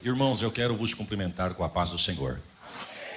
Irmãos, eu quero vos cumprimentar com a paz do Senhor.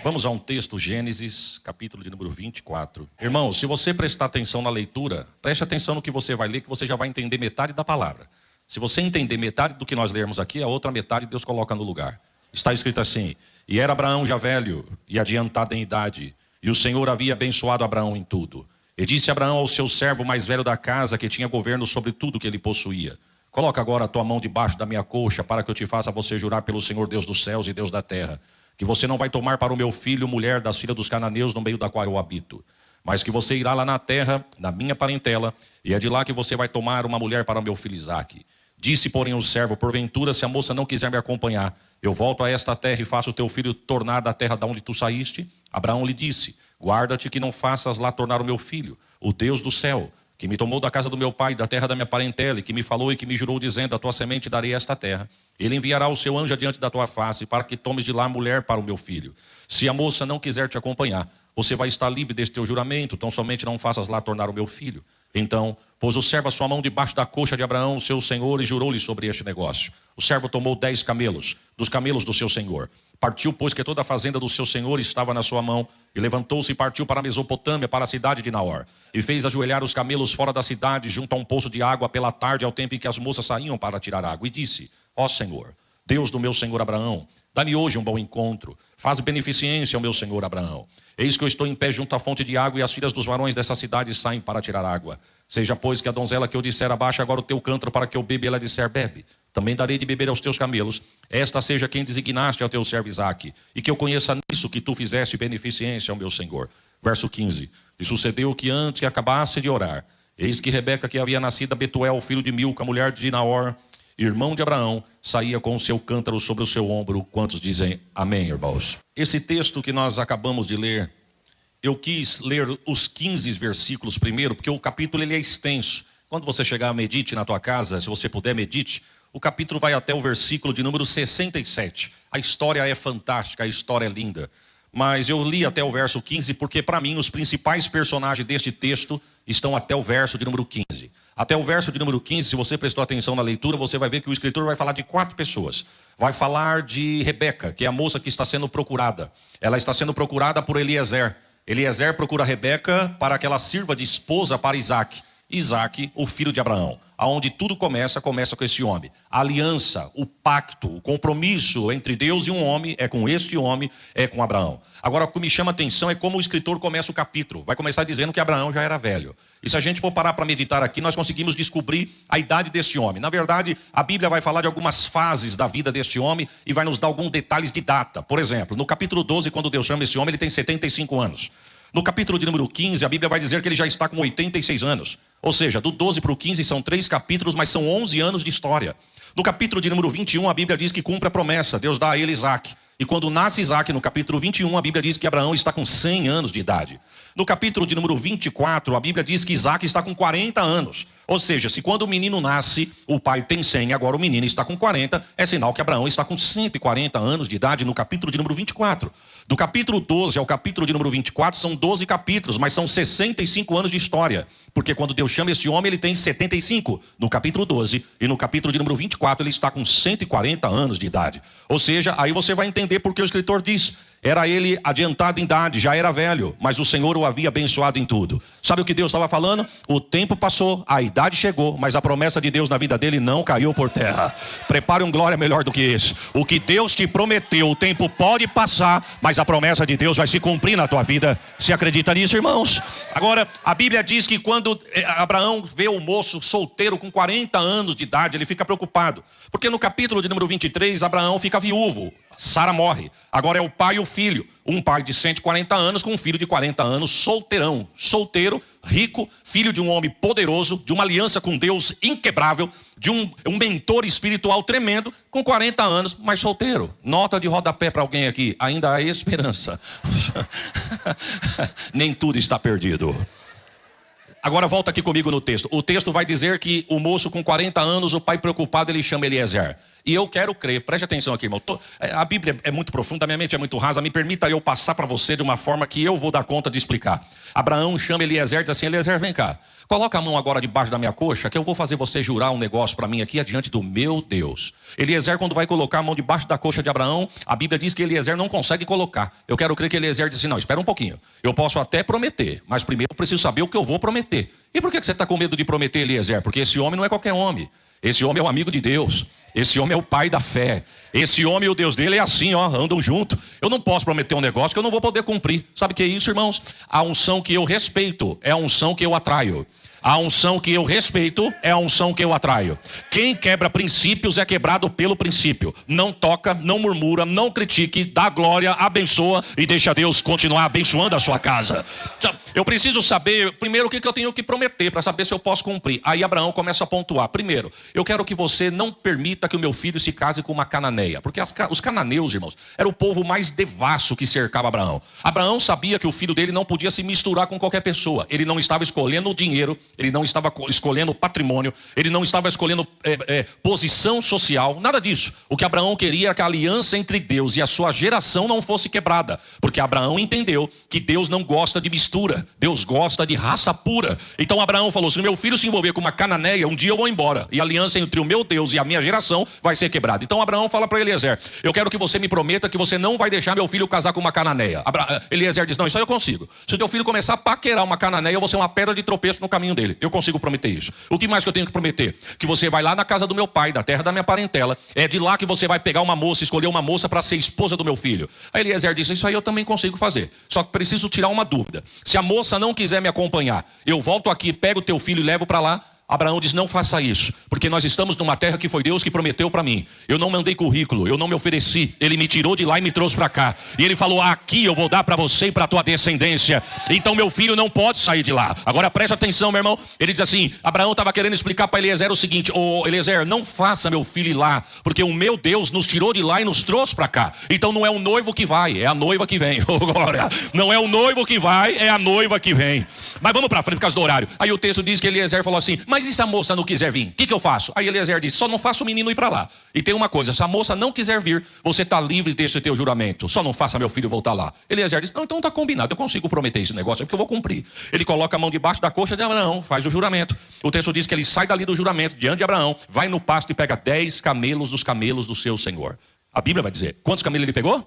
Vamos a um texto, Gênesis, capítulo de número 24. Irmãos, se você prestar atenção na leitura, preste atenção no que você vai ler, que você já vai entender metade da palavra. Se você entender metade do que nós lermos aqui, a outra metade Deus coloca no lugar. Está escrito assim: e era Abraão já velho e adiantado em idade, e o Senhor havia abençoado Abraão em tudo. E disse Abraão ao seu servo mais velho da casa, que tinha governo sobre tudo que ele possuía: coloca agora a tua mão debaixo da minha coxa, para que eu te faça você jurar pelo Senhor Deus dos céus e Deus da terra, que você não vai tomar para o meu filho mulher das filhas dos cananeus no meio da qual eu habito, mas que você irá lá na terra, na minha parentela, e é de lá que você vai tomar uma mulher para o meu filho Isaque. Disse, porém, o servo: porventura, se a moça não quiser me acompanhar, eu volto a esta terra e faço o teu filho tornar da terra da onde tu saíste? Abraão lhe disse: guarda-te que não faças lá tornar o meu filho, o Deus do céu, que me tomou da casa do meu pai, da terra da minha parentela, e que me falou e que me jurou, dizendo: a tua semente darei esta terra. Ele enviará o seu anjo adiante da tua face, para que tomes de lá mulher para o meu filho. Se a moça não quiser te acompanhar, você vai estar livre deste teu juramento, tão somente não faças lá tornar o meu filho. Então pôs o servo a sua mão debaixo da coxa de Abraão, seu senhor, e jurou-lhe sobre este negócio. O servo tomou 10 camelos, dos camelos do seu senhor. Partiu, pois, que toda a fazenda do seu senhor estava na sua mão, e levantou-se e partiu para a Mesopotâmia, para a cidade de Naor. E fez ajoelhar os camelos fora da cidade, junto a um poço de água, pela tarde, ao tempo em que as moças saíam para tirar água. E disse: ó Senhor, Deus do meu senhor Abraão, dá-me hoje um bom encontro. Faz beneficência ao meu senhor Abraão. Eis que eu estou em pé junto à fonte de água, e as filhas dos varões dessa cidade saem para tirar água. Seja, pois, que a donzela que eu disser: abaixa agora o teu cântaro para que eu beba, ela disser: bebe. Também darei de beber aos teus camelos. Esta seja quem designaste ao teu servo Isaque, e que eu conheça nisso que tu fizeste beneficência ao meu senhor. Verso 15. E sucedeu que antes que acabasse de orar, eis que Rebeca, que havia nascido a Betuel, filho de Milca, mulher de Naor, irmão de Abraão, saía com o seu cântaro sobre o seu ombro. Quantos dizem amém, irmãos? Esse texto que nós acabamos de ler, eu quis ler os 15 versículos primeiro, porque o capítulo ele é extenso. Quando você chegar, medite na tua casa, se você puder, medite. O capítulo vai até o versículo de número 67. A história é fantástica, a história é linda. Mas eu li até o verso 15 porque, para mim, os principais personagens deste texto estão até o verso de número 15. Até o verso de número 15, se você prestou atenção na leitura, você vai ver que o escritor vai falar de 4 pessoas. Vai falar de Rebeca, que é a moça que está sendo procurada. Ela está sendo procurada por Eliezer. Eliezer procura Rebeca para que ela sirva de esposa para Isaque. Isaque, o filho de Abraão. Aonde tudo começa com esse homem. A aliança, o pacto, o compromisso entre Deus e um homem é com este homem, é com Abraão. Agora, o que me chama a atenção é como o escritor começa o capítulo. Vai começar dizendo que Abraão já era velho. E se a gente for parar para meditar aqui, nós conseguimos descobrir a idade deste homem. Na verdade, a Bíblia vai falar de algumas fases da vida deste homem e vai nos dar alguns detalhes de data. Por exemplo, no capítulo 12, quando Deus chama esse homem, ele tem 75 anos. No capítulo de número 15, a Bíblia vai dizer que ele já está com 86 anos. Ou seja, do 12 para o 15 são 3 capítulos, mas são 11 anos de história. No capítulo de número 21, a Bíblia diz que cumpre a promessa. Deus dá a ele Isaque. E quando nasce Isaque, no capítulo 21, a Bíblia diz que Abraão está com 100 anos de idade. No capítulo de número 24, a Bíblia diz que Isaque está com 40 anos. Ou seja, se quando o menino nasce, o pai tem 100 e agora o menino está com 40, é sinal que Abraão está com 140 anos de idade no capítulo de número 24. Do capítulo 12 ao capítulo de número 24 são 12 capítulos, mas são 65 anos de história. Porque quando Deus chama este homem, ele tem 75 no capítulo 12. E no capítulo de número 24, ele está com 140 anos de idade. Ou seja, aí você vai entender porque o escritor diz: era ele adiantado em idade, já era velho, mas o Senhor o havia abençoado em tudo. Sabe o que Deus estava falando? O tempo passou, a idade chegou, mas a promessa de Deus na vida dele não caiu por terra. Prepare um glória melhor do que esse. O que Deus te prometeu, o tempo pode passar, mas a promessa de Deus vai se cumprir na tua vida. Você acredita nisso, irmãos? Agora, a Bíblia diz que quando Abraão vê o moço solteiro com 40 anos de idade, ele fica preocupado. Porque no capítulo de número 23, Abraão fica viúvo. Sara morre. Agora é o pai e o filho. Um pai de 140 anos com um filho de 40 anos, solteirão. Solteiro, rico, filho de um homem poderoso, de uma aliança com Deus inquebrável, de um mentor espiritual tremendo, com 40 anos, mas solteiro. Nota de rodapé para alguém aqui: ainda há esperança. Nem tudo está perdido. Agora volta aqui comigo no texto. O texto vai dizer que o moço com 40 anos, o pai preocupado, ele chama Eliezer. E eu quero crer, preste atenção aqui, irmão. A Bíblia é muito profunda, a minha mente é muito rasa. Me permita eu passar para você de uma forma que eu vou dar conta de explicar. Abraão chama Eliezer e diz assim: Eliezer, vem cá. coloca a mão agora debaixo da minha coxa, que eu vou fazer você jurar um negócio para mim aqui adiante do meu Deus. Eliezer, quando vai colocar a mão debaixo da coxa de Abraão, a Bíblia diz que Eliezer não consegue colocar. Eu quero crer que Eliezer disse assim, não, espera um pouquinho. Eu posso até prometer, mas primeiro eu preciso saber o que eu vou prometer. E por que você está com medo de prometer, Eliezer? Porque esse homem não é qualquer homem. Esse homem é um amigo de Deus. Esse homem é o pai da fé. Esse homem e o Deus dele é assim, ó, andam junto. Eu não posso prometer um negócio que eu não vou poder cumprir. Sabe o que é isso, irmãos? A unção que eu respeito é a unção que eu atraio. A unção que eu respeito é a unção que eu atraio. Quem quebra princípios é quebrado pelo princípio. Não toca, não murmura, não critique, dá glória, abençoa e deixa Deus continuar abençoando a sua casa. Eu preciso saber, primeiro, o que eu tenho que prometer para saber se eu posso cumprir. Aí Abraão começa a pontuar. Primeiro, eu quero que você não permita que o meu filho se case com uma cananeia. Porque os cananeus, irmãos, era o povo mais devasso que cercava Abraão. Abraão sabia que o filho dele não podia se misturar com qualquer pessoa. Ele não estava escolhendo o dinheiro. Ele não estava escolhendo patrimônio, ele não estava escolhendo posição social, nada disso. O que Abraão queria era que a aliança entre Deus e a sua geração não fosse quebrada. Porque Abraão entendeu que Deus não gosta de mistura, Deus gosta de raça pura. Então Abraão falou, se meu filho se envolver com uma cananeia, um dia eu vou embora. E a aliança entre o meu Deus e a minha geração vai ser quebrada. Então Abraão fala para Eliezer, eu quero que você me prometa que você não vai deixar meu filho casar com uma cananeia. Eliezer diz, não, isso aí eu consigo. Se o teu filho começar a paquerar uma cananeia, eu vou ser uma pedra de tropeço no caminho dele. Eu consigo prometer isso. O que mais que eu tenho que prometer? Que você vai lá na casa do meu pai, da terra da minha parentela. É de lá que você vai pegar uma moça, escolher uma moça para ser esposa do meu filho. Aí Eliezer disse, isso aí eu também consigo fazer. Só que preciso tirar uma dúvida. Se a moça não quiser me acompanhar, eu volto aqui, pego o teu filho e levo para lá. Abraão diz, não faça isso, porque nós estamos numa terra que foi Deus que prometeu para mim. Eu não mandei currículo, eu não me ofereci. Ele me tirou de lá e me trouxe para cá. E ele falou, aqui eu vou dar para você e para a tua descendência. Então meu filho não pode sair de lá. Agora preste atenção, meu irmão. Ele diz assim, Abraão estava querendo explicar para Eliezer o seguinte, Eliezer, não faça meu filho ir lá, porque o meu Deus nos tirou de lá e nos trouxe para cá. Então não é o noivo que vai, é a noiva que vem. Glória. Não é o noivo que vai, é a noiva que vem. Mas vamos para frente por causa do horário. Aí o texto diz que Eliezer falou assim, mas e se a moça não quiser vir? O que eu faço? Aí Eliezer disse, só não faça o menino ir para lá. E tem uma coisa, se a moça não quiser vir, você está livre desse teu juramento. Só não faça meu filho voltar lá. Eliezer disse, não, então está combinado, eu consigo prometer esse negócio, porque eu vou cumprir. Ele coloca a mão debaixo da coxa de Abraão, faz o juramento. O texto diz que ele sai dali do juramento, diante de Abraão, vai no pasto e pega 10 camelos dos camelos do seu senhor. A Bíblia vai dizer, quantos camelos ele pegou?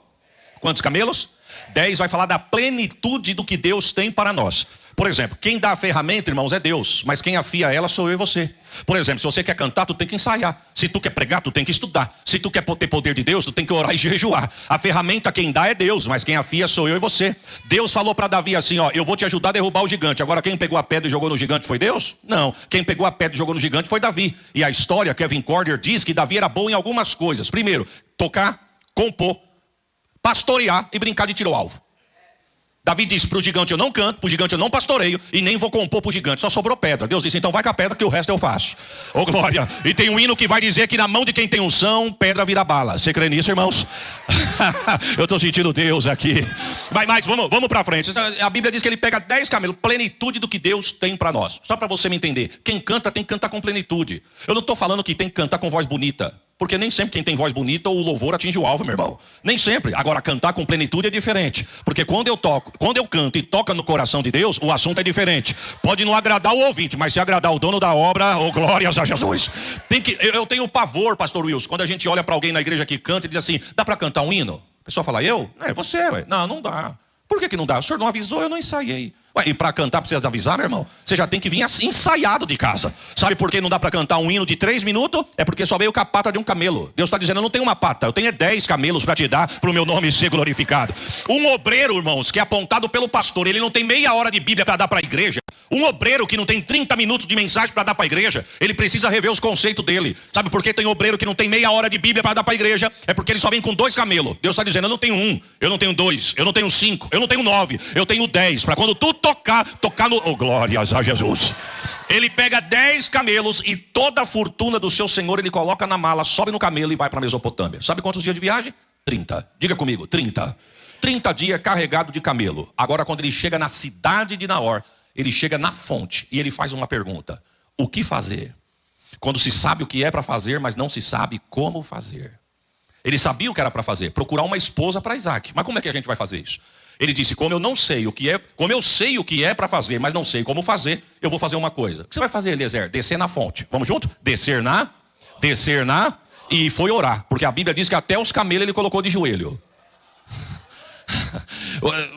Quantos camelos? 10 vai falar da plenitude do que Deus tem para nós. Por exemplo, quem dá a ferramenta, irmãos, é Deus. Mas quem afia ela sou eu e você. Por exemplo, se você quer cantar, tu tem que ensaiar. Se tu quer pregar, tu tem que estudar. Se tu quer ter poder de Deus, tu tem que orar e jejuar. A ferramenta quem dá é Deus, mas quem afia sou eu e você. Deus falou para Davi assim, ó, eu vou te ajudar a derrubar o gigante. Agora quem pegou a pedra e jogou no gigante foi Deus? Não, quem pegou a pedra e jogou no gigante foi Davi. E a história, Kevin Corder diz que Davi era bom em algumas coisas. Primeiro, tocar, compor, pastorear e brincar de tiro ao alvo. Davi disse, para o gigante eu não canto, para o gigante eu não pastoreio e nem vou compor para o gigante, só sobrou pedra. Deus disse, então vai com a pedra que o resto eu faço. Ô glória. E tem um hino que vai dizer que na mão de quem tem unção, pedra vira bala. Você crê nisso, irmãos? Eu estou sentindo Deus aqui. Mas vamos para frente. A Bíblia diz que ele pega 10 camelos, plenitude do que Deus tem para nós. Só para você me entender, quem canta tem que cantar com plenitude. Eu não estou falando que tem que cantar com voz bonita. Porque nem sempre quem tem voz bonita, o louvor atinge o alvo, meu irmão. Nem sempre. Agora, cantar com plenitude é diferente. Porque quando eu canto e toca no coração de Deus, o assunto é diferente. Pode não agradar o ouvinte, mas se agradar o dono da obra, oh, glórias a Jesus. Eu tenho pavor, pastor Wilson, quando a gente olha para alguém na igreja que canta e diz assim, dá para cantar um hino? A pessoa fala, eu? É você, ué. Não dá. Por que não dá? O senhor não avisou, eu não ensaiei. Ué, e para cantar precisa avisar, meu irmão? Você já tem que vir assim, ensaiado de casa. Sabe por que não dá para cantar um hino de 3 minutos? É porque só veio com a pata de um camelo. Deus está dizendo, eu não tenho uma pata, eu tenho 10 camelos para te dar, para o meu nome ser glorificado. Um obreiro, irmãos, que é apontado pelo pastor, ele não tem meia hora de Bíblia para dar para a igreja. Um obreiro que não tem 30 minutos de mensagem para dar para a igreja, ele precisa rever os conceitos dele. Sabe por que tem obreiro que não tem meia hora de Bíblia para dar para a igreja? É porque ele só vem com 2 camelos. Deus está dizendo, eu não tenho 1, eu não tenho 2, eu não tenho 5, eu não tenho 9, eu tenho 10. Para quando tu tocar no... Oh, glórias a Jesus. Ele pega 10 camelos e toda a fortuna do seu senhor ele coloca na mala, sobe no camelo e vai para a Mesopotâmia. Sabe quantos dias de viagem? 30. Diga comigo, 30. 30 dias carregado de camelo. Agora quando ele chega na cidade de Naor, ele chega na fonte e ele faz uma pergunta. O que fazer? Quando se sabe o que é para fazer, mas não se sabe como fazer. Ele sabia o que era para fazer, procurar uma esposa para Isaac. Mas como é que a gente vai fazer isso? Ele disse, como eu sei o que é para fazer, mas não sei como fazer, eu vou fazer uma coisa. O que você vai fazer, Eliezer? Descer na fonte. Vamos junto? Descer na, e foi orar. Porque a Bíblia diz que até os camelos ele colocou de joelho.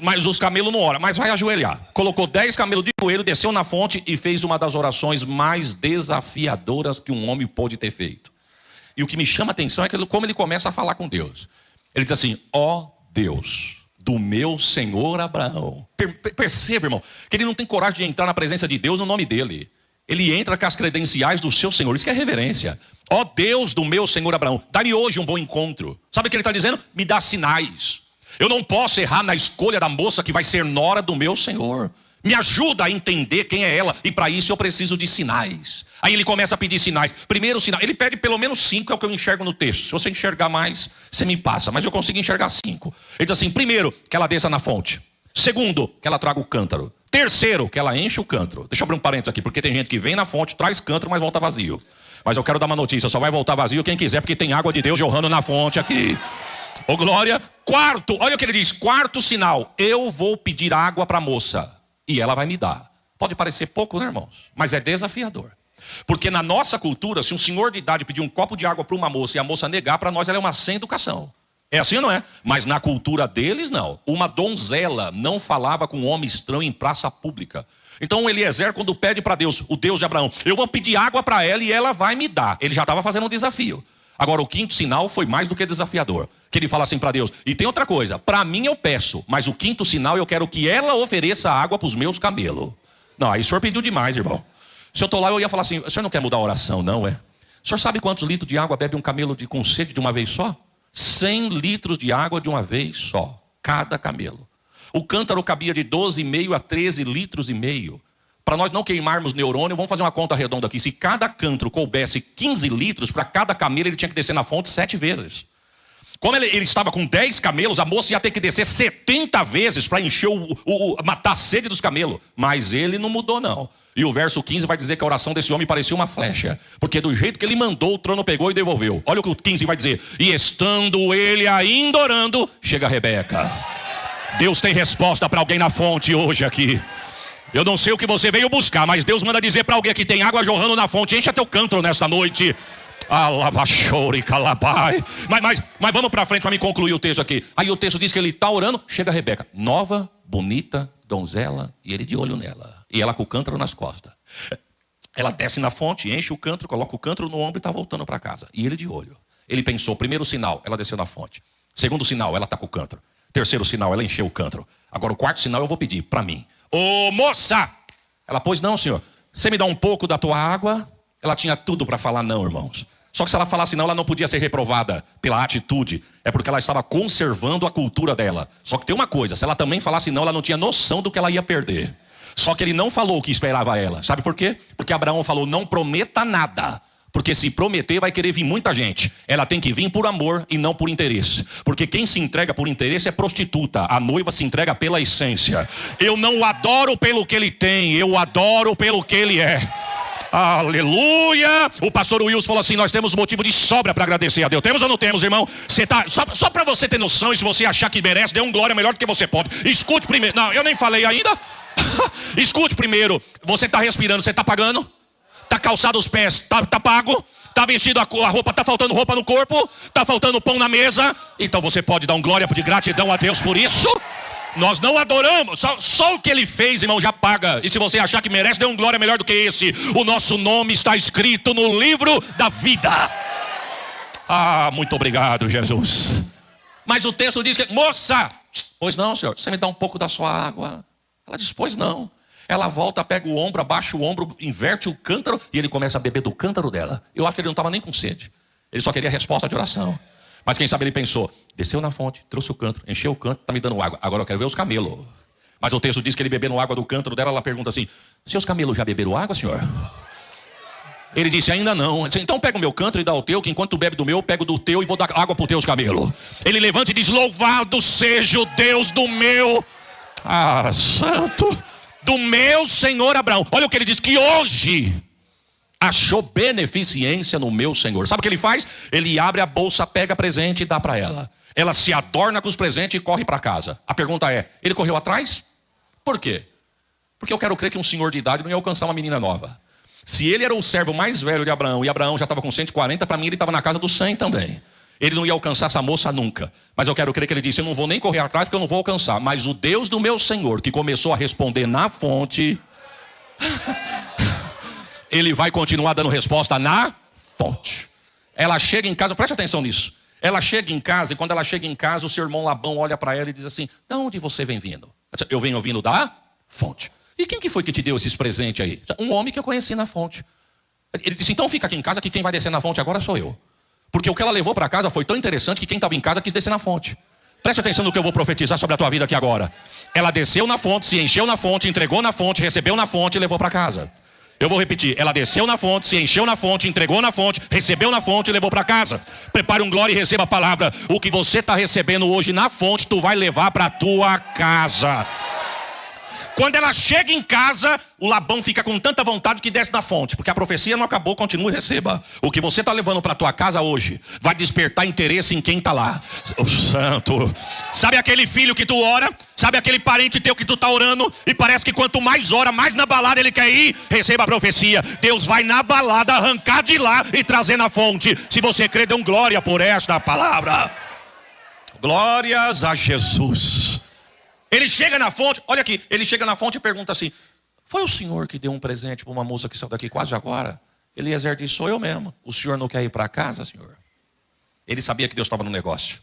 Mas os camelos não oram, mas vai ajoelhar. Colocou 10 camelos de joelho, desceu na fonte e fez uma das orações mais desafiadoras que um homem pôde ter feito. E o que me chama a atenção é como ele começa a falar com Deus. Ele diz assim, ó Deus do meu senhor Abraão. Perceba, irmão, que ele não tem coragem de entrar na presença de Deus no nome dele. Ele entra com as credenciais do seu Senhor. Isso que é reverência. Ó Deus do meu senhor Abraão, dá-me hoje um bom encontro. Sabe o que ele está dizendo? Me dá sinais. Eu não posso errar na escolha da moça que vai ser nora do meu Senhor. Me ajuda a entender quem é ela. E para isso eu preciso de sinais. Aí ele começa a pedir sinais. Primeiro sinal, ele pede pelo menos 5, é o que eu enxergo no texto. Se você enxergar mais, você me passa. Mas eu consigo enxergar 5. Ele diz assim, primeiro, que ela desça na fonte. Segundo, que ela traga o cântaro. Terceiro, que ela enche o cântaro. Deixa eu abrir um parênteses aqui, porque tem gente que vem na fonte, traz cântaro, mas volta vazio. Mas eu quero dar uma notícia, só vai voltar vazio quem quiser, porque tem água de Deus jorrando na fonte aqui. Ô glória. Quarto, olha o que ele diz, quarto sinal, eu vou pedir água para a moça e ela vai me dar. Pode parecer pouco, né, irmãos? Mas é desafiador. Porque na nossa cultura, se um senhor de idade pedir um copo de água para uma moça e a moça negar, para nós ela é uma sem educação. É assim ou não é? Mas na cultura deles, não. Uma donzela não falava com um homem estranho em praça pública. Então Eliezer, quando pede para Deus, o Deus de Abraão, eu vou pedir água para ela e ela vai me dar. Ele já estava fazendo um desafio. Agora o quinto sinal foi mais do que desafiador. Que ele fala assim para Deus, e tem outra coisa, para mim eu peço, mas o quinto sinal eu quero que ela ofereça água para os meus camelos. Não, aí o senhor pediu demais, irmão. Se eu estou lá, eu ia falar assim, o senhor não quer mudar a oração, não é? O senhor sabe quantos litros de água bebe um camelo com sede de uma vez só? 100 litros de água de uma vez só, cada camelo. O cântaro cabia de 12,5 a 13 litros e meio. Para nós não queimarmos neurônio, vamos fazer uma conta redonda aqui. Se cada cântaro coubesse 15 litros, para cada camelo ele tinha que descer na fonte 7 vezes. Como ele estava com 10 camelos, a moça ia ter que descer 70 vezes para encher matar a sede dos camelos. Mas ele não mudou, não. E o verso 15 vai dizer que a oração desse homem parecia uma flecha. Porque do jeito que ele mandou, o trono pegou e devolveu. Olha o que o 15 vai dizer. E estando ele ainda orando, chega Rebeca. Deus tem resposta para alguém na fonte hoje aqui. Eu não sei o que você veio buscar, mas Deus manda dizer para alguém que tem água jorrando na fonte, encha teu cântaro nesta noite. Mas vamos para frente para me concluir o texto aqui. Aí o texto diz que ele está orando, chega a Rebeca, nova, bonita, donzela, e ele de olho nela. E ela com o cântaro nas costas. Ela desce na fonte, enche o cântaro, coloca o cântaro no ombro e está voltando para casa. E ele de olho. Ele pensou, primeiro sinal, ela desceu na fonte. Segundo sinal, ela está com o cântaro. Terceiro sinal, ela encheu o cântaro. Agora o quarto sinal eu vou pedir para mim. Ô moça! Ela, pois não, senhor. Você me dá um pouco da tua água? Ela tinha tudo para falar não, irmãos. Só que se ela falasse não, ela não podia ser reprovada pela atitude. É porque ela estava conservando a cultura dela. Só que tem uma coisa, se ela também falasse não, ela não tinha noção do que ela ia perder. Só que ele não falou o que esperava ela. Sabe por quê? Porque Abraão falou, não prometa nada. Porque se prometer vai querer vir muita gente. Ela tem que vir por amor e não por interesse. Porque quem se entrega por interesse é prostituta. A noiva se entrega pela essência. Eu não o adoro pelo que ele tem, eu o adoro pelo que ele é. Aleluia. O pastor Wilson falou assim, nós temos motivo de sobra para agradecer a Deus. Temos ou não temos, irmão? Você tá, só para você ter noção, e se você achar que merece, dê um glória melhor do que você pode. Escute primeiro. Não, eu nem falei ainda. Escute primeiro. Você está respirando, você está pagando? Está calçado os pés, tá pago? Está vestido a roupa, está faltando roupa no corpo? Está faltando pão na mesa? Então você pode dar um glória de gratidão a Deus por isso? Nós não adoramos, só o que ele fez, irmão, já paga. E se você achar que merece, dê um glória melhor do que esse. O nosso nome está escrito no livro da vida. Ah, muito obrigado, Jesus. Mas o texto diz que, moça, pois não, senhor, você me dá um pouco da sua água? Ela diz, pois não. Ela volta, pega o ombro, abaixa o ombro, inverte o cântaro e ele começa a beber do cântaro dela. Eu acho que ele não estava nem com sede. Ele só queria resposta de oração. Mas quem sabe ele pensou, desceu na fonte, trouxe o cântaro, encheu o cântaro, está me dando água. Agora eu quero ver os camelos. Mas o texto diz que ele bebendo água do cântaro dela, ela pergunta assim, seus camelos já beberam água, senhor? Ele disse, ainda não. Então pega o meu cântaro e dá o teu, que enquanto tu bebe do meu, eu pego do teu e vou dar água para os teus camelos. Ele levanta e diz, louvado seja o Deus do meu... santo... do meu senhor Abraão. Olha o que ele diz, que hoje achou beneficência no meu Senhor. Sabe o que ele faz? Ele abre a bolsa, pega presente e dá para ela. Ela se adorna com os presentes e corre para casa. A pergunta é, ele correu atrás? Por quê? Porque eu quero crer que um senhor de idade não ia alcançar uma menina nova. Se ele era o servo mais velho de Abraão e Abraão já estava com 140, para mim ele estava na casa dos 100 também. Ele não ia alcançar essa moça nunca. Mas eu quero crer que ele disse, eu não vou nem correr atrás porque eu não vou alcançar. Mas o Deus do meu Senhor, que começou a responder na fonte, ele vai continuar dando resposta na fonte. Ela chega em casa, preste atenção nisso. Ela chega em casa e quando ela chega em casa, o seu irmão Labão olha para ela e diz assim, de onde você vem vindo? Eu venho vindo da fonte. E quem que foi que te deu esses presentes aí? Um homem que eu conheci na fonte. Ele disse, então fica aqui em casa que quem vai descer na fonte agora sou eu. Porque o que ela levou para casa foi tão interessante que quem estava em casa quis descer na fonte. Preste atenção no que eu vou profetizar sobre a tua vida aqui agora. Ela desceu na fonte, se encheu na fonte, entregou na fonte, recebeu na fonte e levou para casa. Eu vou repetir, ela desceu na fonte, se encheu na fonte, entregou na fonte, recebeu na fonte e levou para casa. Prepare um glória e receba a palavra. O que você está recebendo hoje na fonte, tu vai levar para a tua casa. Quando ela chega em casa, o Labão fica com tanta vontade que desce da fonte. Porque a profecia não acabou, continua e receba. O que você está levando para a tua casa hoje vai despertar interesse em quem está lá. Oh, santo. Sabe aquele filho que tu ora? Sabe aquele parente teu que tu está orando? E parece que quanto mais ora, mais na balada ele quer ir. Receba a profecia. Deus vai na balada arrancar de lá e trazer na fonte. Se você crê, dê um glória por esta palavra. Glórias a Jesus. Ele chega na fonte, olha aqui, ele chega na fonte e pergunta assim, foi o senhor que deu um presente para uma moça que saiu daqui quase agora? Eliezer disse, sou eu mesmo. O senhor não quer ir para casa, senhor? Ele sabia que Deus estava no negócio.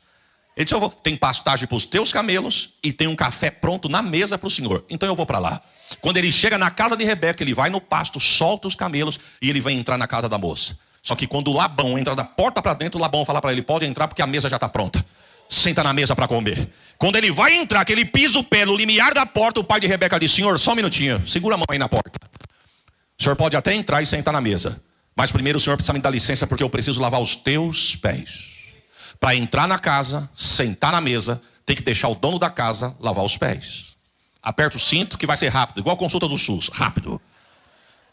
Ele disse, eu vou, tem pastagem para os teus camelos e tem um café pronto na mesa para o senhor. Então eu vou para lá. Quando ele chega na casa de Rebeca, ele vai no pasto, solta os camelos e ele vai entrar na casa da moça. Só que quando o Labão entra da porta para dentro, o Labão fala para ele, pode entrar porque a mesa já está pronta. Senta na mesa para comer. Quando ele vai entrar, que ele pisa o pé no limiar da porta, o pai de Rebeca diz, senhor, só um minutinho, segura a mão aí na porta. O senhor pode até entrar e sentar na mesa, mas primeiro o senhor precisa me dar licença porque eu preciso lavar os teus pés. Para entrar na casa, sentar na mesa, tem que deixar o dono da casa lavar os pés. Aperta o cinto que vai ser rápido, igual a consulta do SUS, rápido.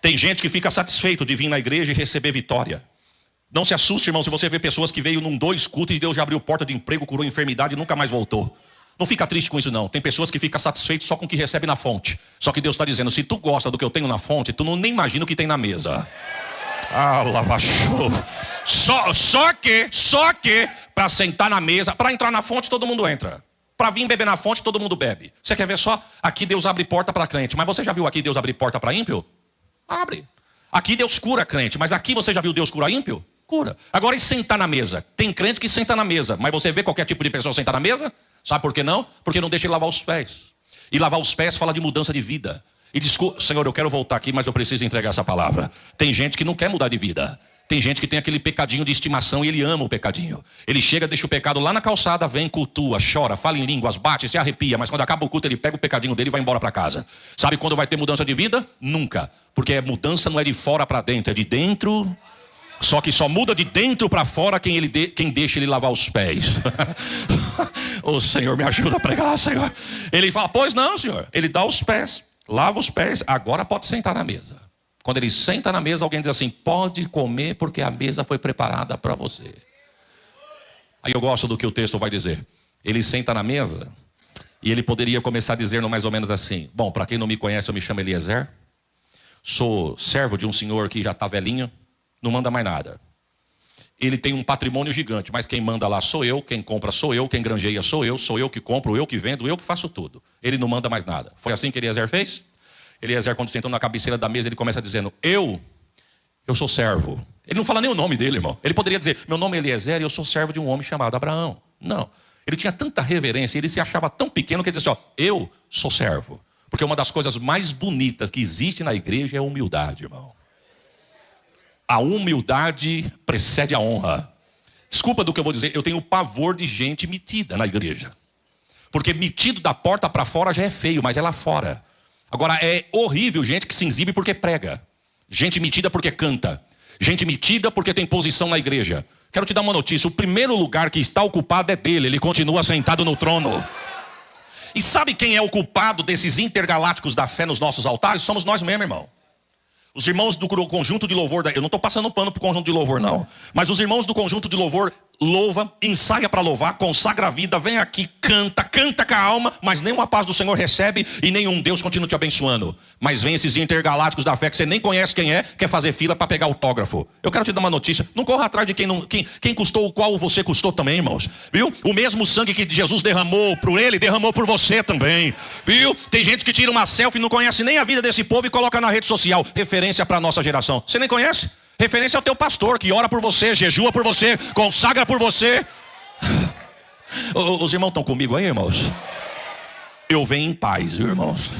Tem gente que fica satisfeito de vir na igreja e receber vitória. Não se assuste, irmão, se você vê pessoas que veio num 2 cultos e Deus já abriu porta de emprego, curou enfermidade e nunca mais voltou. Não fica triste com isso não. Tem pessoas que ficam satisfeitas só com o que recebe na fonte. Só que Deus está dizendo, se tu gosta do que eu tenho na fonte, tu não nem imagina o que tem na mesa. Ah, lavachou. Só que, para sentar na mesa, para entrar na fonte todo mundo entra. Para vir beber na fonte todo mundo bebe. Você quer ver só? Aqui Deus abre porta para crente. Mas você já viu aqui Deus abrir porta para ímpio? Abre. Aqui Deus cura crente. Mas aqui você já viu Deus curar ímpio? Cura. Agora e sentar na mesa? Tem crente que senta na mesa, mas você vê qualquer tipo de pessoa sentar na mesa? Sabe por que não? Porque não deixa ele lavar os pés. E lavar os pés fala de mudança de vida. E desculpa, Senhor, eu quero voltar aqui, mas eu preciso entregar essa palavra. Tem gente que não quer mudar de vida. Tem gente que tem aquele pecadinho de estimação e ele ama o pecadinho. Ele chega, deixa o pecado lá na calçada, vem, cultua, chora, fala em línguas, bate, se arrepia. Mas quando acaba o culto, ele pega o pecadinho dele e vai embora para casa. Sabe quando vai ter mudança de vida? Nunca. Porque mudança não é de fora para dentro, é de dentro. Só que só muda de dentro para fora quem deixa ele lavar os pés. Ô Senhor, me ajuda a pregar, Senhor. Ele fala, pois não, Senhor. Ele dá os pés, lava os pés, agora pode sentar na mesa. Quando ele senta na mesa, alguém diz assim, pode comer porque a mesa foi preparada para você. Aí eu gosto do que o texto vai dizer. Ele senta na mesa e ele poderia começar dizendo mais ou menos assim, bom, para quem não me conhece, eu me chamo Eliezer. Sou servo de um senhor que já está velhinho. Não manda mais nada. Ele tem um patrimônio gigante, mas quem manda lá sou eu, quem compra sou eu, quem granjeia sou eu que compro, eu que vendo, eu que faço tudo. Ele não manda mais nada. Foi assim que Eliezer fez? Eliezer, quando sentou na cabeceira da mesa, ele começa dizendo, eu sou servo. Ele não fala nem o nome dele, irmão. Ele poderia dizer, meu nome é Eliezer e eu sou servo de um homem chamado Abraão. Não. Ele tinha tanta reverência, ele se achava tão pequeno que ele dizia assim, eu sou servo. Porque uma das coisas mais bonitas que existe na igreja é a humildade, irmão. A humildade precede a honra. Desculpa do que eu vou dizer, eu tenho pavor de gente metida na igreja. Porque metido da porta para fora já é feio, mas é lá fora. Agora é horrível gente que se exibe porque prega. Gente metida porque canta. Gente metida porque tem posição na igreja. Quero te dar uma notícia, o primeiro lugar que está ocupado é dele, ele continua sentado no trono. E sabe quem é o culpado desses intergalácticos da fé nos nossos altares? Somos nós mesmos, irmão. Os irmãos do conjunto de louvor, eu não estou passando pano para o conjunto de louvor não, mas os irmãos do conjunto de louvor louva, ensaia para louvar, consagra a vida, vem aqui, canta com a alma, mas nenhuma paz do Senhor recebe e nenhum Deus continua te abençoando. Mas vem esses intergalácticos da fé que você nem conhece quem é, quer fazer fila para pegar autógrafo. Eu quero te dar uma notícia, não corra atrás de quem custou o qual você custou também, irmãos. Viu? O mesmo sangue que Jesus derramou por ele, derramou por você também. Viu? Tem gente que tira uma selfie e não conhece nem a vida desse povo e coloca na rede social. Referência para a nossa geração. Você nem conhece? Referência ao teu pastor que ora por você, jejua por você, consagra por você. Os irmãos estão comigo aí, irmãos? Eu venho em paz, viu, irmãos?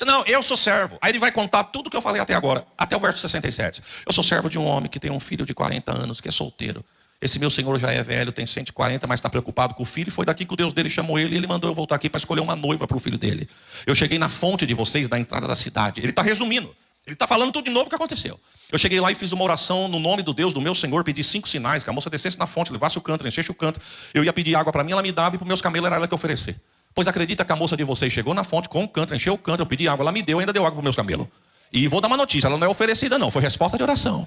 Não, eu sou servo. Aí ele vai contar tudo que eu falei até agora, até o verso 67. Eu sou servo de um homem que tem um filho de 40 anos, que é solteiro. Esse meu senhor já é velho, tem 140, mas está preocupado com o filho. E foi daqui que o Deus dele chamou ele e ele mandou eu voltar aqui para escolher uma noiva para o filho dele. Eu cheguei na fonte de vocês, da entrada da cidade. Ele está resumindo. Ele está falando tudo de novo o que aconteceu. Eu cheguei lá e fiz uma oração no nome do Deus do meu Senhor, pedi 5 sinais, que a moça descesse na fonte, levasse o cântaro, enchesse o cântaro. Eu ia pedir água para mim, ela me dava, e para os meus camelos era ela que oferecer. Pois acredita que a moça de vocês chegou na fonte com o cântaro, encheu o cântaro, eu pedi água, ela me deu, ainda deu água para os meus camelos. E vou dar uma notícia, ela não é oferecida não, foi resposta de oração.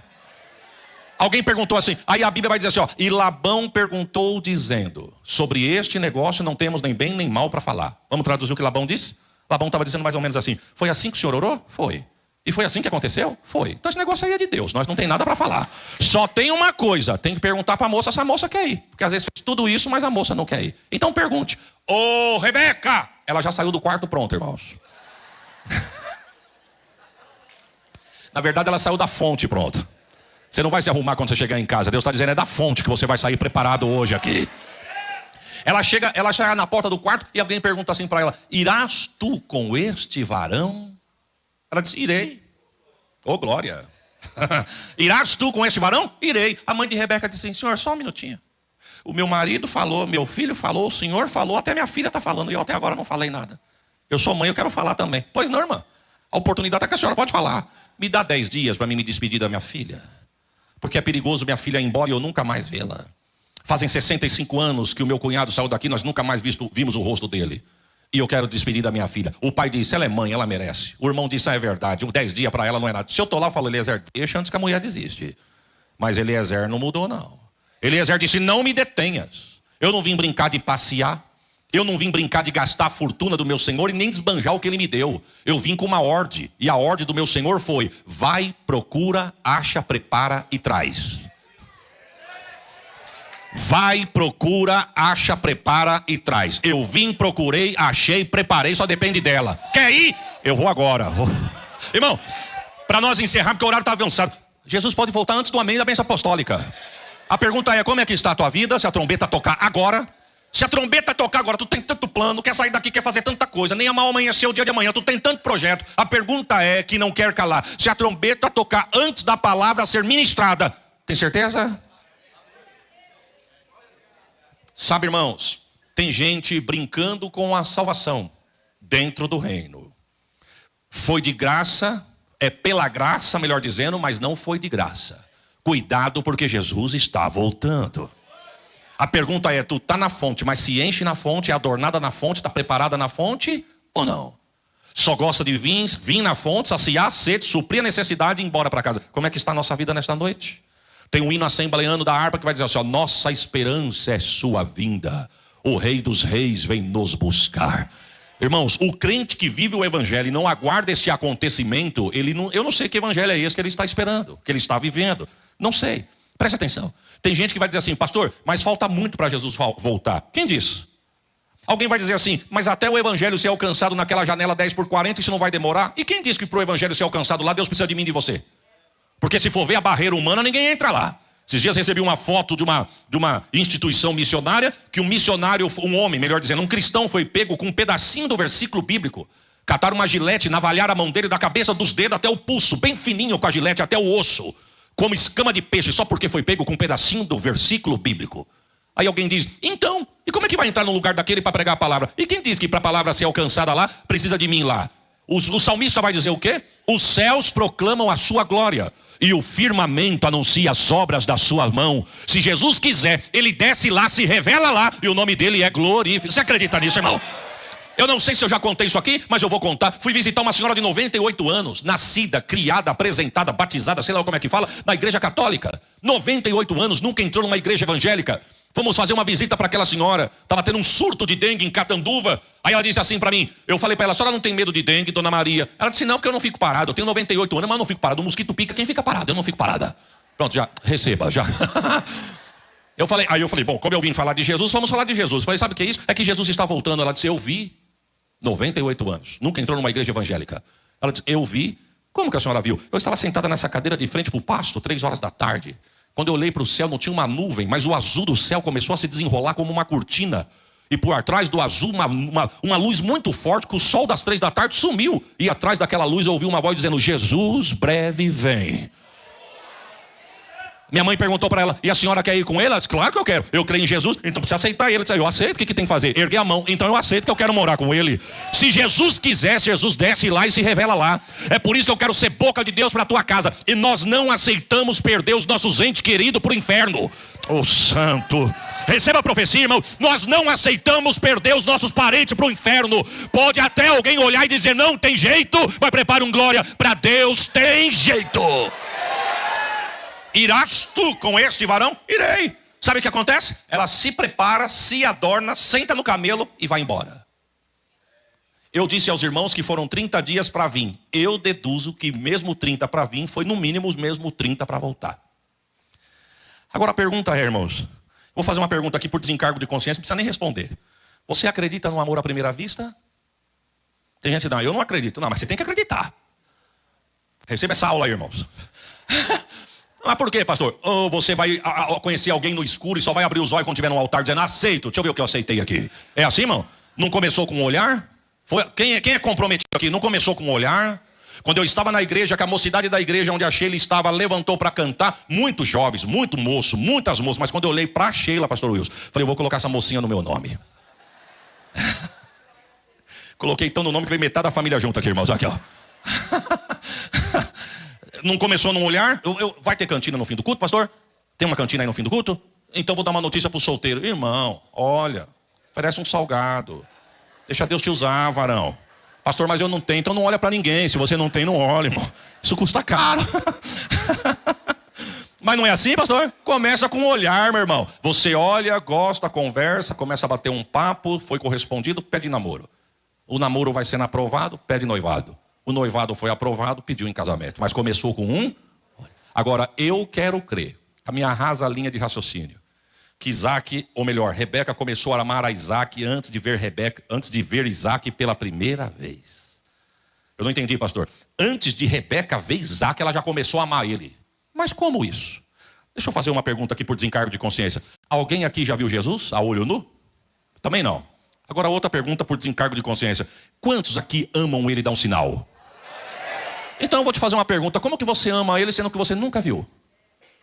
Alguém perguntou assim, aí a Bíblia vai dizer assim, ó, e Labão perguntou dizendo, sobre este negócio não temos nem bem nem mal para falar. Vamos traduzir o que Labão disse? Labão estava dizendo mais ou menos assim, foi assim que o senhor orou? Foi. E foi assim que aconteceu? Foi. Então esse negócio aí é de Deus, nós não tem nada para falar. Só tem uma coisa, tem que perguntar para a moça se a moça quer ir. Porque às vezes fez tudo isso, mas a moça não quer ir. Então pergunte, ô Rebeca! Ela já saiu do quarto pronto, irmãos. Na verdade ela saiu da fonte pronto. Você não vai se arrumar quando você chegar em casa. Deus está dizendo, é da fonte que você vai sair preparado hoje aqui. Ela chega na porta do quarto e alguém pergunta assim para ela, irás tu com este varão? Ela disse, irei. Ô glória. Irás tu com este varão? Irei. A mãe de Rebeca disse assim, senhor, só um minutinho. O meu marido falou, meu filho falou, o senhor falou, até minha filha está falando. E eu até agora não falei nada. Eu sou mãe, eu quero falar também. Pois não, irmã. A oportunidade é que a senhora pode falar. Me dá 10 dias para mim me despedir da minha filha. Porque é perigoso minha filha ir embora e eu nunca mais vê-la. Fazem 65 anos que o meu cunhado saiu daqui, nós nunca mais vimos o rosto dele. E eu quero despedir da minha filha. O pai disse, ela é mãe, ela merece. O irmão disse, é verdade, 10 dias para ela não é nada. Se eu estou lá, eu falo, Eliezer, deixa antes que a mulher desiste. Mas Eliezer não mudou, não. Eliezer disse, não me detenhas. Eu não vim brincar de passear. Eu não vim brincar de gastar a fortuna do meu Senhor e nem desbanjar o que Ele me deu. Eu vim com uma ordem. E a ordem do meu Senhor foi, vai, procura, acha, prepara e traz. Vai, procura, acha, prepara e traz. Eu vim, procurei, achei, preparei, só depende dela. Quer ir? Eu vou agora. Irmão, para nós encerrar, porque o horário está avançado. Jesus pode voltar antes do amém da bênção apostólica. A pergunta é, como é que está a tua vida? Se a trombeta tocar agora. Se a trombeta tocar agora, tu tem tanto plano, quer sair daqui, quer fazer tanta coisa. Nem mal amanhecer o dia de amanhã, tu tem tanto projeto. A pergunta é, que não quer calar. Se a trombeta tocar antes da palavra ser ministrada, tem certeza? Sabe, irmãos, tem gente brincando com a salvação dentro do reino. Foi de graça, é pela graça, melhor dizendo, mas não foi de graça. Cuidado, porque Jesus está voltando. A pergunta é, tu está na fonte, mas se enche na fonte, é adornada na fonte, está preparada na fonte ou não? Só gosta de vir na fonte, saciar a sede, suprir a necessidade e ir embora para casa. Como é que está a nossa vida nesta noite? Tem um hino assembleano da harpa que vai dizer assim, ó, nossa esperança é sua vinda. O Rei dos Reis vem nos buscar. Irmãos, o crente que vive o evangelho e não aguarda este acontecimento, eu não sei que evangelho é esse que ele está esperando, que ele está vivendo. Não sei. Preste atenção. Tem gente que vai dizer assim, pastor, mas falta muito para Jesus voltar. Quem disse? Alguém vai dizer assim, mas até o evangelho ser alcançado naquela janela 10x40, isso não vai demorar? E quem disse que para o evangelho ser alcançado lá, Deus precisa de mim e de você? Porque se for ver a barreira humana, ninguém entra lá. Esses dias recebi uma foto de uma instituição missionária, que um missionário, um homem, melhor dizendo, um cristão foi pego com um pedacinho do versículo bíblico. Cataram uma gilete, navalharam a mão dele da cabeça dos dedos até o pulso, bem fininho com a gilete até o osso, como escama de peixe, só porque foi pego com um pedacinho do versículo bíblico. Aí alguém diz, então, e como é que vai entrar no lugar daquele para pregar a palavra? E quem diz que para a palavra ser alcançada lá, precisa de mim lá? O salmista vai dizer o quê? Os céus proclamam a sua glória e o firmamento anuncia as obras da sua mão. Se Jesus quiser, ele desce lá, se revela lá e o nome dele é glorificado. Você acredita nisso, irmão? Eu não sei se eu já contei isso aqui, mas eu vou contar. Fui visitar uma senhora de 98 anos, nascida, criada, apresentada, batizada, sei lá como é que fala, na igreja católica. 98 anos, nunca entrou numa igreja evangélica. Fomos fazer uma visita para aquela senhora. Estava tendo um surto de dengue em Catanduva. Aí ela disse assim para mim, eu falei para ela, a senhora não tem medo de dengue, dona Maria? Ela disse, não, porque eu não fico parado. Eu tenho 98 anos, mas eu não fico parado. O mosquito pica, quem fica parado? Eu não fico parada. Pronto, já, receba, já. Aí eu falei, bom, como eu vim falar de Jesus, vamos falar de Jesus. Falei, sabe o que é isso? É que Jesus está voltando. Ela disse, eu vi. 98 anos, nunca entrou numa igreja evangélica. Ela disse, eu vi. Como que a senhora viu? Eu estava sentada nessa cadeira de frente para o pasto, 3 horas da tarde. Quando eu olhei para o céu, não tinha uma nuvem, mas o azul do céu começou a se desenrolar como uma cortina. E por trás do azul, uma luz muito forte, que o sol das 3 da tarde sumiu. E atrás daquela luz eu ouvi uma voz dizendo, Jesus breve vem. Minha mãe perguntou para ela, e a senhora quer ir com ele? Ela disse, claro que eu quero. Eu creio em Jesus, então precisa aceitar ele. Eu disse, eu aceito, o que tem que fazer? Erguei a mão, então eu aceito que eu quero morar com ele. Se Jesus quiser, Jesus desce lá e se revela lá. É por isso que eu quero ser boca de Deus para a tua casa. E nós não aceitamos perder os nossos entes queridos para o inferno. Ô santo, receba a profecia, irmão. Nós não aceitamos perder os nossos parentes para o inferno. Pode até alguém olhar e dizer, não tem jeito, mas prepare um glória. Para Deus tem jeito. Irás tu com este varão? Irei. Sabe o que acontece? Ela se prepara, se adorna, senta no camelo e vai embora. Eu disse aos irmãos que foram 30 dias para vir. Eu deduzo que mesmo 30 para vir, foi no mínimo os mesmos 30 para voltar. Agora a pergunta é, irmãos, vou fazer uma pergunta aqui por desencargo de consciência, não precisa nem responder. Você acredita no amor à primeira vista? Tem gente que não, eu não acredito. Não, mas você tem que acreditar. Receba essa aula aí, irmãos. Mas por quê, pastor? Ou você vai conhecer alguém no escuro e só vai abrir os olhos quando estiver no altar dizendo, aceito. Deixa eu ver o que eu aceitei aqui. É assim, irmão? Não começou com um olhar? Quem é comprometido aqui? Não começou com um olhar? Quando eu estava na igreja, que a mocidade da igreja onde a Sheila estava levantou para cantar, muitos jovens, muito moço, muitas moças, mas quando eu olhei para a Sheila, pastor Wilson, falei, eu vou colocar essa mocinha no meu nome. Coloquei então no nome que veio metade da família junto aqui, irmãos. Aqui, ó. Não começou num olhar? Vai ter cantina no fim do culto, pastor? Tem uma cantina aí no fim do culto? Então vou dar uma notícia para o solteiro. Irmão, olha, oferece um salgado. Deixa Deus te usar, varão. Pastor, mas eu não tenho, então não olha para ninguém. Se você não tem, não olha, irmão. Isso custa caro. Mas não é assim, pastor? Começa com um olhar, meu irmão. Você olha, gosta, conversa, começa a bater um papo, foi correspondido, pede namoro. O namoro vai sendo aprovado, pede noivado. O noivado foi aprovado, pediu em casamento. Mas começou com um. Agora, eu quero crer, a minha rasa linha de raciocínio, que Isaac, ou melhor, Rebeca começou a amar a Isaac antes de ver Isaac pela primeira vez. Eu não entendi, pastor. Antes de Rebeca ver Isaac, ela já começou a amar ele. Mas como isso? Deixa eu fazer uma pergunta aqui por desencargo de consciência. Alguém aqui já viu Jesus a olho nu? Também não. Agora outra pergunta por desencargo de consciência. Quantos aqui amam ele e dão sinal? Então eu vou te fazer uma pergunta. Como que você ama ele sendo que você nunca viu?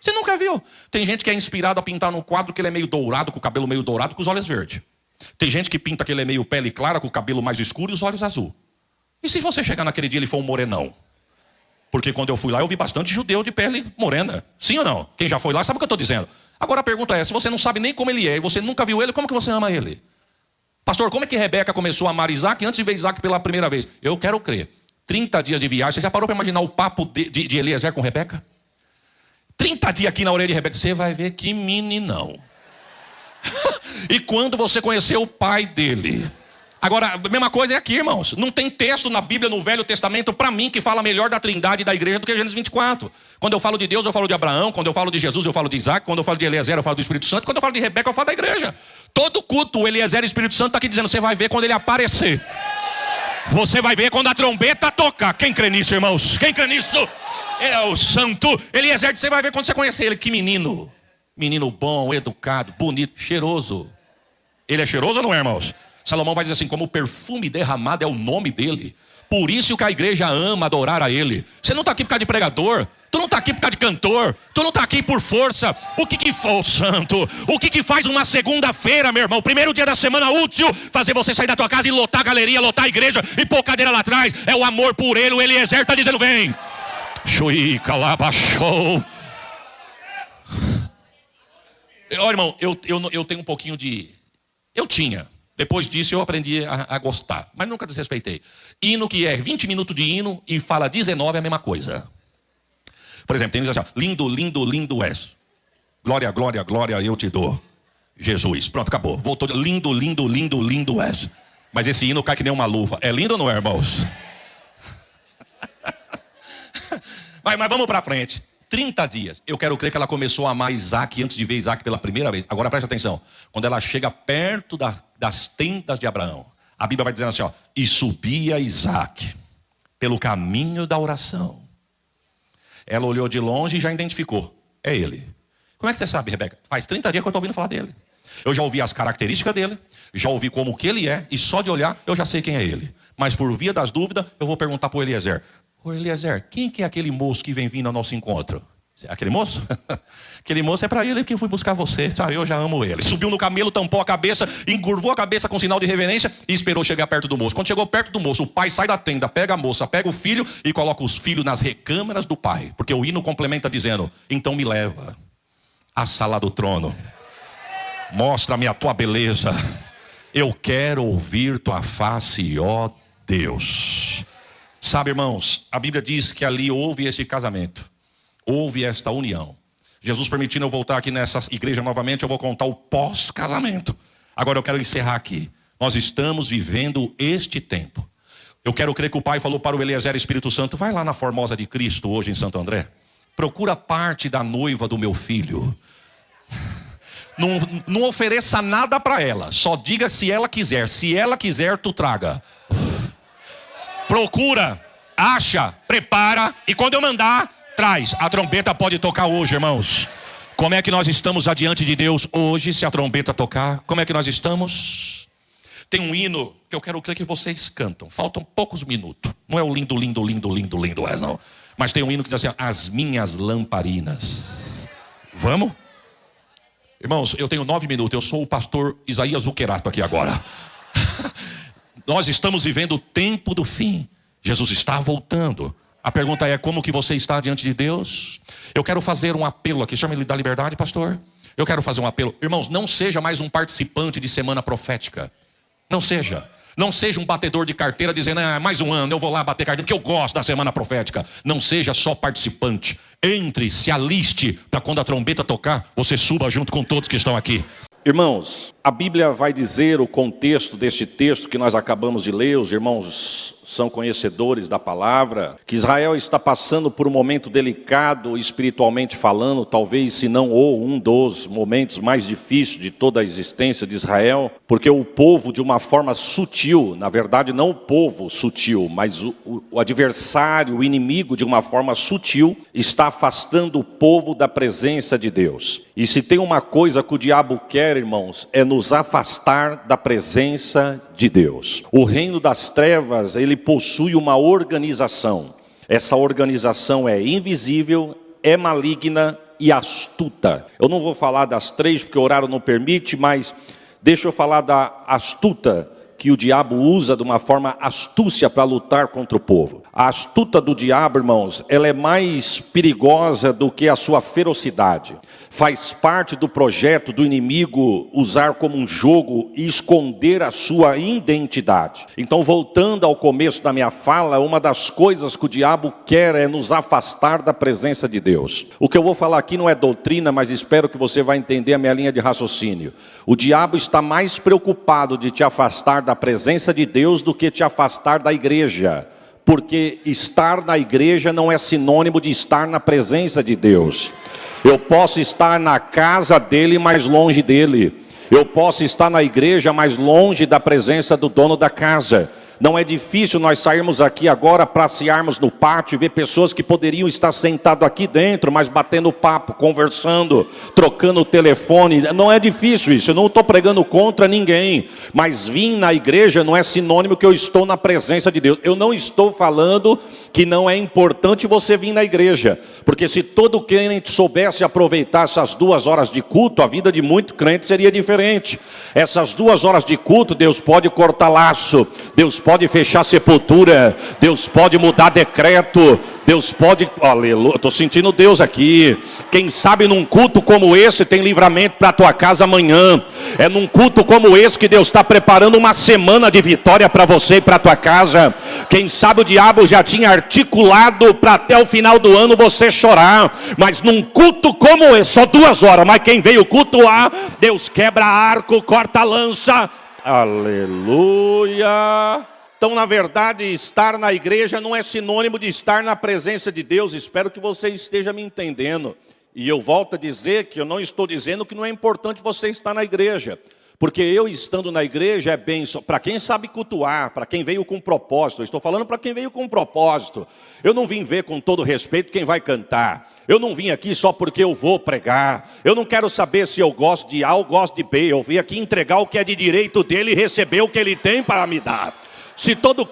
Você nunca viu. Tem gente que é inspirado a pintar no quadro que ele é meio dourado, com o cabelo meio dourado, com os olhos verdes. Tem gente que pinta que ele é meio pele clara, com o cabelo mais escuro e os olhos azul. E se você chegar naquele dia e ele for um morenão? Porque quando eu fui lá eu vi bastante judeu de pele morena. Sim ou não? Quem já foi lá sabe o que eu estou dizendo. Agora a pergunta é, se você não sabe nem como ele é e você nunca viu ele, como que você ama ele? Pastor, como é que Rebeca começou a amar Isaac antes de ver Isaac pela primeira vez? Eu quero crer. 30 dias de viagem, você já parou para imaginar o papo de Eliezer com Rebeca? 30 dias aqui na orelha de Rebeca, você vai ver que meninão. E quando você conheceu o pai dele? Agora, a mesma coisa é aqui, irmãos. Não tem texto na Bíblia, no Velho Testamento, para mim, que fala melhor da trindade e da igreja do que Gênesis 24. Quando eu falo de Deus, eu falo de Abraão. Quando eu falo de Jesus, eu falo de Isaac. Quando eu falo de Eliezer, eu falo do Espírito Santo. Quando eu falo de Rebeca, eu falo da igreja. Todo culto, o Eliezer e o Espírito Santo está aqui dizendo, você vai ver quando ele aparecer. Você vai ver quando a trombeta tocar. Quem crê nisso, irmãos? Quem crê nisso? É o santo Eliezer. Você vai ver quando você conhecer ele. Que menino. Menino bom, educado, bonito, cheiroso. Ele é cheiroso ou não é, irmãos? Salomão vai dizer assim, como o perfume derramado é o nome dele. Por isso que a igreja ama adorar a ele. Você não está aqui por causa de pregador. Tu não está aqui por causa de cantor. Tu não está aqui por força. O que foi, santo? O que faz uma segunda-feira, meu irmão? Primeiro dia da semana útil, fazer você sair da tua casa e lotar a galeria, lotar a igreja e pôr cadeira lá atrás. É o amor por ele. O Eliezer está dizendo, vem. Chui, calabachou. Olha, irmão, eu tenho um pouquinho de... Eu tinha. Depois disso eu aprendi a gostar, mas nunca desrespeitei. Hino que é 20 minutos de hino e fala 19 é a mesma coisa. Por exemplo, tem hino que diz assim, ó, lindo, lindo, lindo és. Glória, glória, glória eu te dou. Jesus, pronto, acabou. Voltou, lindo, lindo, lindo, lindo és. Mas esse hino cai que nem uma luva. É lindo ou não é, irmãos? Mas vamos para frente. 30 dias. Eu quero crer que ela começou a amar Isaac antes de ver Isaac pela primeira vez. Agora preste atenção. Quando ela chega perto das tendas de Abraão, a Bíblia vai dizendo assim, ó, e subia Isaac pelo caminho da oração. Ela olhou de longe e já identificou. É ele. Como é que você sabe, Rebeca? Faz 30 dias que eu estou ouvindo falar dele. Eu já ouvi as características dele, já ouvi como que ele é, e só de olhar eu já sei quem é ele. Mas por via das dúvidas, eu vou perguntar para o Eliezer. Ô Eliezer, quem que é aquele moço que vem vindo ao nosso encontro? Aquele moço? Aquele moço é para ele que eu fui buscar você. Eu já amo ele. Subiu no camelo, tampou a cabeça, encurvou a cabeça com sinal de reverência e esperou chegar perto do moço. Quando chegou perto do moço, o pai sai da tenda, pega a moça, pega o filho e coloca os filhos nas recâmaras do pai. Porque o hino complementa dizendo, então me leva à sala do trono. Mostra-me a tua beleza. Eu quero ouvir tua face, ó Deus. Sabe, irmãos, a Bíblia diz que ali houve esse casamento. Houve esta união. Jesus permitindo eu voltar aqui nessa igreja novamente, eu vou contar o pós-casamento. Agora eu quero encerrar aqui. Nós estamos vivendo este tempo. Eu quero crer que o Pai falou para o Eliezer Espírito Santo, vai lá na Formosa de Cristo hoje em Santo André. Procura parte da noiva do meu filho. Não ofereça nada para ela. Só diga se ela quiser. Se ela quiser, tu traga. Procura, acha, prepara. E quando eu mandar, traz. A trombeta pode tocar hoje, irmãos. Como é que nós estamos adiante de Deus hoje, se a trombeta tocar? Como é que nós estamos? Tem um hino que eu quero crer que vocês cantam. Faltam poucos minutos. Não é o lindo, lindo, lindo, lindo, lindo, não. Mas tem um hino que diz assim, as minhas lamparinas. Vamos? Irmãos, eu tenho 9 minutos. Eu sou o pastor Isaías Zuquerato aqui agora. Nós estamos vivendo o tempo do fim. Jesus está voltando. A pergunta é, como que você está diante de Deus? Eu quero fazer um apelo aqui. Chama ele da liberdade, pastor. Eu quero fazer um apelo. Irmãos, não seja mais um participante de semana profética. Não seja. Não seja um batedor de carteira dizendo, mais um ano eu vou lá bater carteira, porque eu gosto da semana profética. Não seja só participante. Entre, se aliste, para quando a trombeta tocar, você suba junto com todos que estão aqui. Irmãos, a Bíblia vai dizer o contexto deste texto que nós acabamos de ler, os irmãos são conhecedores da palavra, que Israel está passando por um momento delicado espiritualmente falando, talvez se não ou um dos momentos mais difíceis de toda a existência de Israel, porque o povo de uma forma sutil, na verdade não o povo sutil, mas o adversário, o inimigo de uma forma sutil, está afastando o povo da presença de Deus. E se tem uma coisa que o diabo quer, irmãos, é nos afastar da presença de Deus. O reino das trevas, ele possui uma organização. Essa organização é invisível, é maligna e astuta. Eu não vou falar das três porque o horário não permite, mas deixa eu falar da astuta que o diabo usa de uma forma astúcia para lutar contra o povo. A astuta do diabo, irmãos, ela é mais perigosa do que a sua ferocidade. Faz parte do projeto do inimigo usar como um jogo e esconder a sua identidade. Então, voltando ao começo da minha fala, uma das coisas que o diabo quer é nos afastar da presença de Deus. O que eu vou falar aqui não é doutrina, mas espero que você vai entender a minha linha de raciocínio. O diabo está mais preocupado de te afastar da presença de Deus do que te afastar da igreja. Porque estar na igreja não é sinônimo de estar na presença de Deus. Eu posso estar na casa dele, mas longe dele. Eu posso estar na igreja, mas longe da presença do dono da casa. Não é difícil nós sairmos aqui agora, passearmos no pátio e ver pessoas que poderiam estar sentadas aqui dentro, mas batendo papo, conversando, trocando o telefone. Não é difícil isso, eu não estou pregando contra ninguém. Mas vir na igreja não é sinônimo que eu estou na presença de Deus. Eu não estou falando que não é importante você vir na igreja. Porque se todo crente soubesse aproveitar essas 2 horas de culto, a vida de muito crente seria diferente. Essas 2 horas de culto, Deus pode cortar laço, Deus pode fechar sepultura, Deus pode mudar decreto, Deus pode, aleluia, estou sentindo Deus aqui. Quem sabe num culto como esse tem livramento para a tua casa amanhã. É num culto como esse que Deus está preparando uma semana de vitória para você e para a tua casa. Quem sabe o diabo já tinha articulado para até o final do ano você chorar. Mas num culto como esse, só 2 horas, mas quem veio cultuar, Deus quebra arco, corta a lança. Aleluia. Então, na verdade, estar na igreja não é sinônimo de estar na presença de Deus. Espero que você esteja me entendendo. E eu volto a dizer que eu não estou dizendo que não é importante você estar na igreja. Porque eu estando na igreja é bênção para quem sabe cultuar, para quem veio com propósito. Eu estou falando para quem veio com propósito. Eu não vim ver, com todo respeito, quem vai cantar. Eu não vim aqui só porque eu vou pregar. Eu não quero saber se eu gosto de A ou gosto de B. Eu vim aqui entregar o que é de direito dele e receber o que ele tem para me dar. Se todo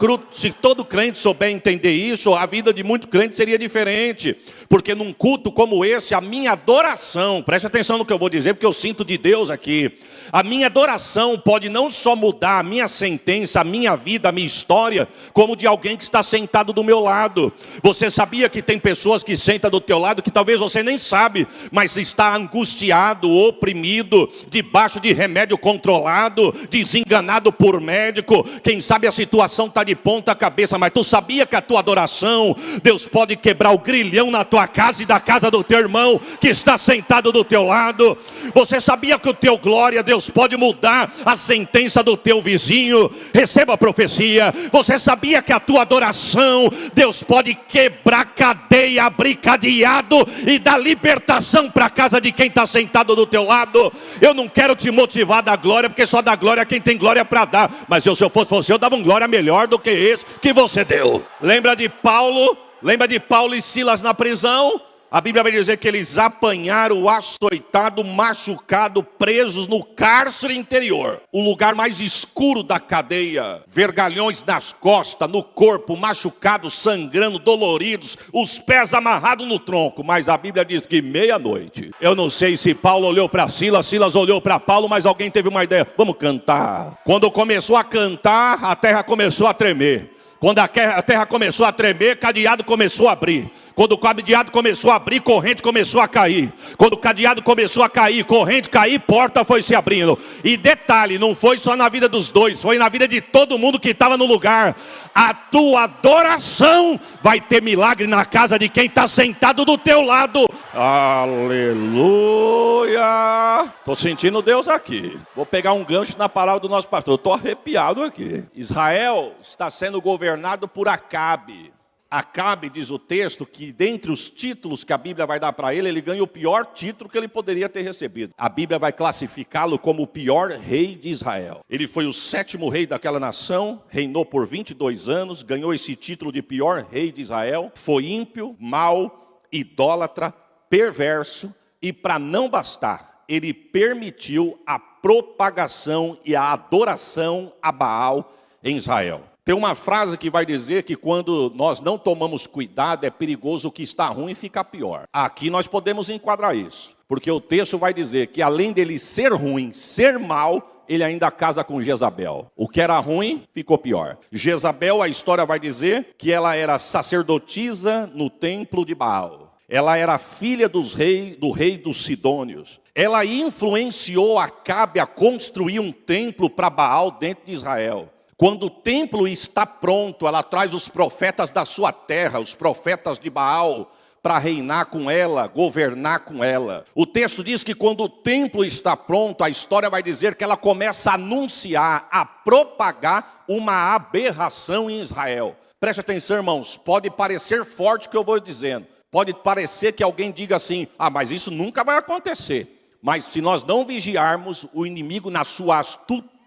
crente souber entender isso, a vida de muito crente seria diferente. Porque num culto como esse, a minha adoração, preste atenção no que eu vou dizer, porque eu sinto de Deus aqui. A minha adoração pode não só mudar a minha sentença, a minha vida, a minha história, como de alguém que está sentado do meu lado. Você sabia que tem pessoas que sentam do teu lado, que talvez você nem sabe, mas está angustiado, oprimido, debaixo de remédio controlado, desenganado por médico. Quem sabe a situação está de ponta cabeça, mas tu sabia que a tua adoração, Deus pode quebrar o grilhão na tua casa e da casa do teu irmão que está sentado do teu lado. Você sabia que o teu glória, Deus pode mudar a sentença do teu vizinho? Receba a profecia. Você sabia que a tua adoração, Deus pode quebrar cadeia, abrir cadeado e dar libertação para a casa de quem está sentado do teu lado? Eu não quero te motivar a dar glória, porque só dá glória quem tem glória para dar. Mas se eu fosse você, eu dava um glória melhor do que esse que você deu. Lembra de Paulo e Silas na prisão? A Bíblia vai dizer que eles apanharam o açoitado, machucado, presos no cárcere interior. O lugar mais escuro da cadeia. Vergalhões nas costas, no corpo, machucados, sangrando, doloridos. Os pés amarrados no tronco. Mas a Bíblia diz que meia-noite. Eu não sei se Paulo olhou para Silas, Silas olhou para Paulo, mas alguém teve uma ideia. Vamos cantar. Quando começou a cantar, a terra começou a tremer. Quando a terra começou a tremer, cadeado começou a abrir. Quando o cadeado começou a abrir, corrente começou a cair. Quando o cadeado começou a cair, corrente cair, porta foi se abrindo. E detalhe, não foi só na vida dos dois, foi na vida de todo mundo que estava no lugar. A tua adoração vai ter milagre na casa de quem está sentado do teu lado. Aleluia! Estou sentindo Deus aqui. Vou pegar um gancho na palavra do nosso pastor. Estou arrepiado aqui. Israel está sendo governado por Acabe. Acabe, diz o texto, que dentre os títulos que a Bíblia vai dar para ele, ele ganha o pior título que ele poderia ter recebido. A Bíblia vai classificá-lo como o pior rei de Israel. Ele foi o 7º rei daquela nação, reinou por 22 anos, ganhou esse título de pior rei de Israel. Foi ímpio, mau, idólatra, perverso, e para não bastar, ele permitiu a propagação e a adoração a Baal em Israel. Tem uma frase que vai dizer que quando nós não tomamos cuidado, é perigoso o que está ruim ficar pior. Aqui nós podemos enquadrar isso, porque o texto vai dizer que além dele ser ruim, ser mau, ele ainda casa com Jezabel. O que era ruim, ficou pior. Jezabel, a história vai dizer que ela era sacerdotisa no templo de Baal. Ela era filha do rei dos Sidônios. Ela influenciou Acabe a construir um templo para Baal dentro de Israel. Quando o templo está pronto, ela traz os profetas da sua terra, os profetas de Baal, para reinar com ela, governar com ela. O texto diz que quando o templo está pronto, a história vai dizer que ela começa a anunciar, a propagar uma aberração em Israel. Preste atenção, irmãos, pode parecer forte o que eu vou dizendo. Pode parecer que alguém diga assim, mas isso nunca vai acontecer. Mas se nós não vigiarmos, o inimigo na sua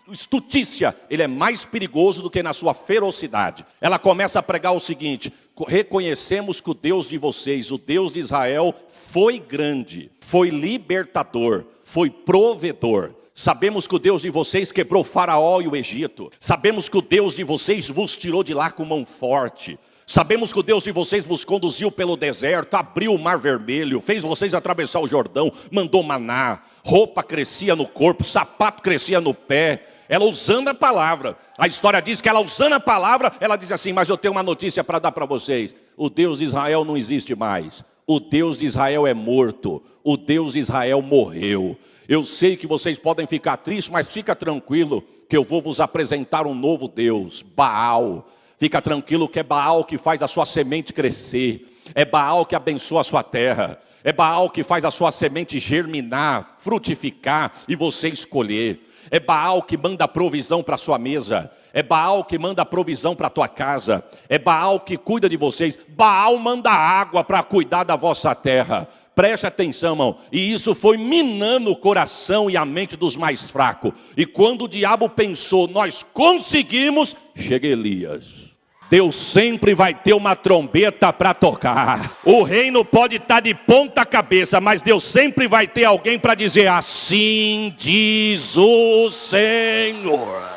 astutícia, ele é mais perigoso do que na sua ferocidade. Ela começa a pregar o seguinte: reconhecemos que o Deus de vocês, o Deus de Israel, foi grande, foi libertador, foi provedor. Sabemos que o Deus de vocês quebrou Faraó e o Egito. Sabemos que o Deus de vocês vos tirou de lá com mão forte. Sabemos que o Deus de vocês vos conduziu pelo deserto, abriu o mar vermelho, fez vocês atravessar o Jordão, mandou maná, roupa crescia no corpo, sapato crescia no pé. Ela usando a palavra. A história diz que ela usando a palavra, ela diz assim: mas eu tenho uma notícia para dar para vocês. O Deus de Israel não existe mais. O Deus de Israel é morto. O Deus de Israel morreu. Eu sei que vocês podem ficar tristes, mas fica tranquilo que eu vou vos apresentar um novo Deus, Baal. Fica tranquilo que é Baal que faz a sua semente crescer. É Baal que abençoa a sua terra. É Baal que faz a sua semente germinar, frutificar e você escolher. É Baal que manda provisão para a sua mesa. É Baal que manda provisão para a tua casa. É Baal que cuida de vocês. Baal manda água para cuidar da vossa terra. Preste atenção, irmão. E isso foi minando o coração e a mente dos mais fracos. E quando o diabo pensou, nós conseguimos, chega Elias. Deus sempre vai ter uma trombeta para tocar. O reino pode estar de ponta cabeça, mas Deus sempre vai ter alguém para dizer, assim diz o Senhor.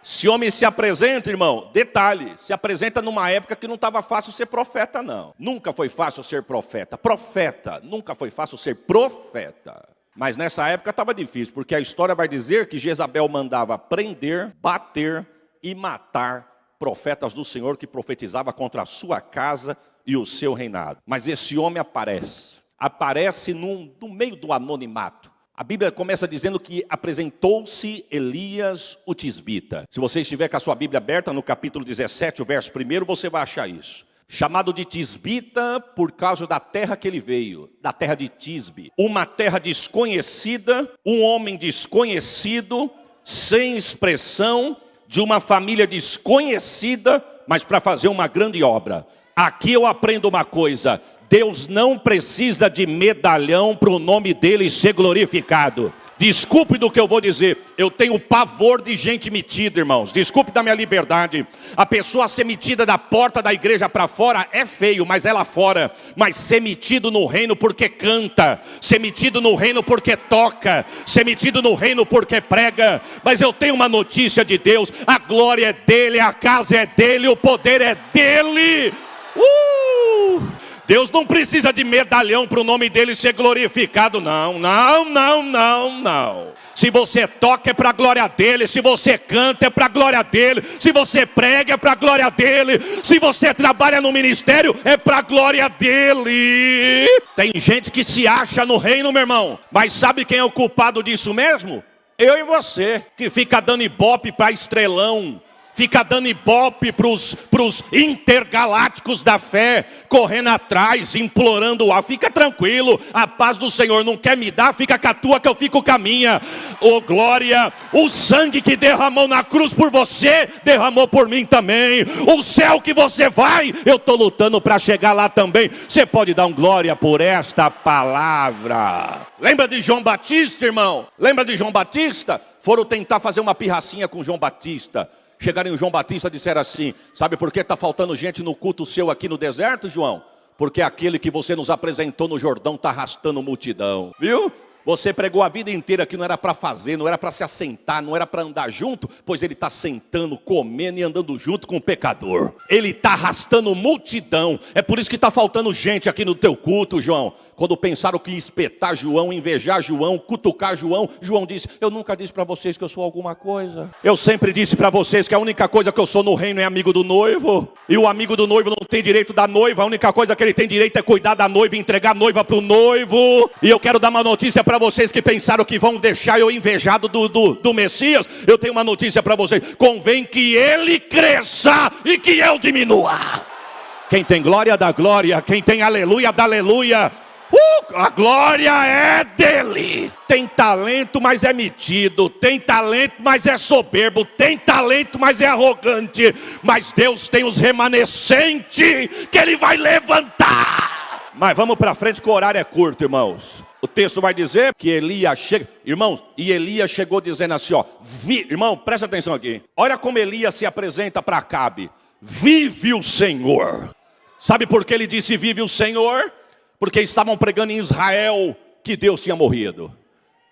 Esse homem se apresenta, irmão, detalhe, se apresenta numa época que não estava fácil ser profeta, não. Nunca foi fácil ser profeta. Profeta, nunca foi fácil ser profeta. Mas nessa época estava difícil, porque a história vai dizer que Jezabel mandava prender, bater e matar profetas do Senhor que profetizava contra a sua casa e o seu reinado. Mas esse homem aparece no meio do anonimato. A Bíblia começa dizendo que apresentou-se Elias o tisbita. Se você estiver com a sua Bíblia aberta no capítulo 17, o verso 1, você vai achar isso. Chamado de tisbita por causa da terra que ele veio, da terra de Tisbe. Uma terra desconhecida, um homem desconhecido, sem expressão, de uma família desconhecida, mas para fazer uma grande obra. Aqui eu aprendo uma coisa. Deus não precisa de medalhão para o nome dele ser glorificado. Desculpe do que eu vou dizer, eu tenho pavor de gente metida, irmãos. Desculpe da minha liberdade. A pessoa ser metida da porta da igreja para fora é feio, mas é lá fora. Mas ser metido no reino porque canta, ser metido no reino porque toca, ser metido no reino porque prega. Mas eu tenho uma notícia de Deus, a glória é dele, a casa é dele, o poder é dele. Deus não precisa de medalhão para o nome dele ser glorificado, não. Se você toca é para a glória dele, se você canta é para a glória dele, se você prega é para a glória dele, se você trabalha no ministério é para a glória dele. Tem gente que se acha no reino, meu irmão, mas sabe quem é o culpado disso mesmo? Eu e você, que fica dando ibope para estrelão, fica dando ibope para os intergalácticos da fé, correndo atrás, implorando o ar. Fica tranquilo, a paz do Senhor não quer me dar, fica com a tua que eu fico com a minha. Oh glória, o sangue que derramou na cruz por você, derramou por mim também. O céu que você vai, eu estou lutando para chegar lá também. Você pode dar um glória por esta palavra. Lembra de João Batista, irmão? Lembra de João Batista? Foram tentar fazer uma pirracinha com João Batista. Chegaram em João Batista e disseram assim, sabe por que está faltando gente no culto seu aqui no deserto, João? Porque aquele que você nos apresentou no Jordão está arrastando multidão, viu? Você pregou a vida inteira que não era para fazer, não era para se assentar, não era para andar junto, pois ele está sentando, comendo e andando junto com o pecador. Ele está arrastando multidão, é por isso que está faltando gente aqui no teu culto, João. Quando pensaram que ia espetar João, invejar João, cutucar João, João disse, eu nunca disse para vocês que eu sou alguma coisa. Eu sempre disse para vocês que a única coisa que eu sou no reino é amigo do noivo. E o amigo do noivo não tem direito da noiva, a única coisa que ele tem direito é cuidar da noiva e entregar a noiva para o noivo. E eu quero dar uma notícia para vocês que pensaram que vão deixar eu invejado do Messias. Eu tenho uma notícia para vocês, convém que ele cresça e que eu diminua. Quem tem glória dá glória, quem tem aleluia dá aleluia. A glória é dele. Tem talento, mas é metido. Tem talento, mas é soberbo. Tem talento, mas é arrogante. Mas Deus tem os remanescentes que ele vai levantar. Mas vamos para frente que o horário é curto, irmãos. O texto vai dizer que Elias chega, irmãos, e Elias chegou dizendo assim, ó, irmão, presta atenção aqui. Olha como Elias se apresenta para Acabe. Vive o Senhor. Sabe por que ele disse vive o Senhor? Porque estavam pregando em Israel que Deus tinha morrido.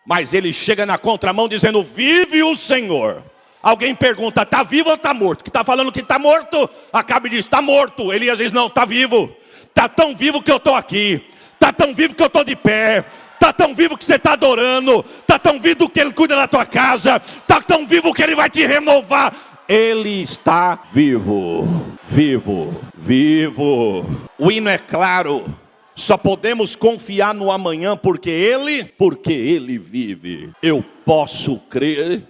Mas ele chega na contramão dizendo, vive o Senhor. Alguém pergunta, está vivo ou está morto? Que está falando que está morto? Acabe diz, está morto. Elias diz, não, está vivo. Está tão vivo que eu estou aqui. Está tão vivo que eu estou de pé. Está tão vivo que você está adorando. Está tão vivo que ele cuida da tua casa. Está tão vivo que ele vai te renovar. Ele está vivo. Vivo. Vivo. O hino é claro. Só podemos confiar no amanhã porque Ele vive. Eu posso crer.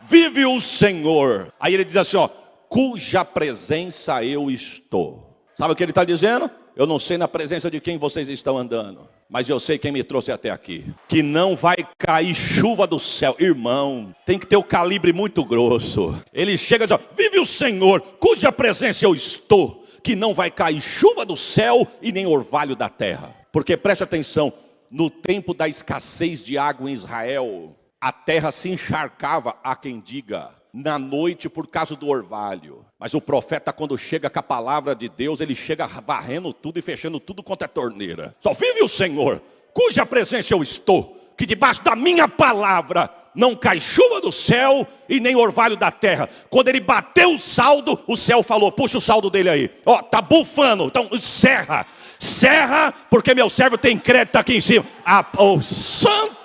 Vive o Senhor. Aí ele diz assim, ó, cuja presença eu estou. Sabe o que ele está dizendo? Eu não sei na presença de quem vocês estão andando, mas eu sei quem me trouxe até aqui. Que não vai cair chuva do céu. Irmão, tem que ter o calibre muito grosso. Ele chega e diz, ó, vive o Senhor, cuja presença eu estou. Que não vai cair chuva do céu e nem orvalho da terra. Porque preste atenção, no tempo da escassez de água em Israel, a terra se encharcava, há quem diga, na noite por causa do orvalho. Mas o profeta, quando chega com a palavra de Deus, ele chega varrendo tudo e fechando tudo quanto é torneira. Só vive o Senhor, cuja presença eu estou, que debaixo da minha palavra não cai chuva do céu e nem orvalho da terra. Quando ele bateu o saldo, o céu falou, puxa o saldo dele aí. Ó, tá bufando, então serra, porque meu servo tem crédito aqui em cima. O santo!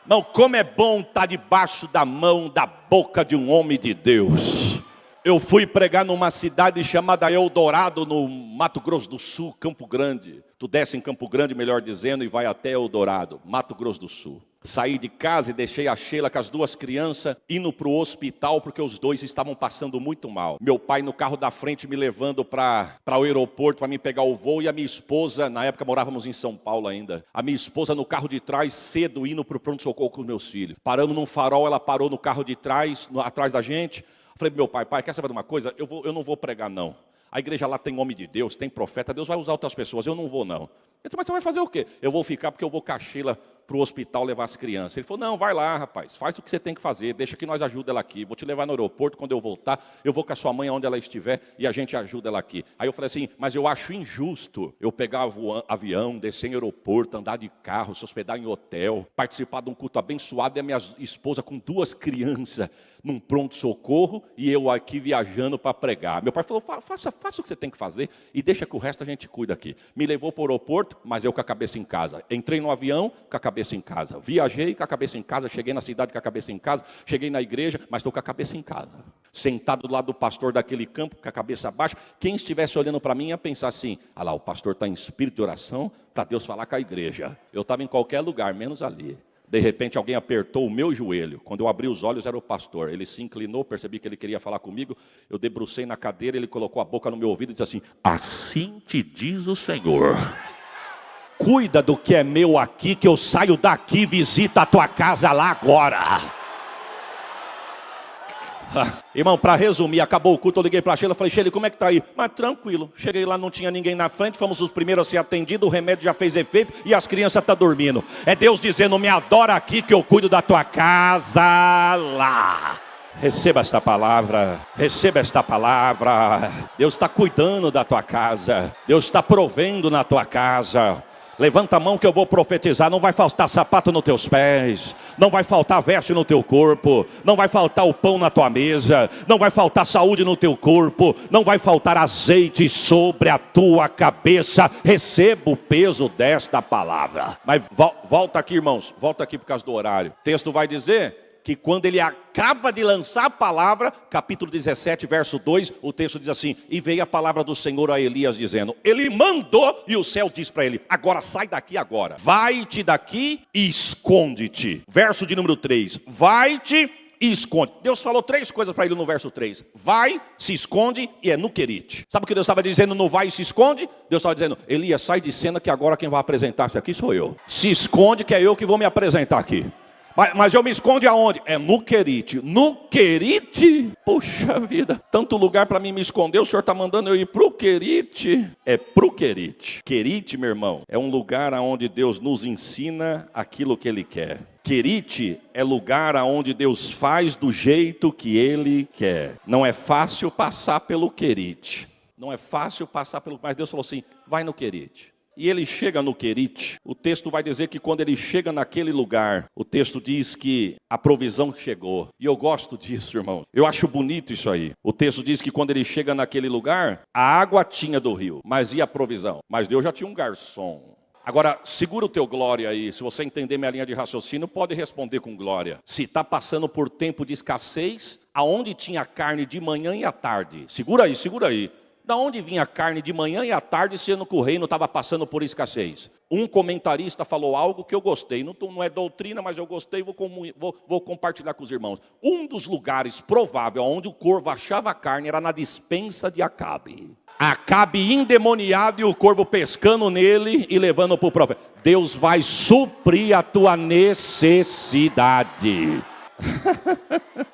Não, como é bom estar debaixo da mão, da boca de um homem de Deus. Eu fui pregar numa cidade chamada Eldorado, no Mato Grosso do Sul, Campo Grande. Tu desce em Campo Grande, melhor dizendo, e vai até Eldorado, Mato Grosso do Sul. Saí de casa e deixei a Sheila com as duas crianças indo para o hospital porque os dois estavam passando muito mal. Meu pai no carro da frente me levando para o aeroporto para me pegar o voo, e a minha esposa, na época morávamos em São Paulo ainda, a minha esposa no carro de trás cedo indo para o pronto-socorro com os meus filhos. Paramos num farol, ela parou no carro de trás, atrás da gente. Falei, meu pai, quer saber de uma coisa? Eu não vou pregar não. A igreja lá tem homem de Deus, tem profeta, Deus vai usar outras pessoas, eu não vou não. Eu disse, mas você vai fazer o quê? Eu vou ficar porque eu vou com a Sheila para o hospital levar as crianças. Ele falou, não, vai lá rapaz, faz o que você tem que fazer, deixa que nós ajuda ela aqui. Vou te levar no aeroporto, quando eu voltar, eu vou com a sua mãe onde ela estiver e a gente ajuda ela aqui. Aí eu falei assim, mas eu acho injusto eu pegar avião, descer em aeroporto, andar de carro, se hospedar em hotel, participar de um culto abençoado e a minha esposa com duas crianças num pronto-socorro e eu aqui viajando para pregar. Meu pai falou, faça o que você tem que fazer e deixa que o resto a gente cuida aqui. Me levou para o aeroporto, mas eu com a cabeça em casa. Entrei no avião com a cabeça em casa. Viajei com a cabeça em casa, cheguei na cidade com a cabeça em casa, cheguei na igreja, mas estou com a cabeça em casa. Sentado do lado do pastor daquele campo, com a cabeça baixa. Quem estivesse olhando para mim ia pensar assim, ah lá, o pastor está em espírito de oração para Deus falar com a igreja. Eu estava em qualquer lugar, menos ali. De repente alguém apertou o meu joelho. Quando eu abri os olhos era o pastor. Ele se inclinou, percebi que ele queria falar comigo. Eu debrucei na cadeira, ele colocou a boca no meu ouvido e disse assim, assim te diz o Senhor. Cuida do que é meu aqui, que eu saio daqui, visita a tua casa lá agora. Irmão, para resumir, acabou o culto, eu liguei para a Sheila, falei, Sheila, como é que está aí? Mas tranquilo, cheguei lá, não tinha ninguém na frente, fomos os primeiros a ser atendidos, o remédio já fez efeito e as crianças estão dormindo. É Deus dizendo, me adora aqui que eu cuido da tua casa lá. Receba esta palavra, receba esta palavra. Deus está cuidando da tua casa, Deus está provendo na tua casa. Levanta a mão que eu vou profetizar, não vai faltar sapato nos teus pés, não vai faltar veste no teu corpo, não vai faltar o pão na tua mesa, não vai faltar saúde no teu corpo, não vai faltar azeite sobre a tua cabeça. Receba o peso desta palavra. Mas volta aqui, irmãos, volta aqui por causa do horário. O texto vai dizer que quando ele acaba de lançar a palavra, capítulo 17, verso 2, o texto diz assim, e veio a palavra do Senhor a Elias dizendo, ele mandou e o céu diz para ele, agora sai daqui agora, vai-te daqui e esconde-te. Verso de número 3, vai-te e esconde. Deus falou três coisas para ele no verso 3, vai, se esconde e é no querite. Sabe o que Deus estava dizendo no vai e se esconde? Deus estava dizendo, Elias, sai de cena que agora quem vai apresentar-se aqui sou eu. Se esconde que é eu que vou me apresentar aqui. Mas eu me esconde aonde? É no querite. No querite? Puxa vida, tanto lugar para mim me esconder, o Senhor está mandando eu ir para o querite. É para o querite. Querite, meu irmão, é um lugar onde Deus nos ensina aquilo que Ele quer. Querite é lugar onde Deus faz do jeito que Ele quer. Não é fácil passar pelo querite. Não é fácil passar pelo... Mas Deus falou assim, vai no querite. E ele chega no querite, o texto vai dizer que quando ele chega naquele lugar, o texto diz que a provisão chegou. E eu gosto disso, irmão. Eu acho bonito isso aí. O texto diz que quando ele chega naquele lugar, a água tinha do rio, mas e a provisão? Mas Deus já tinha um garçom. Agora, segura o teu glória aí. Se você entender minha linha de raciocínio, pode responder com glória. Se está passando por tempo de escassez, aonde tinha carne de manhã e à tarde? Segura aí, segura aí. Da onde vinha a carne de manhã e à tarde, sendo que o reino estava passando por escassez? Um comentarista falou algo que eu gostei. Não é doutrina, mas eu gostei, vou compartilhar com os irmãos. Um dos lugares prováveis onde o corvo achava a carne era na despensa de Acabe. Acabe endemoniado e o corvo pescando nele e levando para o profeta. Deus vai suprir a tua necessidade.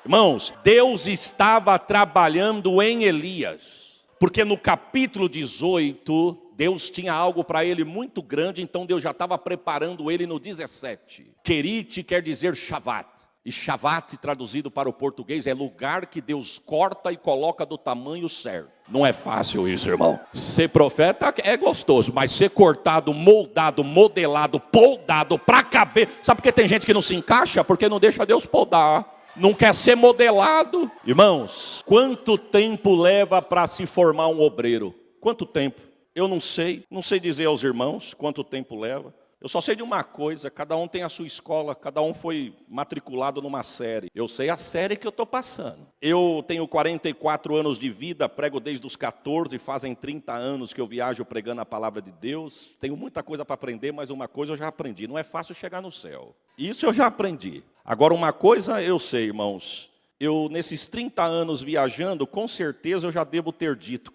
Irmãos, Deus estava trabalhando em Elias. Porque no capítulo 18, Deus tinha algo para ele muito grande, então Deus já estava preparando ele no 17. Querite quer dizer Shavat. E Shavat, traduzido para o português, é lugar que Deus corta e coloca do tamanho certo. Não é fácil isso, irmão. Ser profeta é gostoso, mas ser cortado, moldado, modelado, poldado para caber. Sabe por que tem gente que não se encaixa? Porque não deixa Deus podar. Não quer ser modelado. Irmãos, quanto tempo leva para se formar um obreiro? Quanto tempo? Eu não sei dizer aos irmãos quanto tempo leva. Eu só sei de uma coisa, cada um tem a sua escola, cada um foi matriculado numa série. Eu sei a série que eu estou passando. Eu tenho 44 anos de vida, prego desde os 14, fazem 30 anos que eu viajo pregando a palavra de Deus. Tenho muita coisa para aprender, mas uma coisa eu já aprendi, não é fácil chegar no céu. Isso eu já aprendi. Agora uma coisa eu sei, irmãos, eu nesses 30 anos viajando, com certeza eu já devo ter dito,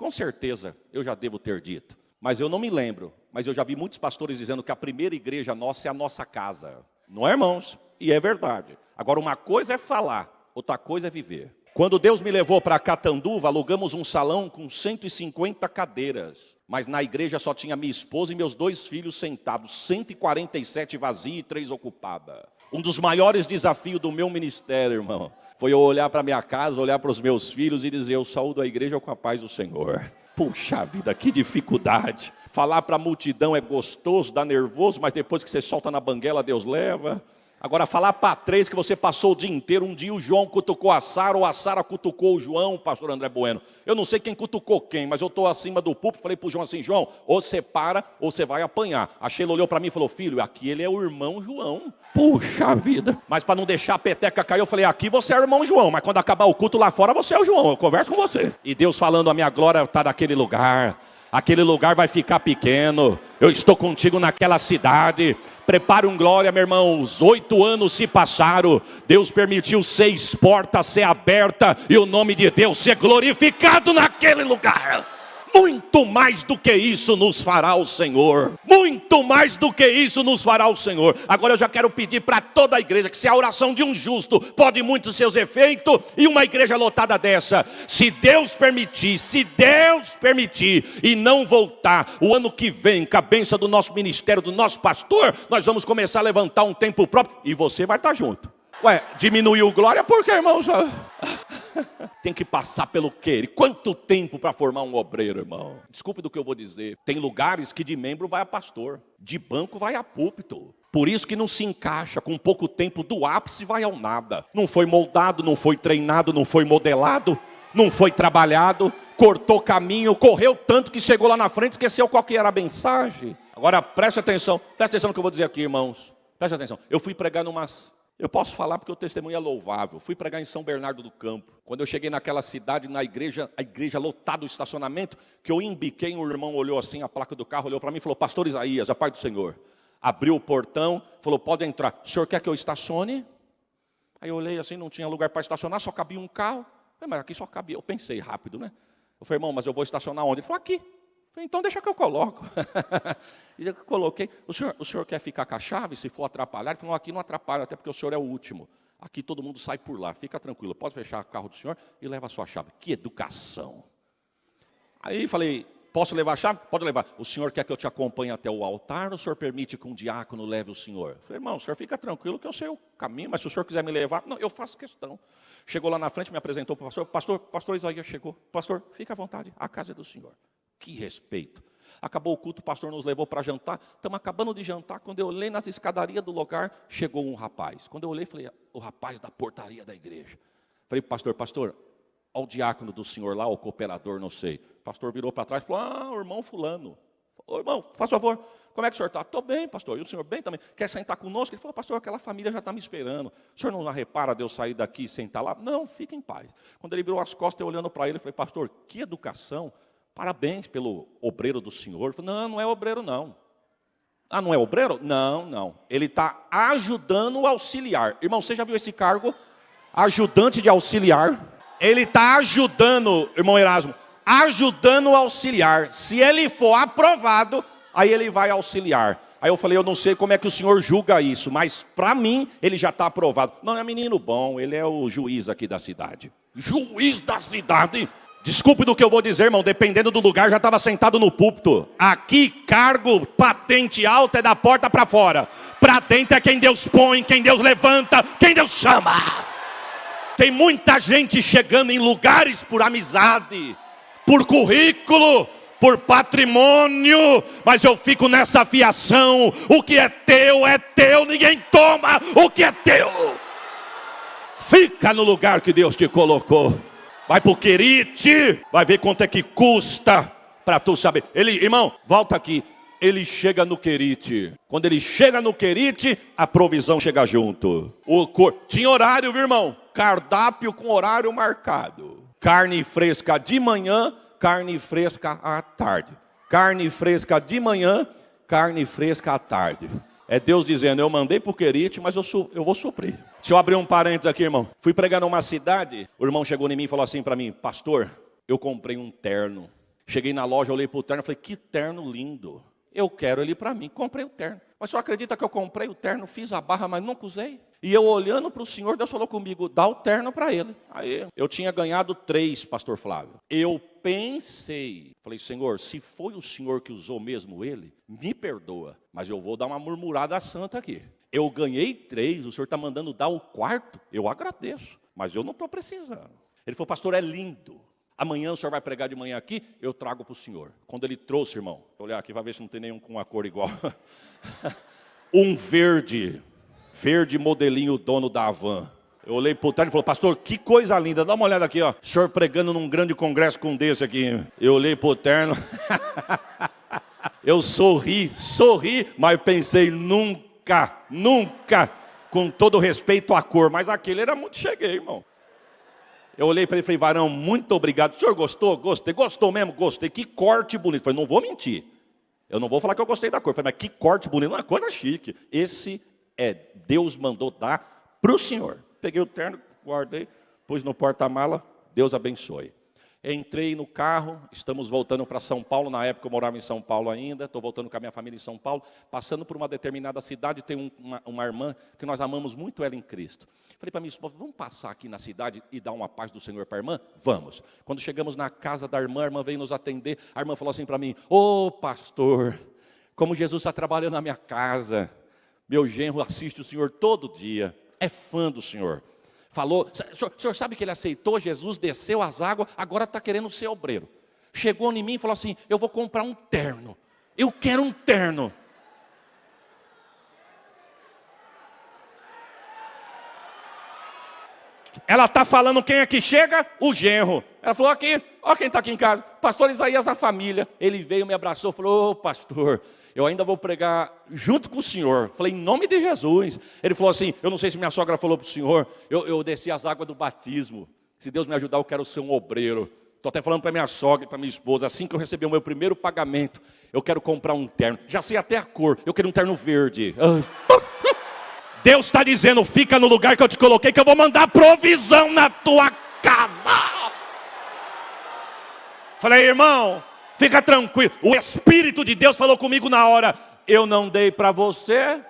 mas eu não me lembro. Mas eu já vi muitos pastores dizendo que a primeira igreja nossa é a nossa casa. Não é, irmãos? E é verdade. Agora, uma coisa é falar, outra coisa é viver. Quando Deus me levou para Catanduva, alugamos um salão com 150 cadeiras. Mas na igreja só tinha minha esposa e meus 2 filhos sentados. 147 vazias e 3 ocupadas. Um dos maiores desafios do meu ministério, irmão, foi eu olhar para minha casa, olhar para os meus filhos e dizer: eu saúdo a igreja com a paz do Senhor. Puxa vida, que dificuldade. Falar para a multidão é gostoso, dá nervoso, mas depois que você solta na banguela, Deus leva. Agora, falar para 3 que você passou o dia inteiro, um dia o João cutucou a Sara, ou a Sara cutucou o João, pastor André Bueno. Eu não sei quem cutucou quem, mas eu estou acima do púlpito, falei para o João assim: João, ou você para, ou você vai apanhar. A Sheila olhou para mim e falou: filho, aqui ele é o irmão João. Puxa vida. Mas para não deixar a peteca cair, eu falei: aqui você é o irmão João, mas quando acabar o culto lá fora, você é o João, eu converso com você. E Deus falando: a minha glória está naquele lugar. Aquele lugar vai ficar pequeno. Eu estou contigo naquela cidade. Prepare um glória, meu irmão. Os 8 anos se passaram. Deus permitiu 6 portas ser abertas e o nome de Deus ser glorificado naquele lugar. Muito mais do que isso nos fará o Senhor. Muito mais do que isso nos fará o Senhor. Agora eu já quero pedir para toda a igreja que se a oração de um justo pode muito seus efeitos, e uma igreja lotada dessa, se Deus permitir e não voltar, o ano que vem, com a bênção do nosso ministério, do nosso pastor, nós vamos começar a levantar um templo próprio e você vai estar junto. Ué, diminuiu glória por quê, irmãos? Tem que passar pelo quê? Quanto tempo para formar um obreiro, irmão? Desculpe do que eu vou dizer. Tem lugares que de membro vai a pastor, de banco vai a púlpito. Por isso que não se encaixa, com pouco tempo do ápice vai ao nada. Não foi moldado, não foi treinado, não foi modelado, não foi trabalhado, cortou caminho, correu tanto que chegou lá na frente e esqueceu qual que era a mensagem. Agora preste atenção no que eu vou dizer aqui, irmãos. Preste atenção. Eu fui pregar eu posso falar porque o testemunho é louvável. Fui pregar em São Bernardo do Campo. Quando eu cheguei naquela cidade, na igreja, a igreja lotada, o estacionamento, que eu embiquei, um irmão olhou assim, a placa do carro, olhou para mim e falou: pastor Isaías, a paz do Senhor. Abriu o portão, falou: pode entrar. O senhor quer que eu estacione? Aí eu olhei assim, não tinha lugar para estacionar, só cabia um carro. Mas aqui só cabia. Eu pensei rápido, né? Eu falei: irmão, mas eu vou estacionar onde? Ele falou: aqui. Falei: então deixa que eu coloco. E eu coloquei. O senhor quer ficar com a chave se for atrapalhar? Ele falou: aqui não atrapalha, até porque o senhor é o último. Aqui todo mundo sai por lá, fica tranquilo, pode fechar o carro do senhor e leva a sua chave. Que educação. Aí falei: posso levar a chave? Pode levar. O senhor quer que eu te acompanhe até o altar, ou o senhor permite que um diácono leve o senhor? Falei: irmão, o senhor fica tranquilo que eu sei o caminho, mas se o senhor quiser me levar, não, eu faço questão. Chegou lá na frente, me apresentou para o pastor Isaías chegou. Pastor, fica à vontade, a casa é do senhor. Que respeito. Acabou o culto, o pastor nos levou para jantar. Estamos acabando de jantar. Quando eu olhei nas escadarias do lugar, chegou um rapaz. Quando eu olhei, falei: o rapaz da portaria da igreja. Falei: pastor, olha o diácono do senhor lá, o cooperador, não sei. O pastor virou para trás e falou: o irmão fulano. Ô irmão, faz favor, como é que o senhor está? Estou bem, pastor. E o senhor bem também? Quer sentar conosco? Ele falou: pastor, aquela família já está me esperando. O senhor não repara de eu sair daqui e sentar lá? Não, fica em paz. Quando ele virou as costas, eu olhando para ele, falei: pastor, que educação. parabéns pelo obreiro do senhor. Eu falei, não, não é obreiro não. Ah, não é obreiro? Não, não. Ele está ajudando o auxiliar. Irmão, você já viu esse cargo? Ajudante de auxiliar. Ele está ajudando, irmão Erasmo, ajudando o auxiliar. Se ele for aprovado, aí ele vai auxiliar. Aí eu falei, eu não sei como é que o senhor julga isso, mas para mim ele já está aprovado. Não, é menino bom, ele é o juiz aqui da cidade. Juiz da cidade? Desculpe do que eu vou dizer, irmão, dependendo do lugar, já estava sentado no púlpito. Aqui, cargo, patente alta é da porta para fora. Para dentro é quem Deus põe, quem Deus levanta, quem Deus chama. Tem muita gente chegando em lugares por amizade, por currículo, por patrimônio, mas eu fico nessa fiação. O que é teu, ninguém toma o que é teu. Fica no lugar que Deus te colocou. Vai pro Querite, vai ver quanto é que custa para tu saber. Irmão, volta aqui. Ele chega no Querite. Quando ele chega no Querite, a provisão chega junto. Tinha horário, viu, irmão? Cardápio com horário marcado. Carne fresca de manhã, carne fresca à tarde. Carne fresca de manhã, carne fresca à tarde. É Deus dizendo, eu mandei pro Querite, mas eu vou suprir. Deixa eu abrir um parênteses aqui, irmão. Fui pregar numa cidade, o irmão chegou em mim e falou assim para mim, pastor, eu comprei um terno. Cheguei na loja, olhei pro terno e falei, que terno lindo. Eu quero ele para mim. Comprei o terno. Mas só acredita que eu comprei o terno, fiz a barra, mas nunca usei? E eu olhando para o Senhor, Deus falou comigo, dá o terno para ele. Aí eu tinha ganhado 3, pastor Flávio. Eu pensei, falei, Senhor, se foi o Senhor que usou mesmo ele, me perdoa. Mas eu vou dar uma murmurada santa aqui. Eu ganhei 3, o Senhor está mandando dar o 4º, eu agradeço. Mas eu não estou precisando. Ele falou, pastor, é lindo. Amanhã o senhor vai pregar de manhã aqui, eu trago para o senhor. Quando ele trouxe, irmão, vou olhar aqui para ver se não tem nenhum com a cor igual. Um verde modelinho dono da Havan. Eu olhei para o terno e falei, pastor, que coisa linda, dá uma olhada aqui, ó. O senhor pregando num grande congresso com desse aqui. Eu olhei para o terno, eu sorri, mas pensei, nunca, com todo respeito à cor, mas aquele era muito cheguei, irmão. Eu olhei para ele e falei, varão, muito obrigado. O senhor gostou? Gostei. Gostou mesmo? Gostei. Que corte bonito. Eu falei, não vou mentir. Eu não vou falar que eu gostei da cor. Eu falei, mas que corte bonito. Uma coisa chique. Esse Deus mandou dar para o senhor. Peguei o terno, guardei, pus no porta-mala. Deus abençoe. Entrei no carro, estamos voltando para São Paulo. Na época eu morava em São Paulo ainda. Estou voltando com a minha família em São Paulo. Passando por uma determinada cidade, tem uma irmã que nós amamos muito ela em Cristo. Falei para minha esposa, vamos passar aqui na cidade e dar uma paz do Senhor para a irmã? Vamos. Quando chegamos na casa da irmã, a irmã veio nos atender. A irmã falou assim para mim, ô pastor, como Jesus está trabalhando na minha casa. Meu genro assiste o Senhor todo dia. É fã do Senhor. Falou, o senhor sabe que ele aceitou Jesus, desceu as águas, agora está querendo ser obreiro. Chegou em mim e falou assim, eu vou comprar um terno. Eu quero um terno. Ela está falando quem é que chega? O genro. Ela falou aqui, ó quem está aqui em casa. Pastor Isaías, a família. Ele veio, me abraçou, falou, ô pastor, eu ainda vou pregar junto com o senhor. Falei, em nome de Jesus. Ele falou assim, eu não sei se minha sogra falou para o senhor, eu desci as águas do batismo. Se Deus me ajudar, eu quero ser um obreiro. Estou até falando para minha sogra e para minha esposa, assim que eu receber o meu primeiro pagamento, eu quero comprar um terno. Já sei até a cor, eu quero um terno verde. Deus está dizendo, fica no lugar que eu te coloquei, que eu vou mandar provisão na tua casa. Falei, irmão, fica tranquilo. O Espírito de Deus falou comigo na hora, eu não dei para você,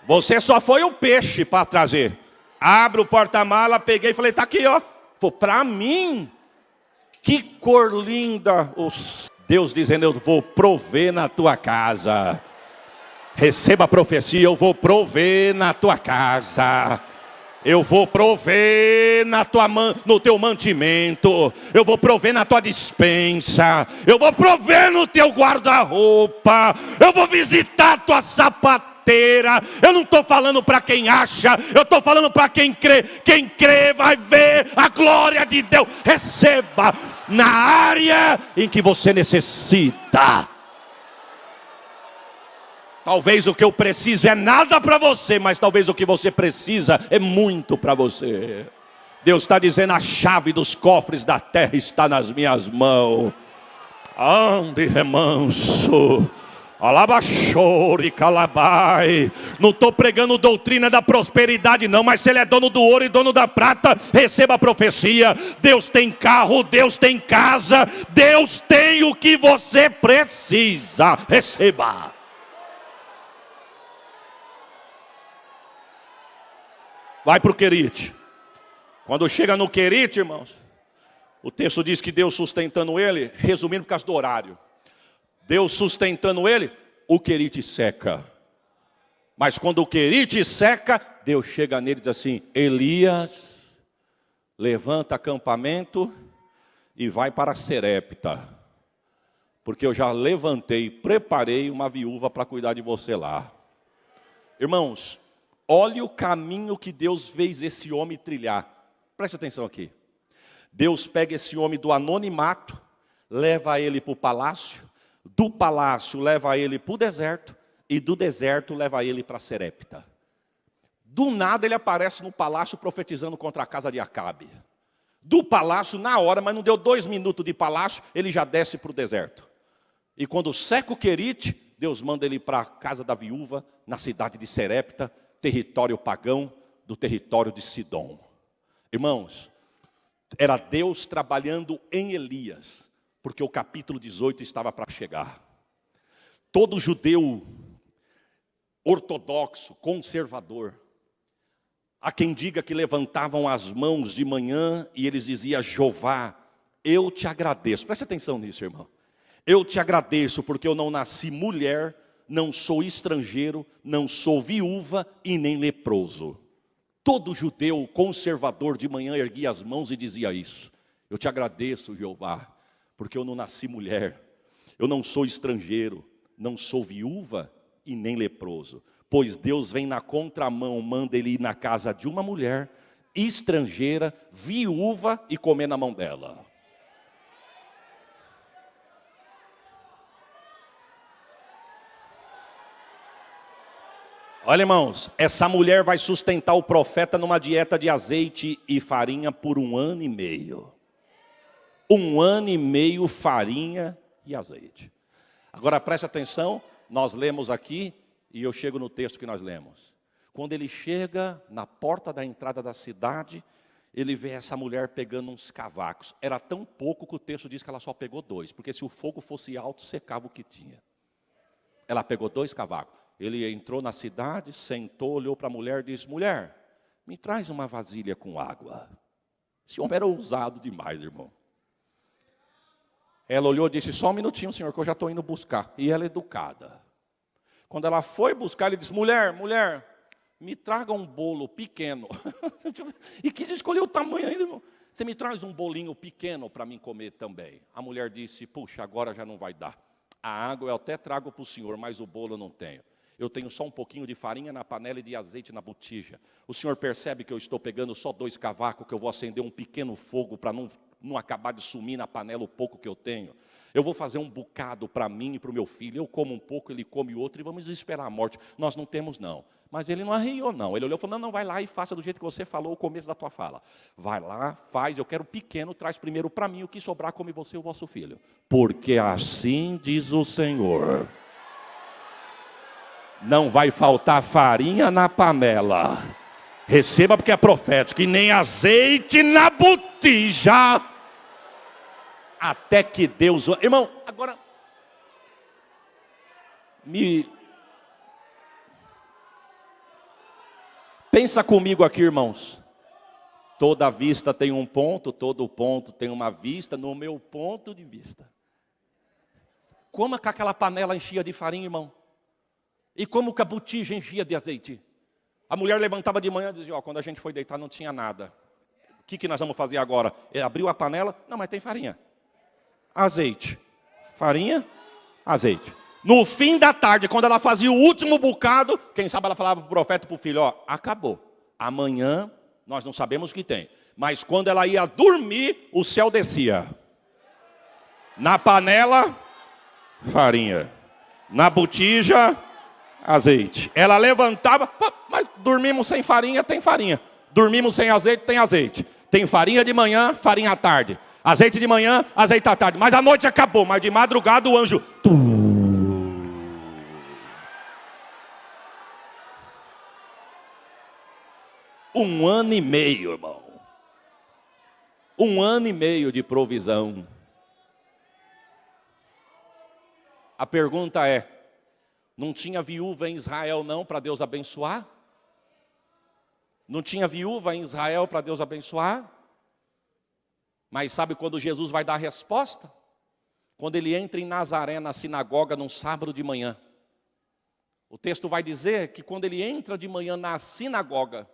você só foi o peixe para trazer. Abre o porta-mala, peguei e falei, tá aqui, ó. Falei, para mim, que cor linda. Deus dizendo, eu vou prover na tua casa. Receba a profecia, eu vou prover na tua casa. Eu vou prover no teu mantimento. Eu vou prover na tua despensa. Eu vou prover no teu guarda-roupa. Eu vou visitar a tua sapateira. Eu não estou falando para quem acha. Eu estou falando para quem crê. Quem crê vai ver a glória de Deus. Receba na área em que você necessita. Talvez o que eu preciso é nada para você, mas talvez o que você precisa é muito para você. Deus está dizendo, a chave dos cofres da terra está nas minhas mãos. Ande remanso. Alabachore, calabai. Não estou pregando doutrina da prosperidade não, mas se ele é dono do ouro e dono da prata, receba a profecia. Deus tem carro, Deus tem casa, Deus tem o que você precisa. Receba. Vai para o Querite. Quando chega no Querite, irmãos, o texto diz que Deus sustentando ele, resumindo por causa do horário, Deus sustentando ele, o Querite seca. Mas quando o Querite seca, Deus chega nele e diz assim: Elias, levanta acampamento e vai para Serepta, porque eu já levantei, preparei uma viúva para cuidar de você lá. Irmãos, olhe o caminho que Deus fez esse homem trilhar. Preste atenção aqui. Deus pega esse homem do anonimato, leva ele para o palácio, do palácio leva ele para o deserto, e do deserto leva ele para Serepta. Do nada ele aparece no palácio profetizando contra a casa de Acabe. Do palácio, na hora, mas não deu 2 minutos de palácio, ele já desce para o deserto. E quando seca o Querite, Deus manda ele para a casa da viúva, na cidade de Serepta, território pagão do território de Sidom. Irmãos, era Deus trabalhando em Elias, porque o capítulo 18 estava para chegar. Todo judeu ortodoxo, conservador, há quem diga que levantavam as mãos de manhã e eles diziam: Jeová, eu te agradeço. Preste atenção nisso, irmão. Eu te agradeço porque eu não nasci mulher, não sou estrangeiro, não sou viúva e nem leproso. Todo judeu conservador de manhã erguia as mãos e dizia isso. Eu te agradeço, Jeová, porque eu não nasci mulher, eu não sou estrangeiro, não sou viúva e nem leproso. Pois Deus vem na contramão, manda ele ir na casa de uma mulher estrangeira, viúva, e comer na mão dela. Olha, irmãos, essa mulher vai sustentar o profeta numa dieta de azeite e farinha por 1 ano e meio. 1 ano e meio, farinha e azeite. Agora preste atenção, nós lemos aqui, e eu chego no texto que nós lemos. Quando ele chega na porta da entrada da cidade, ele vê essa mulher pegando uns cavacos. Era tão pouco que o texto diz que ela só pegou 2, porque se o fogo fosse alto, secava o que tinha. Ela pegou 2 cavacos. Ele entrou na cidade, sentou, olhou para a mulher e disse: mulher, me traz uma vasilha com água. Esse homem era ousado demais, irmão. Ela olhou e disse: só um minutinho, senhor, que eu já estou indo buscar. E ela é educada. Quando ela foi buscar, ele disse: mulher, me traga um bolo pequeno. E quis escolher o tamanho ainda, irmão. Você me traz um bolinho pequeno para mim comer também. A mulher disse: puxa, agora já não vai dar. A água eu até trago para o senhor, mas o bolo eu não tenho. Eu tenho só um pouquinho de farinha na panela e de azeite na botija. O senhor percebe que eu estou pegando só 2 cavacos, que eu vou acender um pequeno fogo para não acabar de sumir na panela o pouco que eu tenho. Eu vou fazer um bocado para mim e para o meu filho. Eu como um pouco, ele come outro e vamos esperar a morte. Nós não temos não. Mas ele não arriou não. Ele olhou e falou: não, vai lá e faça do jeito que você falou o começo da tua fala. Vai lá, faz, eu quero pequeno, traz primeiro para mim, o que sobrar come você e o vosso filho. Porque assim diz o Senhor: não vai faltar farinha na panela. Receba porque é profético. E nem azeite na botija. Até que Deus... Irmão, agora... Pensa comigo aqui, irmãos. Toda vista tem um ponto, todo ponto tem uma vista, no meu ponto de vista. Como que aquela panela enchia de farinha, irmão? E como que a botija enchia de azeite? A mulher levantava de manhã e dizia: ó, quando a gente foi deitar não tinha nada. O que nós vamos fazer agora? Abriu a panela? Não, mas tem farinha. Azeite. Farinha, azeite. No fim da tarde, quando ela fazia o último bocado, quem sabe ela falava para o profeta e para o filho: ó, acabou. Amanhã nós não sabemos o que tem. Mas quando ela ia dormir, o céu descia. Na panela, farinha. Na botija, azeite. Ela levantava, mas dormimos sem farinha, tem farinha. Dormimos sem azeite, tem azeite. Tem farinha de manhã, farinha à tarde. Azeite de manhã, azeite à tarde. Mas a noite acabou, mas de madrugada o anjo... Um ano e meio, irmão. Um ano e meio de provisão. A pergunta é, não tinha viúva em Israel não para Deus abençoar? Não tinha viúva em Israel para Deus abençoar? Mas sabe quando Jesus vai dar a resposta? Quando ele entra em Nazaré, na sinagoga, num sábado de manhã. O texto vai dizer que quando ele entra de manhã na sinagoga,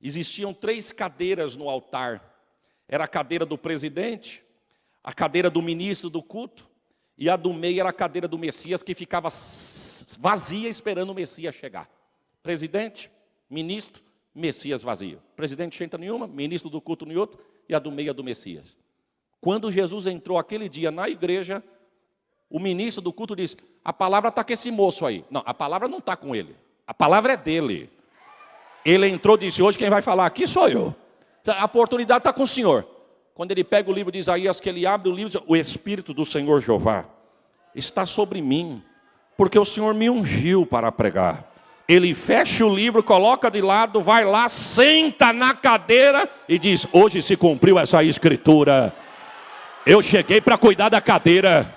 existiam 3 cadeiras no altar. Era a cadeira do presidente, a cadeira do ministro do culto, e a do meio era a cadeira do Messias, que ficava vazia esperando o Messias chegar. Presidente, ministro, Messias vazio. Presidente senta em uma, ministro do culto em outro, e a do meio é do Messias. Quando Jesus entrou aquele dia na igreja, o ministro do culto disse, a palavra está com esse moço aí. Não, a palavra não está com ele, a palavra é dele. Ele entrou e disse, hoje quem vai falar aqui sou eu. A oportunidade está com o Senhor. Quando ele pega o livro de Isaías, que ele abre o livro, diz, o Espírito do Senhor Jeová está sobre mim, porque o Senhor me ungiu para pregar. Ele fecha o livro, coloca de lado, vai lá, senta na cadeira e diz, hoje se cumpriu essa escritura. Eu cheguei para cuidar da cadeira.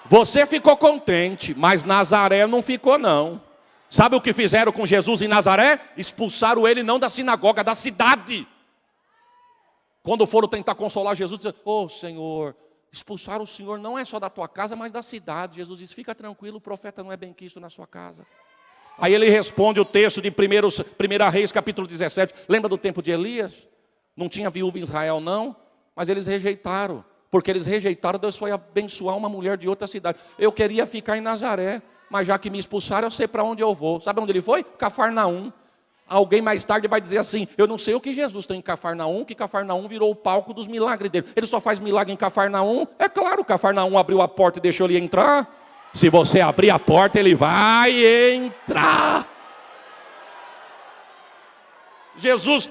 Você ficou contente, mas Nazaré não ficou não. Sabe o que fizeram com Jesus em Nazaré? Expulsaram ele não da sinagoga, da cidade. Quando foram tentar consolar Jesus, disseram, oh Senhor, expulsaram o Senhor não é só da tua casa, mas da cidade. Jesus disse, fica tranquilo, o profeta não é bem quisto na sua casa. Aí ele responde o texto de 1 Reis, capítulo 17. Lembra do tempo de Elias? Não tinha viúva em Israel não, mas eles rejeitaram. Porque eles rejeitaram, Deus foi abençoar uma mulher de outra cidade. Eu queria ficar em Nazaré, mas já que me expulsaram, eu sei para onde eu vou. Sabe onde ele foi? Cafarnaum. Alguém mais tarde vai dizer assim, eu não sei o que Jesus tem em Cafarnaum, que Cafarnaum virou o palco dos milagres dele. Ele só faz milagre em Cafarnaum? É claro, Cafarnaum abriu a porta e deixou ele entrar. Se você abrir a porta, ele vai entrar. Jesus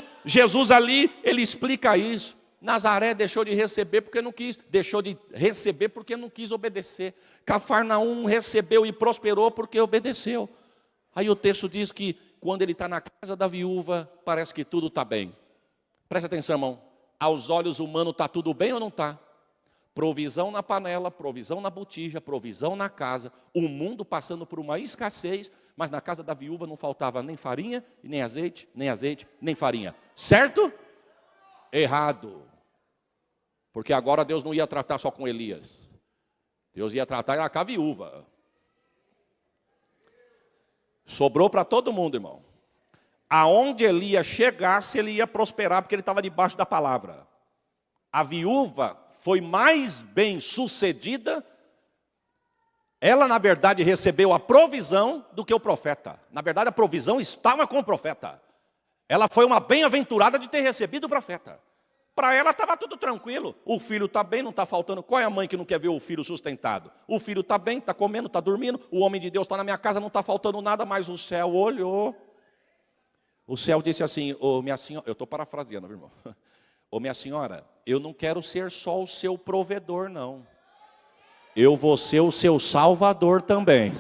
ali, ele explica isso. Nazaré deixou de receber porque não quis, deixou de receber porque não quis obedecer. Cafarnaum recebeu e prosperou porque obedeceu. Aí o texto diz que quando ele está na casa da viúva, parece que tudo está bem. Presta atenção, irmão. Aos olhos humanos está tudo bem ou não está? Provisão na panela, provisão na botija, provisão na casa. O mundo passando por uma escassez, mas na casa da viúva não faltava nem farinha, nem azeite, nem farinha. Certo? Errado. Porque agora Deus não ia tratar só com Elias. Deus ia tratar com a viúva. Sobrou para todo mundo, irmão. Aonde Elias chegasse, ele ia prosperar, porque ele estava debaixo da palavra. A viúva foi mais bem sucedida. Ela, na verdade, recebeu a provisão do que o profeta. Na verdade, a provisão estava com o profeta. Ela foi uma bem-aventurada de ter recebido o profeta. Para ela estava tudo tranquilo. O filho está bem, não está faltando. Qual é a mãe que não quer ver o filho sustentado? O filho está bem, está comendo, está dormindo. O homem de Deus está na minha casa, não está faltando nada. Mas o céu olhou. O céu disse assim, ô minha senhora, eu estou parafraseando, meu irmão. Ô minha senhora, eu não quero ser só o seu provedor, não. Eu vou ser o seu salvador também.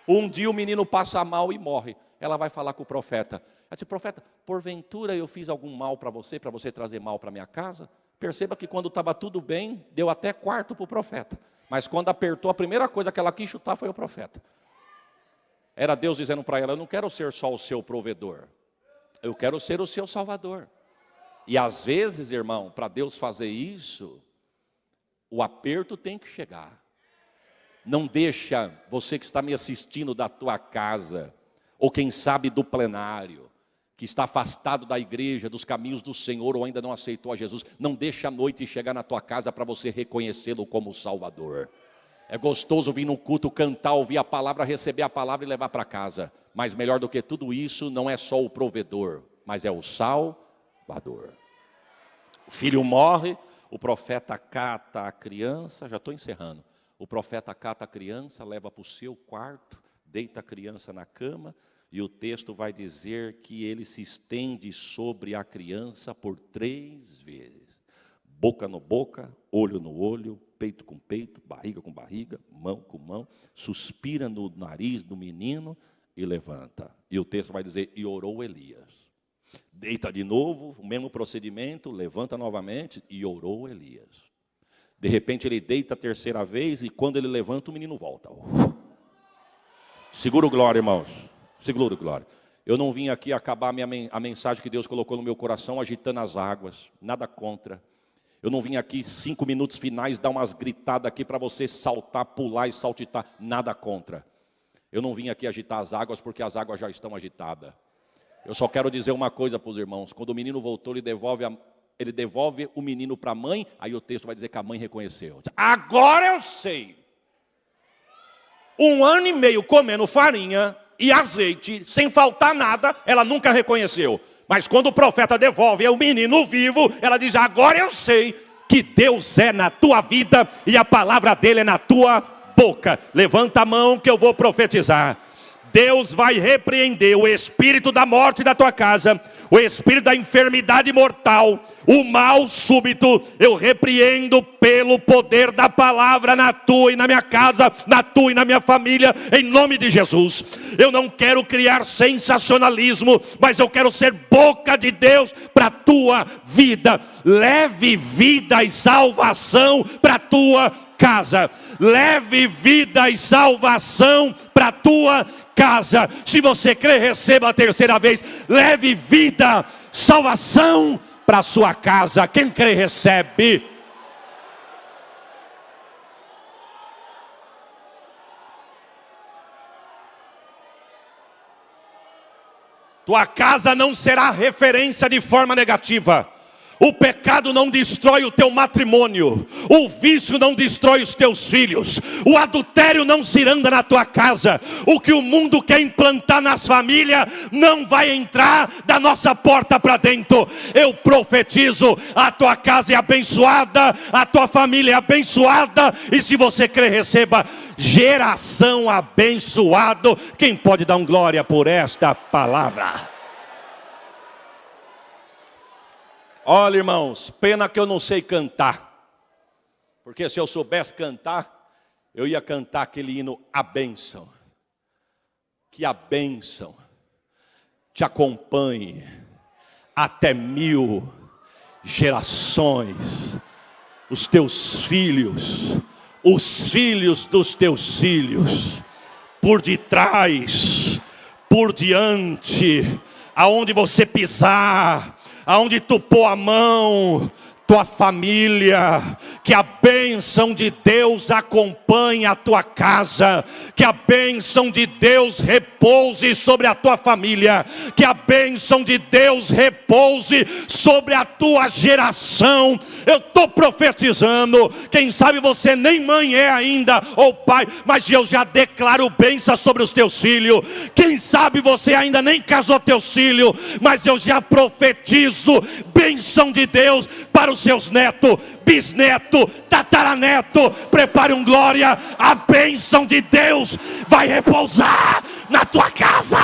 Um dia o menino passa mal e morre. Ela vai falar com o profeta. Ela diz, profeta, porventura eu fiz algum mal para você trazer mal para minha casa? Perceba que quando estava tudo bem, deu até quarto para o profeta. Mas quando apertou, a primeira coisa que ela quis chutar foi o profeta. Era Deus dizendo para ela, eu não quero ser só o seu provedor. Eu quero ser o seu salvador. E às vezes, irmão, para Deus fazer isso, o aperto tem que chegar. Não deixa você que está me assistindo da tua casa, ou quem sabe do plenário, que está afastado da igreja, dos caminhos do Senhor, ou ainda não aceitou a Jesus, não deixa a noite chegar na tua casa para você reconhecê-lo como Salvador. É gostoso vir no culto, cantar, ouvir a palavra, receber a palavra e levar para casa. Mas melhor do que tudo isso, não é só o provedor, mas é o Salvador. O filho morre, o profeta cata a criança, já estou encerrando. O profeta cata a criança, leva para o seu quarto, deita a criança na cama, E o texto vai dizer que ele se estende sobre a criança por 3 vezes. Boca no boca, olho no olho, peito com peito, barriga com barriga, mão com mão. Suspira no nariz do menino e levanta. E o texto vai dizer, e orou Elias. Deita de novo, o mesmo procedimento, levanta novamente e orou Elias. De repente ele deita a 3ª vez e quando ele levanta o menino volta. Segura o glória, irmãos. Segura o glória. Eu não vim aqui acabar a mensagem que Deus colocou no meu coração agitando as águas. Nada contra. Eu não vim aqui 5 minutos finais dar umas gritadas aqui para você saltar, pular e saltitar. Nada contra. Eu não vim aqui agitar as águas porque as águas já estão agitadas. Eu só quero dizer uma coisa para os irmãos. Quando o menino voltou, ele devolve o menino para a mãe. Aí o texto vai dizer que a mãe reconheceu. Agora eu sei. 1 ano e meio comendo farinha e azeite, sem faltar nada, ela nunca reconheceu. Mas quando o profeta devolve o menino vivo, ela diz, agora eu sei que Deus é na tua vida e a palavra dele é na tua boca. Levanta a mão que eu vou profetizar. Deus vai repreender o espírito da morte da tua casa, o espírito da enfermidade mortal, o mal súbito, eu repreendo pelo poder da palavra na tua e na minha casa, na tua e na minha família, em nome de Jesus. Eu não quero criar sensacionalismo, mas eu quero ser boca de Deus para a tua vida. Leve vida e salvação para a tua casa. Leve vida e salvação para a tua casa. Se você crê, receba a 3ª vez. Leve vida, salvação para a sua casa. Quem crê, recebe. Tua casa não será referência de forma negativa. O pecado não destrói o teu matrimônio. O vício não destrói os teus filhos. O adultério não se anda na tua casa. O que o mundo quer implantar nas famílias não vai entrar da nossa porta para dentro. Eu profetizo, a tua casa é abençoada, a tua família é abençoada. E se você crer, receba geração abençoado. Quem pode dar um glória por esta palavra? Olha, irmãos, pena que eu não sei cantar. Porque se eu soubesse cantar, eu ia cantar aquele hino, a bênção. Que a bênção te acompanhe até 1000 gerações. Os teus filhos, os filhos dos teus filhos, por detrás, por diante, aonde você pisar, aonde tu pôr a mão, tua família, que a bênção de Deus acompanhe a tua casa, que a bênção de Deus repouse sobre a tua família, que a bênção de Deus repouse sobre a tua geração. Eu estou profetizando, quem sabe você nem mãe é ainda, ou pai, mas eu já declaro bênção sobre os teus filhos. Quem sabe você ainda nem casou teus filhos, mas eu já profetizo bênção de Deus para os seus netos, bisneto, tataraneto. Prepare um glória, a bênção de Deus vai repousar na tua casa.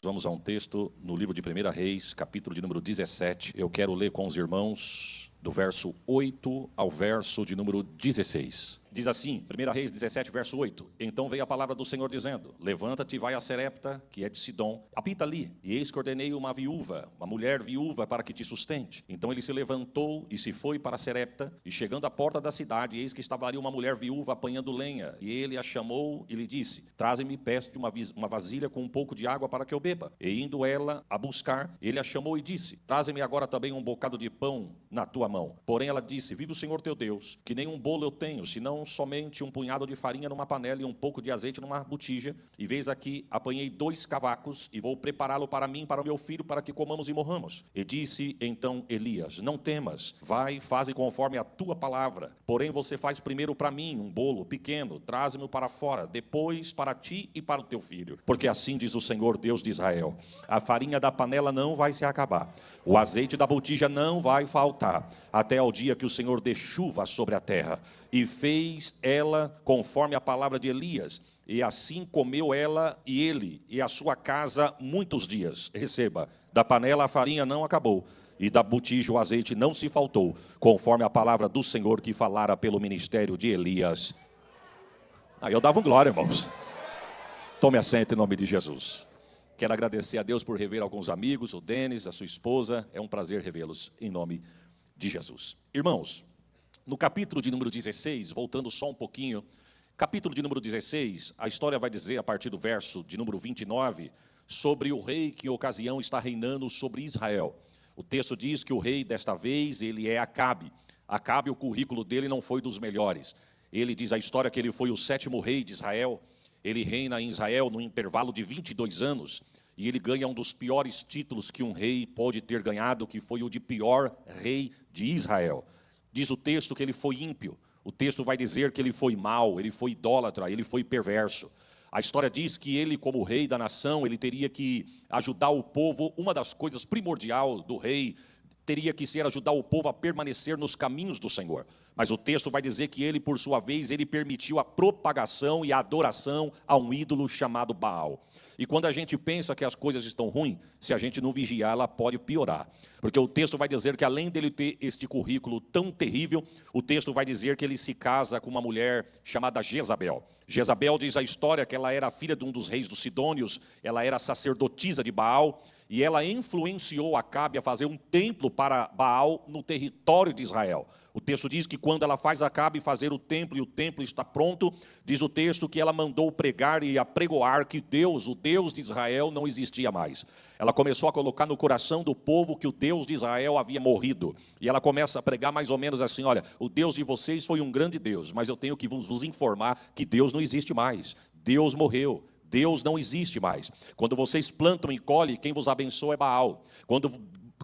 Vamos a um texto no livro de 1 Reis, capítulo de número 17. Eu quero ler com os irmãos do verso 8 ao verso de número 16. Diz assim, 1 Reis 17, verso 8. Então veio a palavra do Senhor dizendo, levanta-te e vai a Serepta, que é de Sidom, habita ali, e eis que ordenei uma viúva, uma mulher viúva, para que te sustente. Então ele se levantou e se foi para Serepta, e chegando à porta da cidade, eis que estava ali uma mulher viúva apanhando lenha, e ele a chamou e lhe disse, traze-me, peço de uma vasilha com um pouco de água para que eu beba. E indo ela a buscar, ele a chamou e disse, traze-me agora também um bocado de pão na tua mão. Porém ela disse, vive o Senhor teu Deus, que nem um bolo eu tenho, senão somente um punhado de farinha numa panela e um pouco de azeite numa botija, e veis aqui, apanhei 2 cavacos, e vou prepará-lo para mim e para o meu filho, para que comamos e morramos. E disse então Elias, não temas, vai, faze conforme a tua palavra, porém você faz primeiro para mim um bolo pequeno, traze-me para fora, depois para ti e para o teu filho, porque assim diz o Senhor Deus de Israel, a farinha da panela não vai se acabar, o azeite da botija não vai faltar, até ao dia que o Senhor dê chuva sobre a terra. E fez fez ela conforme a palavra de Elias. E assim comeu ela e ele e a sua casa muitos dias. Receba, da panela a farinha não acabou, e da botija o azeite não se faltou, conforme a palavra do Senhor que falara pelo ministério de Elias. Aí eu dava um glória, irmãos. Tome assento em nome de Jesus. Quero agradecer a Deus por rever alguns amigos, o Denis, a sua esposa. É um prazer revê-los em nome de Jesus. Irmãos, no capítulo de número 16, voltando só um pouquinho, capítulo de número 16, a história vai dizer, a partir do verso de número 29, sobre o rei que em ocasião está reinando sobre Israel. O texto diz que o rei desta vez, ele é Acabe. Acabe, o currículo dele não foi dos melhores. Ele diz a história que ele foi o 7º rei de Israel. Ele reina em Israel no intervalo de 22 anos. E ele ganha um dos piores títulos que um rei pode ter ganhado, que foi o de pior rei de Israel. Diz o texto que ele foi ímpio. O texto vai dizer que ele foi mau, ele foi idólatra, ele foi perverso. A história diz que ele, como rei da nação, ele teria que ajudar o povo. Uma das coisas primordial do rei teria que ser ajudar o povo a permanecer nos caminhos do Senhor. Mas o texto vai dizer que ele, por sua vez, ele permitiu a propagação e a adoração a um ídolo chamado Baal. E quando a gente pensa que as coisas estão ruins, se a gente não vigiar, ela pode piorar. Porque o texto vai dizer que, além dele ter este currículo tão terrível, o texto vai dizer que ele se casa com uma mulher chamada Jezabel. Jezabel, diz a história, que ela era filha de um dos reis dos Sidônios, ela era sacerdotisa de Baal, e ela influenciou Acabe a fazer um templo para Baal no território de Israel. O texto diz que quando ela faz Acabe fazer o templo, e o templo está pronto, diz o texto que ela mandou pregar e apregoar que Deus, o Deus de Israel, não existia mais. Ela começou a colocar no coração do povo que o Deus de Israel havia morrido. E ela começa a pregar mais ou menos assim: olha, o Deus de vocês foi um grande Deus, mas eu tenho que vos informar que Deus não existe mais. Deus morreu. Deus não existe mais. Quando vocês plantam e colhem, quem vos abençoa é Baal. Quando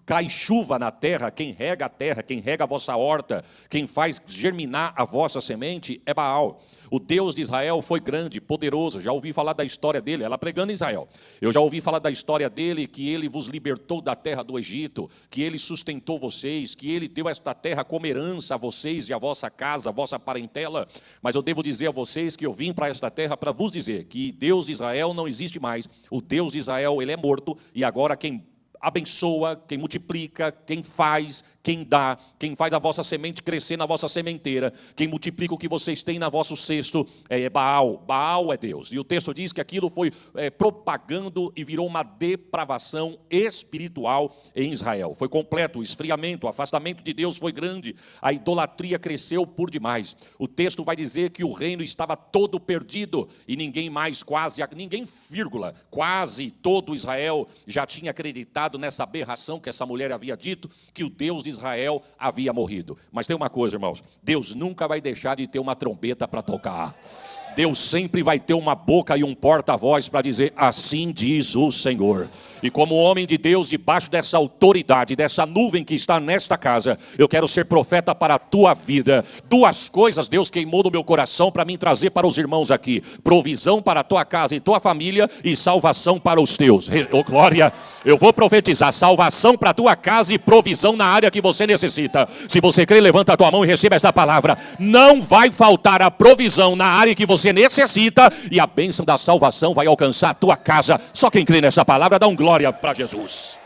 cai chuva na terra, quem rega a terra, quem rega a vossa horta, quem faz germinar a vossa semente é Baal. O Deus de Israel foi grande, poderoso. Já ouvi falar da história dele, ela pregando em Israel. Eu já ouvi falar da história dele, que ele vos libertou da terra do Egito, que ele sustentou vocês, que ele deu esta terra como herança a vocês e a vossa casa, a vossa parentela. Mas eu devo dizer a vocês que eu vim para esta terra para vos dizer que Deus de Israel não existe mais. O Deus de Israel, ele é morto, e agora quem abençoa, quem multiplica, quem faz, quem dá, quem faz a vossa semente crescer na vossa sementeira, quem multiplica o que vocês têm na vosso cesto, é Baal. Baal é Deus. E o texto diz que aquilo foi propagando e virou uma depravação espiritual em Israel. Foi completo, o esfriamento, o afastamento de Deus foi grande, a idolatria cresceu por demais. O texto vai dizer que o reino estava todo perdido, e ninguém mais, quase todo Israel já tinha acreditado nessa aberração que essa mulher havia dito, que o Deus de Israel havia morrido. Mas tem uma coisa, irmãos, Deus nunca vai deixar de ter uma trombeta para tocar. Deus sempre vai ter uma boca e um porta-voz para dizer: assim diz o Senhor. E como homem de Deus, debaixo dessa autoridade, dessa nuvem que está nesta casa, eu quero ser profeta para a tua vida. Duas coisas Deus queimou no meu coração para mim trazer para os irmãos aqui: provisão para a tua casa e tua família, e salvação para os teus. Oh, glória! Eu vou profetizar salvação para a tua casa e provisão na área que você necessita. Se você crê, levanta a tua mão e receba esta palavra. Não vai faltar a provisão na área que você necessita, e a bênção da salvação vai alcançar a tua casa. Só quem crê nessa palavra dá um glória para Jesus.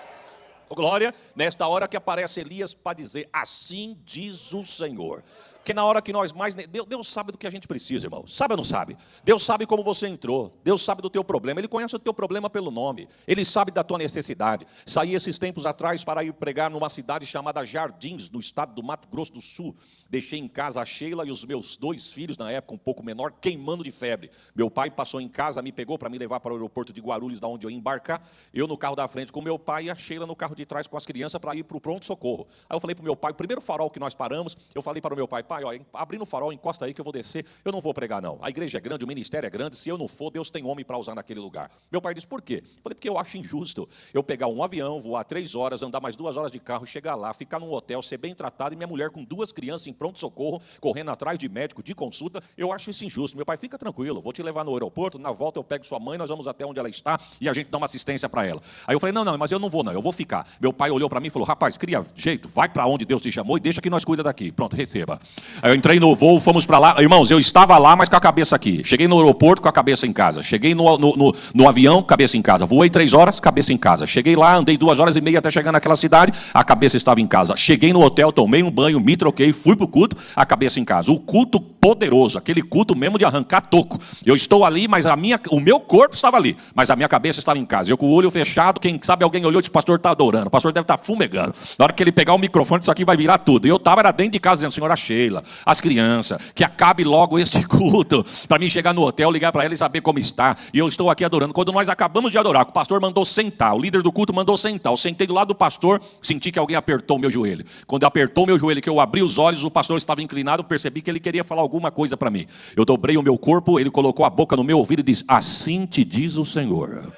Oh, glória, nesta hora que aparece Elias para dizer: assim diz o Senhor. Porque na hora que nós mais... Deus sabe do que a gente precisa, irmão. Sabe ou não sabe? Deus sabe como você entrou. Deus sabe do teu problema. Ele conhece o teu problema pelo nome. Ele sabe da tua necessidade. Saí esses tempos atrás para ir pregar numa cidade chamada Jardins, no estado do Mato Grosso do Sul. Deixei em casa a Sheila e os meus 2 filhos, na época um pouco menor, queimando de febre. Meu pai passou em casa, me pegou para me levar para o aeroporto de Guarulhos, da onde eu ia embarcar. Eu no carro da frente com meu pai e a Sheila no carro de trás com as crianças para ir para o pronto-socorro. Aí eu falei para o meu pai, o primeiro farol que nós paramos, eu falei para o meu pai: pai, ó, abrindo o farol, encosta aí que eu vou descer. Eu não vou pregar, não. A igreja é grande, o ministério é grande. Se eu não for, Deus tem homem para usar naquele lugar. Meu pai disse: por quê? Eu falei: porque eu acho injusto eu pegar um avião, voar 3 horas, andar mais 2 horas de carro, chegar lá, ficar num hotel, ser bem tratado, e minha mulher com 2 crianças em pronto-socorro, correndo atrás de médico, de consulta. Eu acho isso injusto. Meu pai: fica tranquilo, vou te levar no aeroporto, na volta eu pego sua mãe, nós vamos até onde ela está e a gente dá uma assistência para ela. Aí eu falei: não, mas eu não vou não, eu vou ficar. Meu pai olhou para mim e falou: rapaz, cria jeito, vai para onde Deus te chamou e deixa que nós cuida daqui. Pronto, receba. Aí eu entrei no voo, fomos para lá. Irmãos, eu estava lá, mas com a cabeça aqui. Cheguei no aeroporto com a cabeça em casa. Cheguei no avião, cabeça em casa. Voei 3 horas, cabeça em casa. Cheguei lá, andei 2 horas e meia até chegar naquela cidade, a cabeça estava em casa. Cheguei no hotel, tomei um banho, me troquei, fui pro culto, a cabeça em casa. O culto poderoso, aquele culto mesmo de arrancar toco. Eu estou ali, mas o meu corpo estava ali, mas a minha cabeça estava em casa. Eu com o olho fechado, quem sabe alguém olhou e disse, o pastor está adorando, o pastor deve estar fumegando. Na hora que ele pegar o microfone, isso aqui vai virar tudo. E eu estava dentro de casa dizendo, senhora Sheila, as crianças, que acabe logo este culto, para mim chegar no hotel, ligar para ela e saber como está. E eu estou aqui adorando. Quando nós acabamos de adorar, o pastor mandou sentar, o líder do culto mandou sentar. Eu sentei do lado do pastor, senti que alguém apertou o meu joelho. Quando apertou o meu joelho, que eu abri os olhos, o pastor estava inclinado, percebi que ele queria falar alguma coisa para mim. Eu dobrei o meu corpo, ele colocou a boca no meu ouvido e disse, assim te diz o Senhor.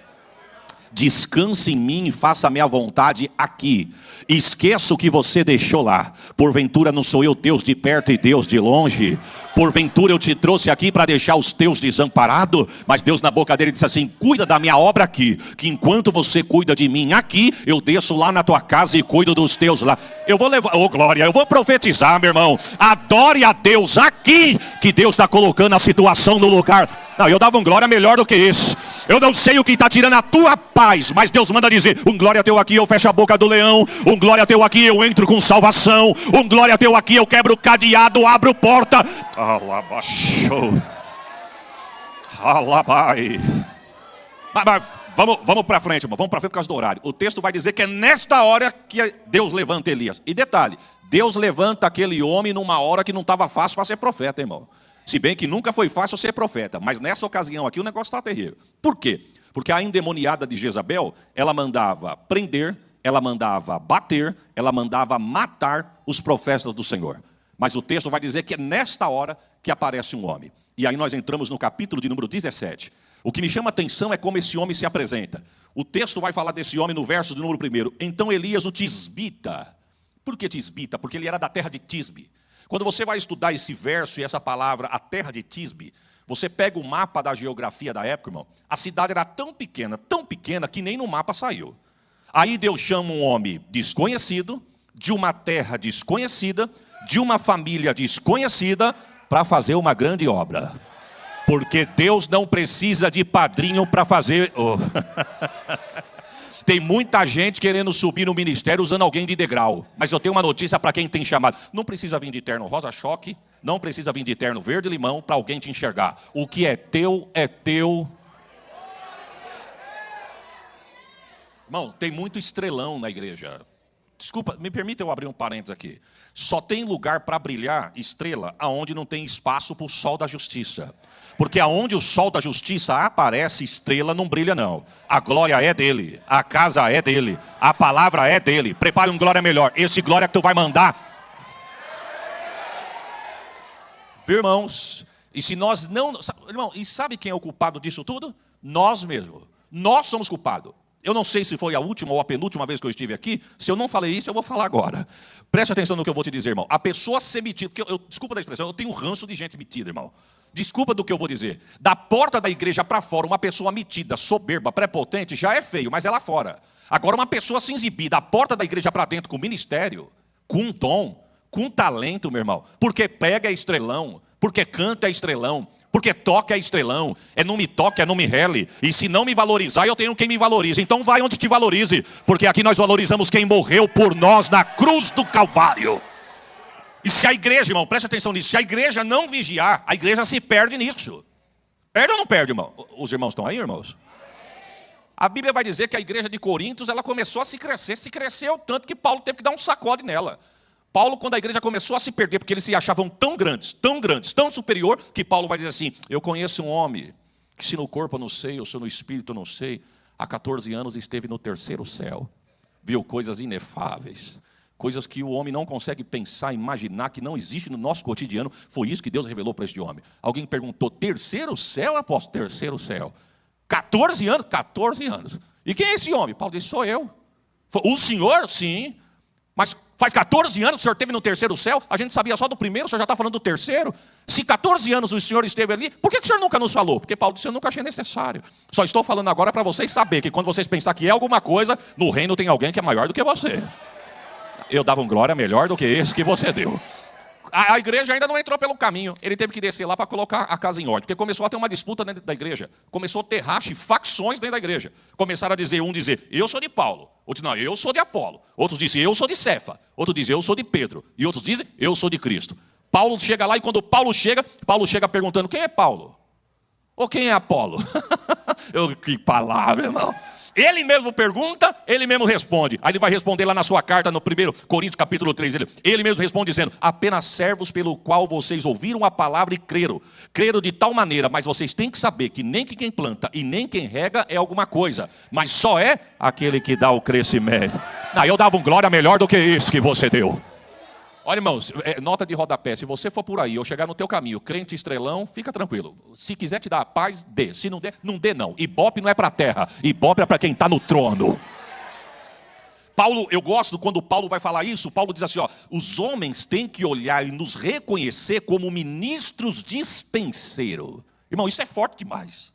Descanse em mim e faça a minha vontade aqui. Esqueça o que você deixou lá. Porventura não sou eu Deus de perto e Deus de longe. Porventura eu te trouxe aqui para deixar os teus desamparados. Mas Deus na boca dele disse assim, cuida da minha obra aqui, que enquanto você cuida de mim aqui, eu desço lá na tua casa e cuido dos teus lá. Eu vou levar, oh glória, eu vou profetizar, meu irmão. Adore a Deus aqui, que Deus está colocando a situação no lugar. Não, eu dava um glória melhor do que esse. Eu não sei o que está tirando a tua paz, mas Deus manda dizer, um glória teu aqui, eu fecho a boca do leão. Um glória teu aqui, eu entro com salvação. Um glória teu aqui, eu quebro o cadeado, abro porta. Alabaxou. Alabai. Vamos para frente, irmão. Vamos para frente por causa do horário. O texto vai dizer que é nesta hora que Deus levanta Elias. E detalhe, Deus levanta aquele homem numa hora que não estava fácil para ser profeta, irmão. Se bem que nunca foi fácil ser profeta, mas nessa ocasião aqui o negócio está terrível. Por quê? Porque a endemoniada de Jezabel, ela mandava prender, ela mandava bater, ela mandava matar os profetas do Senhor. Mas o texto vai dizer que é nesta hora que aparece um homem. E aí nós entramos no capítulo de número 17. O que me chama a atenção é como esse homem se apresenta. O texto vai falar desse homem no verso de número 1. Então Elias o tisbita. Por que tisbita? Porque ele era da terra de Tisbe. Quando você vai estudar esse verso e essa palavra, a terra de Tisbe, você pega o mapa da geografia da época, irmão, a cidade era tão pequena que nem no mapa saiu. Aí Deus chama um homem desconhecido, de uma terra desconhecida, de uma família desconhecida, para fazer uma grande obra. Porque Deus não precisa de padrinho para fazer... Oh. Tem muita gente querendo subir no ministério usando alguém de degrau. Mas eu tenho uma notícia para quem tem chamado. Não precisa vir de terno rosa-choque, não precisa vir de terno verde-limão para alguém te enxergar. O que é teu, é teu. Irmão, tem muito estrelão na igreja. Desculpa, me permita eu abrir um parênteses aqui. Só tem lugar para brilhar estrela aonde não tem espaço para o sol da justiça. Porque aonde o sol da justiça aparece, estrela não brilha não. A glória é dele, a casa é dele, a palavra é dele. Prepare um glória melhor, esse glória que tu vai mandar. Irmãos, e se nós não... Irmão, e sabe quem é o culpado disso tudo? Nós mesmos. Nós somos culpados. Eu não sei se foi a última ou a penúltima vez que eu estive aqui. Se eu não falei isso, eu vou falar agora. Preste atenção no que eu vou te dizer, irmão. A pessoa ser metida, porque desculpa da expressão, eu tenho ranço de gente metida, irmão. Desculpa do que eu vou dizer. Da porta da igreja para fora, uma pessoa metida, soberba, prepotente, já é feio, mas é lá fora. Agora, uma pessoa se exibir da porta da igreja para dentro com ministério, com um dom, com talento, meu irmão. Porque prega é estrelão, porque canta é estrelão, porque toca é estrelão. É não me toque, é não me rele. E se não me valorizar, eu tenho quem me valorize. Então vai onde te valorize, porque aqui nós valorizamos quem morreu por nós na cruz do Calvário. E se a igreja, irmão, preste atenção nisso, se a igreja não vigiar, a igreja se perde nisso. Perde ou não perde, irmão? Os irmãos estão aí, irmãos? A Bíblia vai dizer que a igreja de Corintos, ela começou a se cresceu tanto que Paulo teve que dar um sacode nela. Paulo, quando a igreja começou a se perder, porque eles se achavam tão grandes, tão superior, que Paulo vai dizer assim, eu conheço um homem, que se no corpo eu não sei, ou se no espírito eu não sei, há 14 anos esteve no 3º céu, viu coisas inefáveis, coisas que o homem não consegue pensar, imaginar, que não existe no nosso cotidiano. Foi isso que Deus revelou para este homem. Alguém perguntou, 3º céu, apóstolo? 3º céu. 14 anos? 14 anos. E quem é esse homem? Paulo disse, sou eu. O senhor? Sim. Mas faz 14 anos que o senhor esteve no 3º céu? A gente sabia só do primeiro, o senhor já está falando do 3º? Se 14 anos o senhor esteve ali, por que o senhor nunca nos falou? Porque Paulo disse, eu nunca achei necessário. Só estou falando agora para vocês saberem que quando vocês pensar que é alguma coisa, no reino tem alguém que é maior do que você. Eu dava um glória melhor do que esse que você deu. A igreja ainda não entrou pelo caminho. Ele teve que descer lá para colocar a casa em ordem. Porque começou a ter uma disputa dentro da igreja. Começou a ter racha e facções dentro da igreja. Começaram a dizer, eu sou de Paulo. Outros, não, eu sou de Apolo. Outros dizem, eu sou de Cefa. Outros dizem, eu sou de Pedro. E outros dizem, eu sou de Cristo. Paulo chega lá e quando Paulo chega perguntando, quem é Paulo? Ou quem é Apolo? Que palavra, irmão. Ele mesmo pergunta, ele mesmo responde. Aí ele vai responder lá na sua carta, no 1 Coríntios capítulo 3. Ele mesmo responde dizendo, apenas servos pelo qual vocês ouviram a palavra e creram. Creram de tal maneira, mas vocês têm que saber que nem quem planta e nem quem rega é alguma coisa. Mas só é aquele que dá o crescimento. Eu dava um glória melhor do que esse que você deu. Olha, irmãos, nota de rodapé, se você for por aí, ou chegar no teu caminho, crente estrelão, fica tranquilo. Se quiser te dar a paz, dê. Se não der, não dê não. Ibope não é para a terra, Ibope é para quem está no trono. Paulo, eu gosto quando Paulo vai falar isso, Paulo diz assim, os homens têm que olhar e nos reconhecer como ministros dispenseiros. Irmão, isso é forte demais.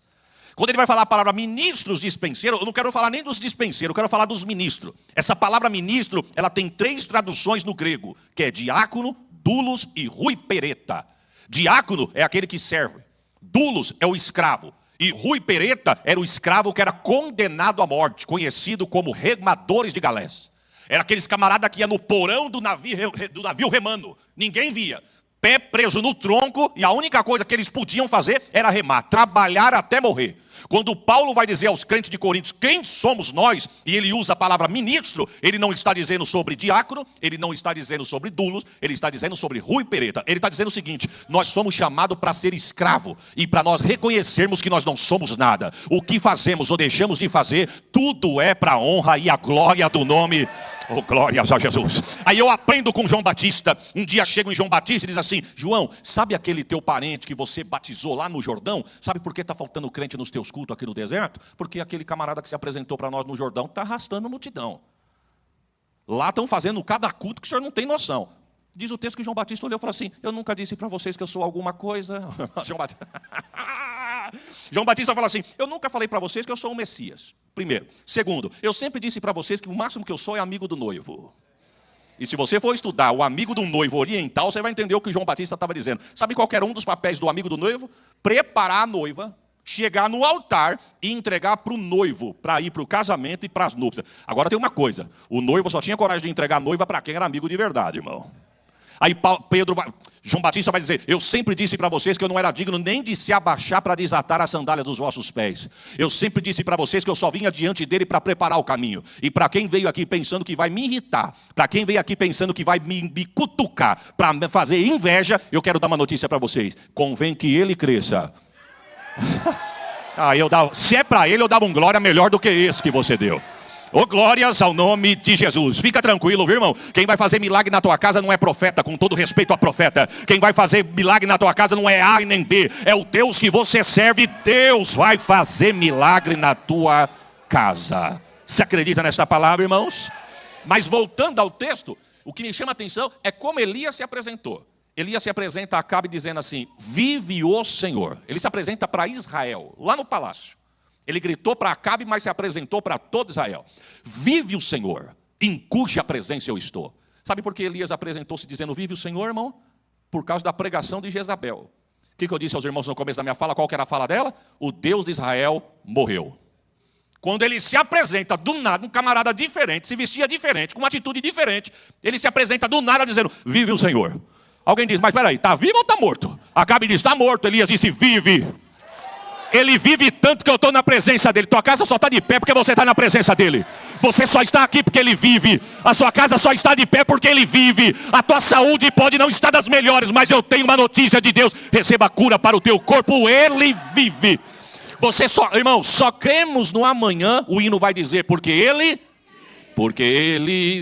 Quando ele vai falar a palavra ministros dispenseiros, eu não quero falar nem dos dispenseiros, eu quero falar dos ministros. Essa palavra ministro, ela tem 3 traduções no grego, que é diácono, doulos e ruipereta. Diácono é aquele que serve, doulos é o escravo, e ruipereta era o escravo que era condenado à morte, conhecido como remadores de galés. Era aqueles camaradas que ia no porão do navio remando, ninguém via. Pé preso no tronco, e a única coisa que eles podiam fazer era remar, trabalhar até morrer. Quando Paulo vai dizer aos crentes de Coríntios, quem somos nós? E ele usa a palavra ministro, ele não está dizendo sobre diácono, ele não está dizendo sobre doulos, ele está dizendo sobre ruipereta. Ele está dizendo o seguinte, nós somos chamados para ser escravo, e para nós reconhecermos que nós não somos nada. O que fazemos ou deixamos de fazer, tudo é para a honra e a glória do nome. Oh, glória a Jesus. Aí eu aprendo com João Batista. Um dia chego em João Batista e diz assim, João, sabe aquele teu parente que você batizou lá no Jordão? Sabe por que está faltando crente nos teus cultos aqui no deserto? Porque aquele camarada que se apresentou para nós no Jordão está arrastando a multidão. Lá estão fazendo cada culto que o senhor não tem noção. Diz o texto que João Batista olhou e falou assim, eu nunca disse para vocês que eu sou alguma coisa. João Batista fala assim, eu nunca falei para vocês que eu sou o Messias. Primeiro. Segundo, eu sempre disse para vocês que o máximo que eu sou é amigo do noivo. E se você for estudar o amigo do noivo oriental, você vai entender o que João Batista estava dizendo. Sabe qual era um dos papéis do amigo do noivo? Preparar a noiva, chegar no altar e entregar para o noivo, para ir para o casamento e para as núpcias. Agora tem uma coisa, o noivo só tinha coragem de entregar a noiva para quem era amigo de verdade, irmão. Aí João Batista vai dizer, eu sempre disse para vocês que eu não era digno nem de se abaixar para desatar a sandália dos vossos pés. Eu sempre disse para vocês que eu só vinha diante dele para preparar o caminho. E para quem veio aqui pensando que vai me irritar, para quem veio aqui pensando que vai me cutucar, para me fazer inveja, eu quero dar uma notícia para vocês. Convém que ele cresça. Se é para ele, eu dava um glória melhor do que esse que você deu. Oh, glórias ao nome de Jesus. Fica tranquilo, viu, irmão? Quem vai fazer milagre na tua casa não é profeta, com todo respeito a profeta. Quem vai fazer milagre na tua casa não é A e nem B. É o Deus que você serve. Deus vai fazer milagre na tua casa. Você acredita nessa palavra, irmãos? Mas voltando ao texto, o que me chama a atenção é como Elias se apresentou. Elias se apresenta a Acabe dizendo assim, vive o Senhor. Ele se apresenta para Israel, lá no palácio. Ele gritou para Acabe, mas se apresentou para todo Israel. Vive o Senhor, em cuja presença eu estou. Sabe por que Elias apresentou-se dizendo, vive o Senhor, irmão? Por causa da pregação de Jezabel. O que eu disse aos irmãos no começo da minha fala? Qual que era a fala dela? O Deus de Israel morreu. Quando ele se apresenta do nada, um camarada diferente, se vestia diferente, com uma atitude diferente, ele se apresenta do nada dizendo, vive o Senhor. Alguém diz, mas peraí, está vivo ou está morto? Acabe diz, está morto. Elias disse, vive. Ele vive tanto que eu estou na presença dele. Tua casa só está de pé porque você está na presença dele. Você só está aqui porque ele vive. A sua casa só está de pé porque ele vive. A tua saúde pode não estar das melhores, mas eu tenho uma notícia de Deus. Receba a cura para o teu corpo, ele vive. Irmão, só cremos no amanhã. O hino vai dizer, porque ele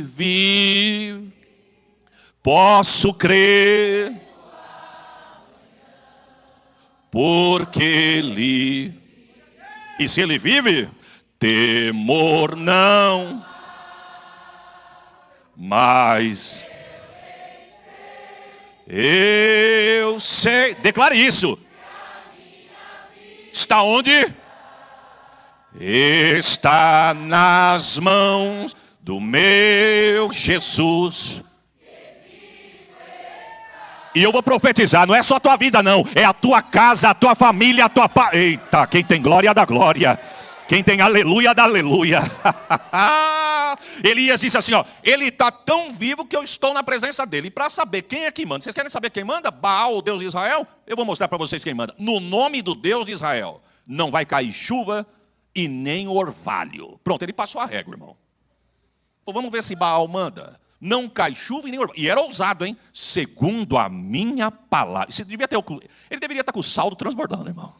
vive. Posso crer. Porque ele, e se ele vive, temor não, mas eu sei, declare isso. Está onde? Está nas mãos do meu Jesus. E eu vou profetizar, não é só a tua vida não, é a tua casa, a tua família, a tua paz. Eita, quem tem glória dá glória. Quem tem aleluia dá aleluia. Elias disse assim, ó, ele está tão vivo que eu estou na presença dele. E para saber quem é que manda, vocês querem saber quem manda? Baal, o Deus de Israel? Eu vou mostrar para vocês quem manda. No nome do Deus de Israel, não vai cair chuva e nem orvalho. Pronto, ele passou a régua, irmão. Então, vamos ver se Baal manda. Não cai chuva e nem orvalho. E era ousado, hein? Segundo a minha palavra. Ele deveria estar com o saldo transbordando, irmão.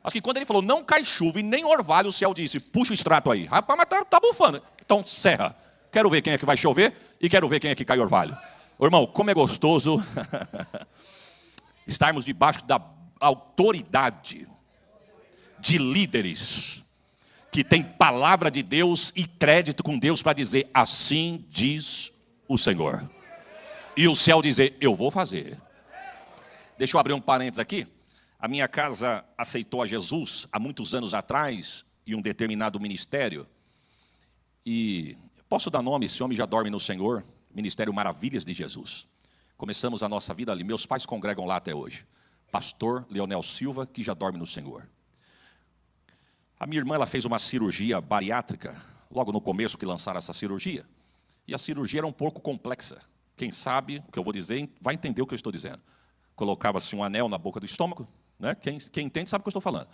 Acho que quando ele falou, não cai chuva e nem orvalho, o céu disse, puxa o extrato aí. Rapaz, mas tá bufando. Então, serra. Quero ver quem é que vai chover e quero ver quem é que cai orvalho. Ô, irmão, como é gostoso estarmos debaixo da autoridade de líderes que tem palavra de Deus e crédito com Deus para dizer, assim diz o Senhor. E o céu dizer, eu vou fazer. Deixa eu abrir um parênteses aqui. A minha casa aceitou a Jesus há muitos anos atrás, em um determinado ministério. E posso dar nome, esse homem já dorme no Senhor, Ministério Maravilhas de Jesus. Começamos a nossa vida ali, meus pais congregam lá até hoje. Pastor Leonel Silva, que já dorme no Senhor. A minha irmã, ela fez uma cirurgia bariátrica, logo no começo que lançaram essa cirurgia. E a cirurgia era um pouco complexa. Quem sabe o que eu vou dizer, vai entender o que eu estou dizendo. Colocava-se um anel na boca do estômago, né? Quem entende sabe o que eu estou falando.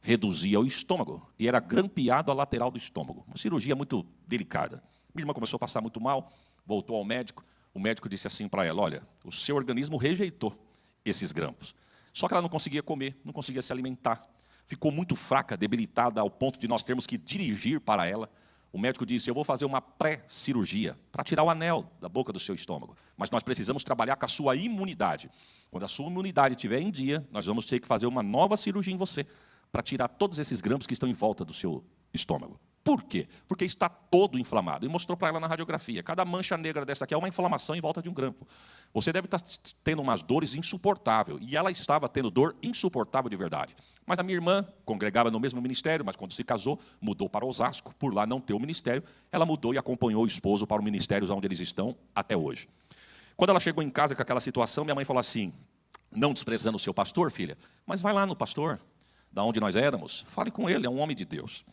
Reduzia o estômago e era grampeado a lateral do estômago. Uma cirurgia muito delicada. Minha irmã começou a passar muito mal, voltou ao médico. O médico disse assim para ela, olha, o seu organismo rejeitou esses grampos. Só que ela não conseguia comer, não conseguia se alimentar. Ficou muito fraca, debilitada, ao ponto de nós termos que dirigir para ela. O médico disse, eu vou fazer uma pré-cirurgia para tirar o anel da boca do seu estômago. Mas nós precisamos trabalhar com a sua imunidade. Quando a sua imunidade estiver em dia, nós vamos ter que fazer uma nova cirurgia em você para tirar todos esses grampos que estão em volta do seu estômago. Por quê? Porque está todo inflamado. E mostrou para ela na radiografia. Cada mancha negra dessa aqui é uma inflamação em volta de um grampo. Você deve estar tendo umas dores insuportáveis. E ela estava tendo dor insuportável de verdade. Mas a minha irmã congregava no mesmo ministério, mas quando se casou, mudou para Osasco. Por lá não ter o ministério, ela mudou e acompanhou o esposo para o ministério onde eles estão até hoje. Quando ela chegou em casa com aquela situação, minha mãe falou assim, não desprezando o seu pastor, filha, mas vai lá no pastor, da onde nós éramos, fale com ele, é um homem de Deus.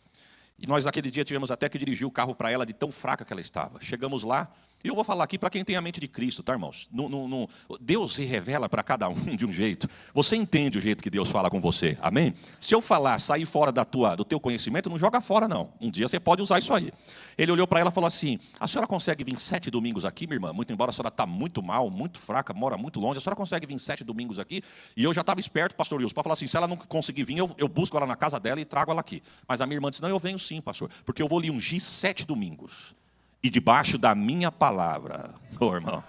E nós naquele dia tivemos até que dirigir o carro para ela de tão fraca que ela estava. Chegamos lá, e eu vou falar aqui para quem tem a mente de Cristo, tá, irmãos? Deus se revela para cada um de um jeito. Você entende o jeito que Deus fala com você, amém? Se eu falar, sair fora do teu conhecimento, não joga fora, não. Um dia você pode usar isso aí. Ele olhou para ela e falou assim, a senhora consegue vir 7 domingos aqui, minha irmã? Muito embora a senhora está muito mal, muito fraca, mora muito longe, a senhora consegue vir 7 domingos aqui? E eu já estava esperto, pastor Wilson, para falar assim, se ela não conseguir vir, eu busco ela na casa dela e trago ela aqui. Mas a minha irmã disse, não, eu venho sim, pastor, porque eu vou lhe ungir 7 domingos. E debaixo da minha palavra, irmão,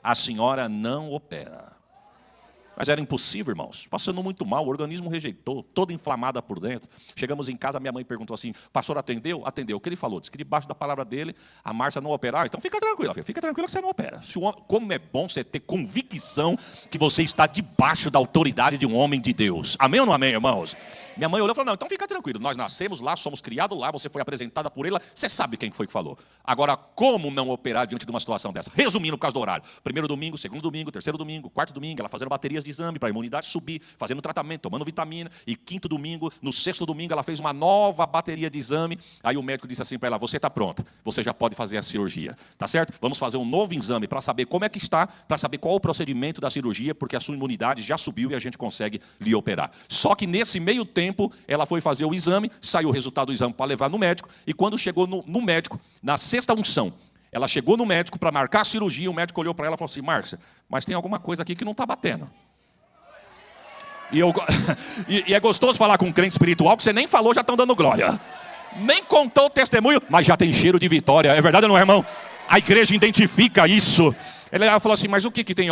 a senhora não opera. Mas era impossível, irmãos, passando muito mal, o organismo rejeitou, toda inflamada por dentro. Chegamos em casa, minha mãe perguntou assim, pastor atendeu? Atendeu. O que ele falou? Disse que debaixo da palavra dele, a Márcia não operar. Então fica tranquila, filha. Fica tranquila que você não opera. Como é bom você ter convicção que você está debaixo da autoridade de um homem de Deus. Amém ou não amém, irmãos? Minha mãe olhou e falou, não, então fica tranquilo, nós nascemos lá, somos criados lá, você foi apresentada por ele, você sabe quem foi que falou. Agora, como não operar diante de uma situação dessa? Resumindo, por causa do horário. Primeiro domingo, segundo domingo, terceiro domingo, quarto domingo, ela fazendo baterias de exame para a imunidade subir, fazendo tratamento, tomando vitamina. E quinto domingo, no sexto domingo, ela fez uma nova bateria de exame. Aí o médico disse assim para ela, você está pronta, você já pode fazer a cirurgia, tá certo? Vamos fazer um novo exame para saber como é que está, para saber qual é o procedimento da cirurgia, porque a sua imunidade já subiu e a gente consegue lhe operar. Só que nesse meio tempo, ela foi fazer o exame, saiu o resultado do exame para levar no médico, e quando chegou no médico, na sexta unção, ela chegou no médico para marcar a cirurgia, o médico olhou para ela e falou assim, Márcia, mas tem alguma coisa aqui que não está batendo. E é gostoso falar com um crente espiritual, que você nem falou, já estão dando glória. Nem contou o testemunho, mas já tem cheiro de vitória, é verdade ou não é, irmão? A igreja identifica isso. Ela falou assim, mas o que tem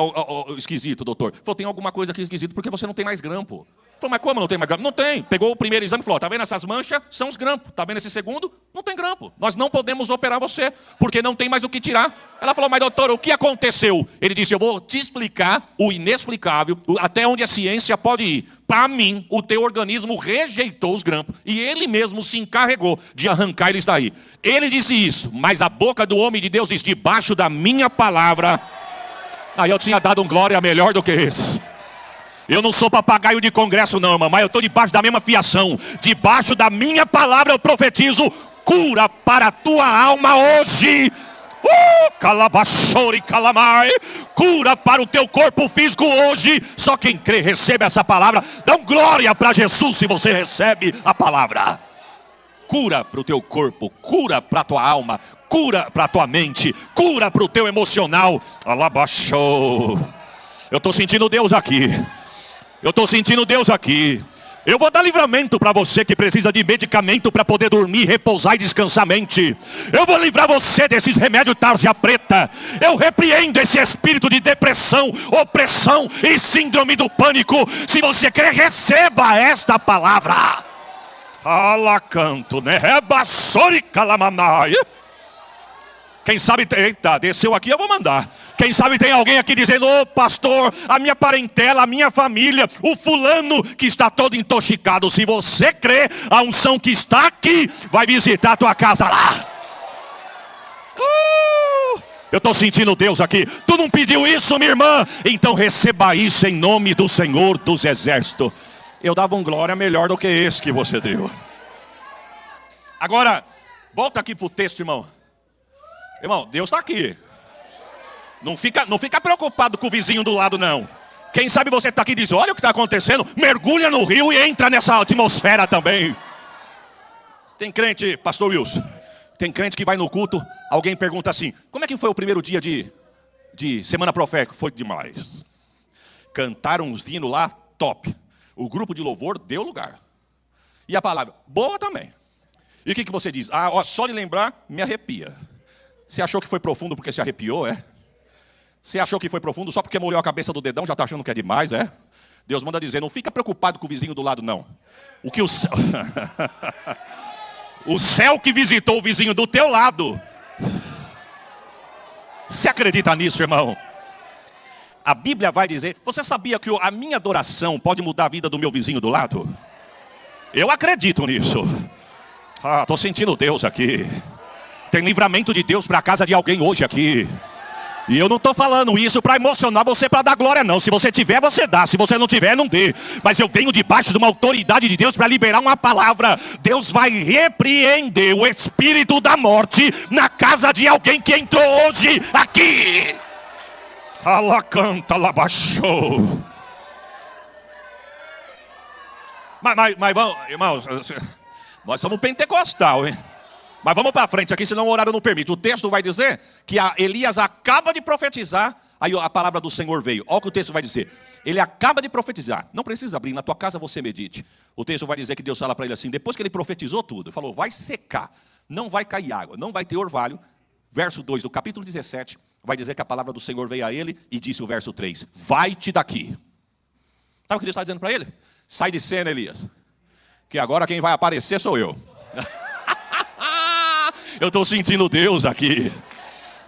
esquisito, doutor? Falou, tem alguma coisa aqui esquisito, porque você não tem mais grampo. Falei, mas como não tem mais grampo? Não tem. Pegou o primeiro exame e falou, tá vendo essas manchas? São os grampos. Tá vendo esse segundo? Não tem grampo. Nós não podemos operar você, porque não tem mais o que tirar. Ela falou, mas doutor, o que aconteceu? Ele disse, eu vou te explicar o inexplicável, até onde a ciência pode ir. Para mim, o teu organismo rejeitou os grampos, e ele mesmo se encarregou de arrancar eles daí. Ele disse isso, mas a boca do homem de Deus diz, debaixo da minha palavra... Aí eu tinha dado um glória melhor do que esse. Eu não sou papagaio de congresso não, irmão, mas eu estou debaixo da mesma fiação. Debaixo da minha palavra eu profetizo cura para a tua alma hoje. Calabachore, calamai. Cura para o teu corpo físico hoje. Só quem crê recebe essa palavra. Dá um glória para Jesus se você recebe a palavra. Cura para o teu corpo, cura para a tua alma, cura para a tua mente, cura para o teu emocional. Alabachou. Eu estou sentindo Deus aqui. Eu estou sentindo Deus aqui. Eu vou dar livramento para você que precisa de medicamento para poder dormir, repousar e descansar a mente. Eu vou livrar você desses remédios tarja preta. Eu repreendo esse espírito de depressão, opressão e síndrome do pânico. Se você quer, receba esta palavra. Alacanto, né? Rebassori calamamai. Quem sabe, eita, desceu aqui, eu vou mandar. Quem sabe tem alguém aqui dizendo: ô pastor, a minha parentela, a minha família, o fulano que está todo intoxicado. Se você crê, a unção que está aqui vai visitar a tua casa lá. Eu estou sentindo Deus aqui. Tu não pediu isso, minha irmã? Então receba isso em nome do Senhor dos Exércitos. Eu dava um glória melhor do que esse que você deu. Agora, volta aqui para o texto, irmão. Irmão, Deus está aqui. Não fica preocupado com o vizinho do lado, não. Quem sabe você está aqui e diz: olha o que está acontecendo. Mergulha no rio e entra nessa atmosfera também. Tem crente, pastor Wilson, tem crente que vai no culto, alguém pergunta assim: como é que foi o primeiro dia de semana profética? Foi demais. Cantaram uns hinos lá, top. O grupo de louvor deu lugar. E a palavra, boa também. E o que você diz? Ah, ó, só de lembrar, me arrepia. Você achou que foi profundo porque se arrepiou, é? Você achou que foi profundo só porque molhou a cabeça do dedão, já está achando que é demais, é? Deus manda dizer: não fica preocupado com o vizinho do lado, não. O que o céu... o céu que visitou o vizinho do teu lado. Você acredita nisso, irmão? A Bíblia vai dizer... Você sabia que a minha adoração pode mudar a vida do meu vizinho do lado? Eu acredito nisso. Ah, estou sentindo Deus aqui. Tem livramento de Deus para a casa de alguém hoje aqui. E eu não estou falando isso para emocionar você, para dar glória não. Se você tiver, você dá. Se você não tiver, não dê. Mas eu venho debaixo de uma autoridade de Deus para liberar uma palavra. Deus vai repreender o espírito da morte na casa de alguém que entrou hoje aqui. Alacanta, labaixou. Mas vamos, irmãos, nós somos pentecostal, hein? Mas vamos para frente aqui, senão o horário não permite. O texto vai dizer que Elias acaba de profetizar. Aí a palavra do Senhor veio. Olha o que o texto vai dizer. Ele acaba de profetizar. Não precisa abrir, na tua casa você medite. O texto vai dizer que Deus fala para ele assim, depois que ele profetizou tudo, falou: vai secar, não vai cair água, não vai ter orvalho. Verso 2 do capítulo 17, vai dizer que a palavra do Senhor veio a ele e disse o verso 3, vai-te daqui. Sabe o que Deus está dizendo para ele? Sai de cena, Elias, que agora quem vai aparecer sou eu. Eu estou sentindo Deus aqui.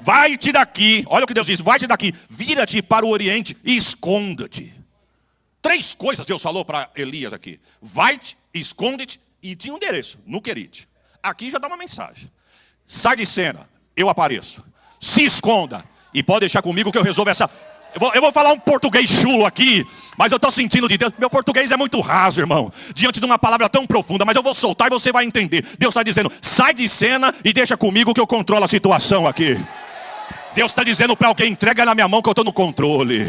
Vai-te daqui. Olha o que Deus diz. Vai-te daqui. Vira-te para o oriente e esconda-te. 3 coisas Deus falou para Elias aqui. Vai-te, esconde-te e tinha um endereço no Querite. Aqui já dá uma mensagem. Sai de cena. Eu apareço. Se esconda. E pode deixar comigo que eu resolvo essa... Eu vou falar um português chulo aqui, mas eu estou sentindo de Deus. Meu português é muito raso, irmão, diante de uma palavra tão profunda, mas eu vou soltar e você vai entender. Deus está dizendo: sai de cena e deixa comigo que eu controlo a situação aqui. Deus está dizendo para alguém: entrega na minha mão que eu estou no controle.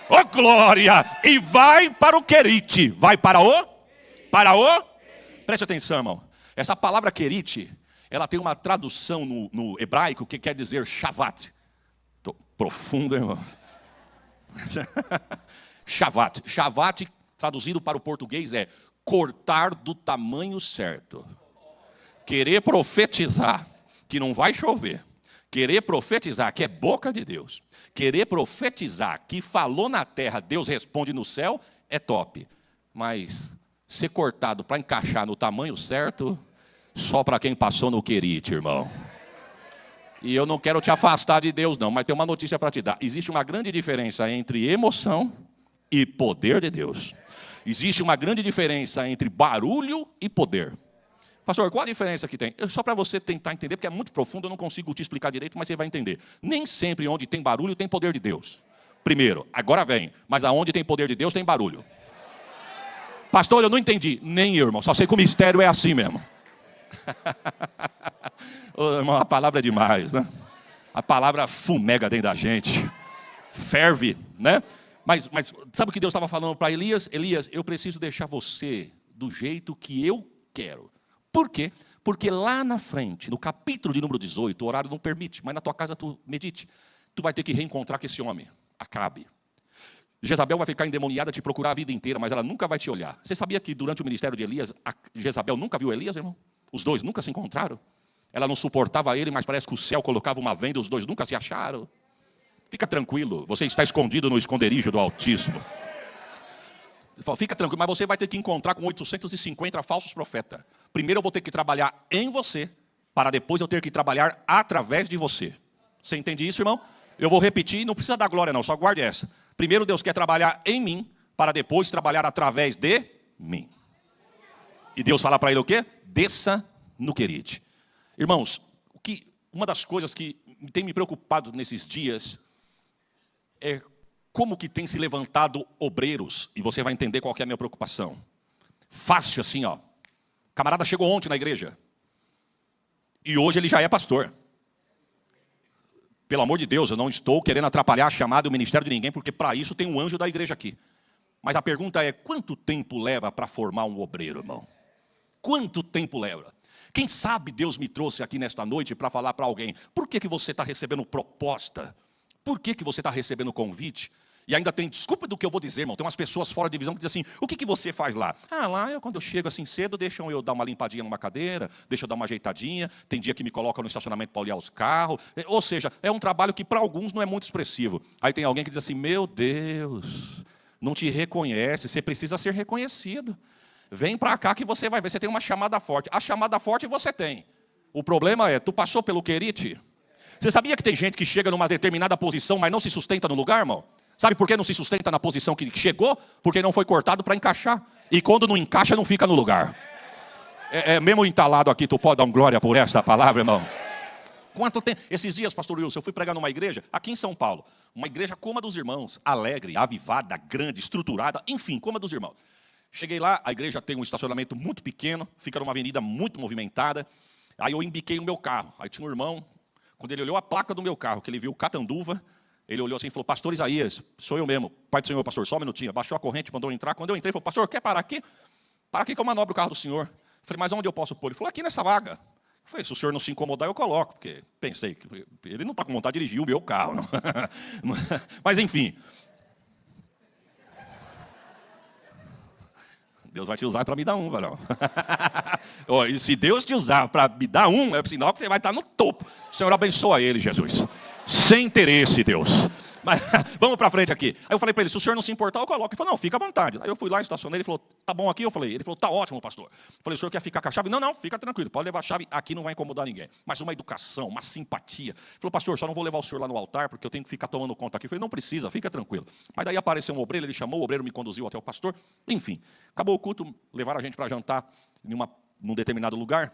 Oh glória! E vai para o Querite. Vai para o? Preste atenção, irmão. Essa palavra Querite, ela tem uma tradução no hebraico que quer dizer Shavat. Estou profundo, irmão. Shavat. Shavat, traduzido para o português, é cortar do tamanho certo. Querer profetizar que não vai chover. Querer profetizar que é boca de Deus. Querer profetizar que falou na terra, Deus responde no céu, é top. Mas ser cortado para encaixar no tamanho certo, só para quem passou no Querite, irmão. E eu não quero te afastar de Deus não, mas tem uma notícia para te dar. Existe uma grande diferença entre emoção e poder de Deus. Existe uma grande diferença entre barulho e poder. Pastor, qual a diferença que tem? Só para você tentar entender, porque é muito profundo, eu não consigo te explicar direito, mas você vai entender. Nem sempre onde tem barulho tem poder de Deus. Primeiro, agora vem. Mas aonde tem poder de Deus tem barulho. Pastor, eu não entendi. Nem eu, irmão. Só sei que o mistério é assim mesmo. Ô, irmão, a palavra é demais, né? A palavra fumega dentro da gente. Ferve, né? Mas sabe o que Deus estava falando para Elias? Elias, eu preciso deixar você do jeito que eu quero. Por quê? Porque lá na frente, no capítulo de número 18, o horário não permite, mas na tua casa tu medite. Tu vai ter que reencontrar com esse homem, Acabe. Jezabel vai ficar endemoniada te procurar a vida inteira, mas ela nunca vai te olhar. Você sabia que durante o ministério de Elias, Jezabel nunca viu Elias, irmão? Os dois nunca se encontraram. Ela não suportava ele, mas parece que o céu colocava uma venda, os dois nunca se acharam. Fica tranquilo, você está escondido no esconderijo do Altíssimo. Fica tranquilo, mas você vai ter que encontrar com 850 falsos profetas. Primeiro eu vou ter que trabalhar em você, para depois eu ter que trabalhar através de você. Você entende isso, irmão? Eu vou repetir, não precisa dar glória não, só guarde essa. Primeiro Deus quer trabalhar em mim, para depois trabalhar através de mim. E Deus fala para ele o quê? Desça no querite. Irmãos, uma das coisas que tem me preocupado nesses dias é como que tem se levantado obreiros, e você vai entender qual que é a minha preocupação. Fácil assim, ó. O camarada chegou ontem na igreja, e hoje ele já é pastor. Pelo amor de Deus, eu não estou querendo atrapalhar a chamada e o ministério de ninguém, porque para isso tem um anjo da igreja aqui. Mas a pergunta é, quanto tempo leva para formar um obreiro, irmão? Quanto tempo leva? Quem sabe Deus me trouxe aqui nesta noite para falar para alguém, por que você está recebendo proposta? Por que você está recebendo convite? E ainda tem, desculpa do que eu vou dizer, irmão, tem umas pessoas fora de visão que dizem assim, o que você faz lá? Ah, lá quando eu chego assim cedo, deixam eu dar uma limpadinha numa cadeira, deixam eu dar uma ajeitadinha, tem dia que me colocam no estacionamento para olhar os carros, ou seja, é um trabalho que para alguns não é muito expressivo. Aí tem alguém que diz assim, meu Deus, não te reconhece, você precisa ser reconhecido. Vem para cá que você vai ver, você tem uma chamada forte. A chamada forte você tem. O problema é, tu passou pelo querite? Você sabia que tem gente que chega numa determinada posição, mas não se sustenta no lugar, irmão? Sabe por que não se sustenta na posição que chegou? Porque não foi cortado para encaixar. E quando não encaixa, não fica no lugar. Mesmo entalado aqui, tu pode dar um glória por esta palavra, irmão? Quanto tempo? Esses dias, pastor Wilson, eu fui pregar numa igreja, aqui em São Paulo. Uma igreja como a dos irmãos, alegre, avivada, grande, estruturada, enfim, como a dos irmãos. Cheguei lá, a igreja tem um estacionamento muito pequeno, fica numa avenida muito movimentada. Aí eu embiquei o meu carro. Aí tinha um irmão, quando ele olhou a placa do meu carro, que ele viu Catanduva, ele olhou assim e falou, pastor Isaías, sou eu mesmo, pai do senhor, pastor, só um minutinho. Baixou a corrente, mandou eu entrar. Quando eu entrei, ele falou, pastor, quer parar aqui? Para aqui que eu manobro o carro do senhor. Eu falei, mas onde eu posso pôr? Ele falou, aqui nessa vaga. Eu falei, se o senhor não se incomodar, eu coloco. Porque pensei, ele não está com vontade de dirigir o meu carro. Não. Mas enfim. Deus vai te usar para me dar um, varão. E se Deus te usar para me dar um, é sinal que você vai estar no topo. O Senhor abençoa ele, Jesus. Sem interesse, Deus. Mas vamos para frente aqui. Aí eu falei para ele, se o senhor não se importar, eu coloco. Ele falou, não, fica à vontade. Aí eu fui lá, estacionei, ele falou, tá bom aqui? Eu falei, ele falou, tá ótimo, pastor. Eu falei, o senhor quer ficar com a chave? Não, não, fica tranquilo, pode levar a chave, aqui não vai incomodar ninguém. Mas uma educação, uma simpatia. Ele falou, pastor, só não vou levar o senhor lá no altar, porque eu tenho que ficar tomando conta aqui. Eu falei, não precisa, fica tranquilo. Mas daí apareceu um obreiro, ele chamou, o obreiro me conduziu até o pastor. Enfim, acabou o culto, levaram a gente para jantar num determinado lugar.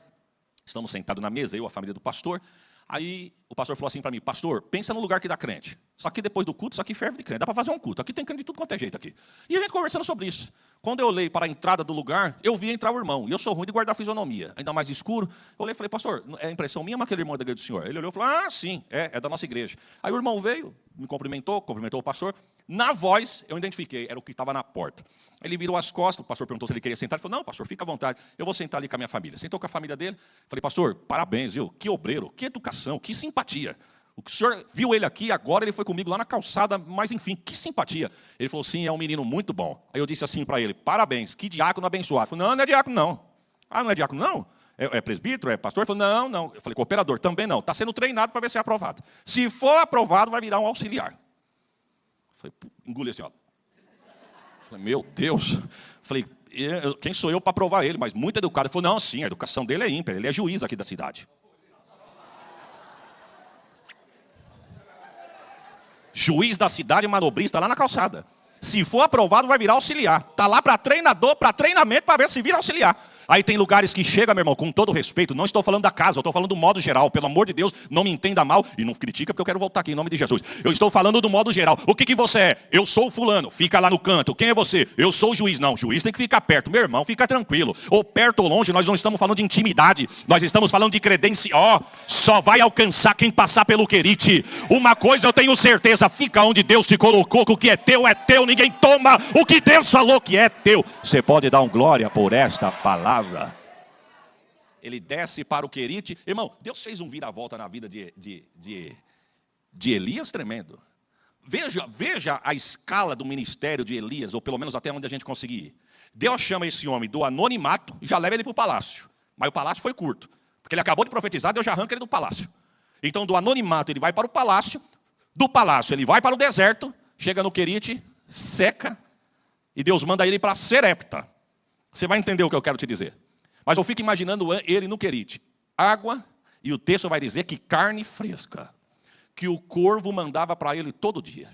Estamos sentados na mesa, eu, a família do pastor. Aí o pastor falou assim para mim, pastor, pensa no lugar que dá crente. Só que depois do culto, isso aqui ferve de crente. Dá para fazer um culto. Aqui tem crente de tudo quanto é jeito aqui. E a gente conversando sobre isso. Quando eu olhei para a entrada do lugar, eu vi entrar o irmão. E eu sou ruim de guardar a fisionomia. Ainda mais escuro. Eu olhei e falei, pastor, é impressão minha ou aquele irmão da igreja do senhor? Ele olhou e falou, ah, sim, é da nossa igreja. Aí o irmão veio, me cumprimentou o pastor. Na voz, eu identifiquei, era o que estava na porta. Ele virou as costas, o pastor perguntou se ele queria sentar. Ele falou, não, pastor, fica à vontade. Eu vou sentar ali com a minha família. Sentou com a família dele. Falei, pastor, parabéns, viu? Que obreiro, que educação, que simpatia. O senhor viu ele aqui, agora ele foi comigo lá na calçada, mas enfim, que simpatia. Ele falou, sim, é um menino muito bom. Aí eu disse assim para ele, parabéns, que diácono abençoado. Ele falou, não é diácono não. Ah, não é diácono não? É presbítero, é pastor? Ele falou, não. Eu falei, cooperador, também não. Está sendo treinado para ver se é aprovado. Se for aprovado, vai virar um auxiliar. Eu falei, engoli assim, ó. Eu falei, meu Deus. Eu falei, quem sou eu para aprovar ele? Mas muito educado. Ele falou, não, sim, a educação dele é ímpar, ele é juiz aqui da cidade. Juiz da cidade, manobrista, lá na calçada. Se for aprovado, vai virar auxiliar. Está lá para treinador, para treinamento, para ver se vira auxiliar. Aí tem lugares que chega, meu irmão, com todo respeito, não estou falando da casa, eu estou falando do modo geral. Pelo amor de Deus, não me entenda mal e não critica porque eu quero voltar aqui em nome de Jesus. Eu estou falando do modo geral. O que você é? Eu sou o fulano, fica lá no canto. Quem é você? Eu sou o juiz. Não, o juiz tem que ficar perto. Meu irmão, fica tranquilo. Ou perto ou longe, nós não estamos falando de intimidade. Nós estamos falando de credencial. Só vai alcançar quem passar pelo querite. Uma coisa eu tenho certeza, fica onde Deus te colocou, que o que é teu, ninguém toma. O que Deus falou que é teu. Você pode dar um glória por esta palavra. Ele desce para o querite. Irmão, Deus fez um vira-volta na vida de Elias tremendo. Veja a escala do ministério de Elias, ou pelo menos até onde a gente conseguir ir. Deus chama esse homem do anonimato e já leva ele para o palácio. Mas o palácio foi curto, porque ele acabou de profetizar, Deus já arranca ele do palácio. Então do anonimato ele vai para o palácio, do palácio ele vai para o deserto, chega no querite, seca, e Deus manda ele para Serepta. Você vai entender o que eu quero te dizer. Mas eu fico imaginando ele no querite. Água, e o texto vai dizer que carne fresca. Que o corvo mandava para ele todo dia.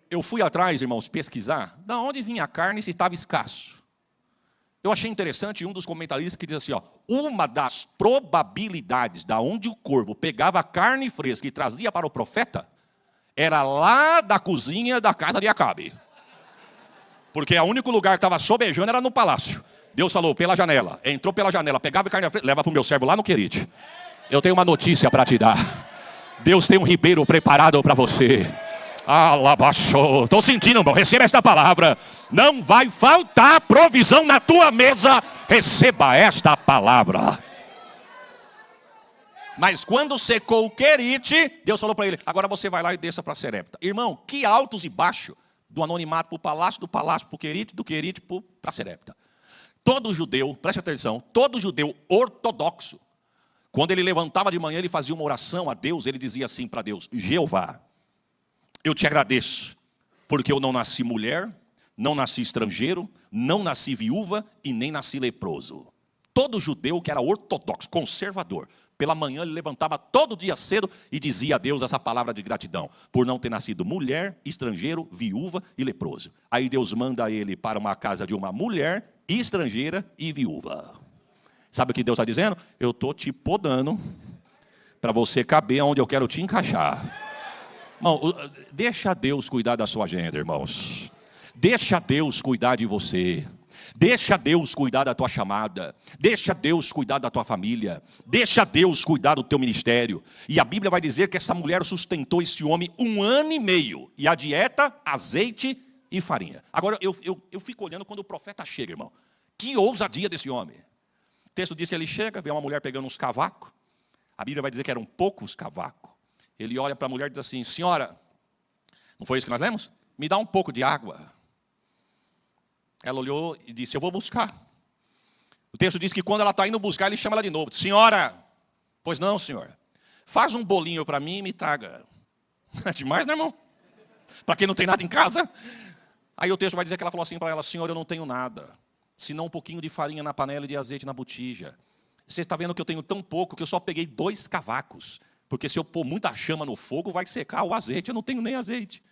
Eu fui atrás, irmãos, pesquisar. De onde vinha a carne se estava escasso? Eu achei interessante um dos comentaristas que diz assim, ó, uma das probabilidades da onde o corvo pegava a carne fresca e trazia para o profeta, era lá da cozinha da casa de Acabe. Porque o único lugar que estava sobejando era no palácio. Deus falou pela janela, entrou pela janela, pegava a carne, leva para o meu servo lá no querite. Eu tenho uma notícia para te dar. Deus tem um ribeiro preparado para você. Alabaxou. Estou sentindo, irmão, receba esta palavra. Não vai faltar provisão na tua mesa. Receba esta palavra. Mas quando secou o querite, Deus falou para ele, agora você vai lá e desça para Serepta. Irmão, que altos e baixos. Do anonimato para o palácio, do palácio para o querite, do querite para Serepta. Todo judeu, preste atenção, todo judeu ortodoxo, quando ele levantava de manhã, ele fazia uma oração a Deus, ele dizia assim para Deus, Jeová, eu te agradeço, porque eu não nasci mulher, não nasci estrangeiro, não nasci viúva e nem nasci leproso. Todo judeu que era ortodoxo, conservador, pela manhã ele levantava todo dia cedo e dizia a Deus essa palavra de gratidão, por não ter nascido mulher, estrangeiro, viúva e leproso. Aí Deus manda ele para uma casa de uma mulher, estrangeira e viúva. Sabe o que Deus está dizendo? Eu estou te podando para você caber onde eu quero te encaixar. Irmão, deixa Deus cuidar da sua agenda, irmãos. Deixa Deus cuidar de você. Deixa Deus cuidar da tua chamada. Deixa Deus cuidar da tua família. Deixa Deus cuidar do teu ministério. E a Bíblia vai dizer que essa mulher sustentou esse homem 1 ano e meio. E a dieta, azeite e farinha. Agora, eu fico olhando quando o profeta chega, irmão. Que ousadia desse homem. O texto diz que ele chega, vê uma mulher pegando uns cavacos. A Bíblia vai dizer que eram poucos cavacos. Ele olha para a mulher e diz assim, senhora, não foi isso que nós lemos? Me dá um pouco de água. Ela olhou e disse, eu vou buscar. O texto diz que quando ela está indo buscar, ele chama ela de novo. Senhora, pois não, senhor. Faz um bolinho para mim e me traga. É demais, né, irmão? Para quem não tem nada em casa. Aí o texto vai dizer que ela falou assim para ela, senhor, eu não tenho nada, senão um pouquinho de farinha na panela e de azeite na botija. Você está vendo que eu tenho tão pouco que eu só peguei 2 cavacos. Porque se eu pôr muita chama no fogo, vai secar o azeite. Eu não tenho nem azeite.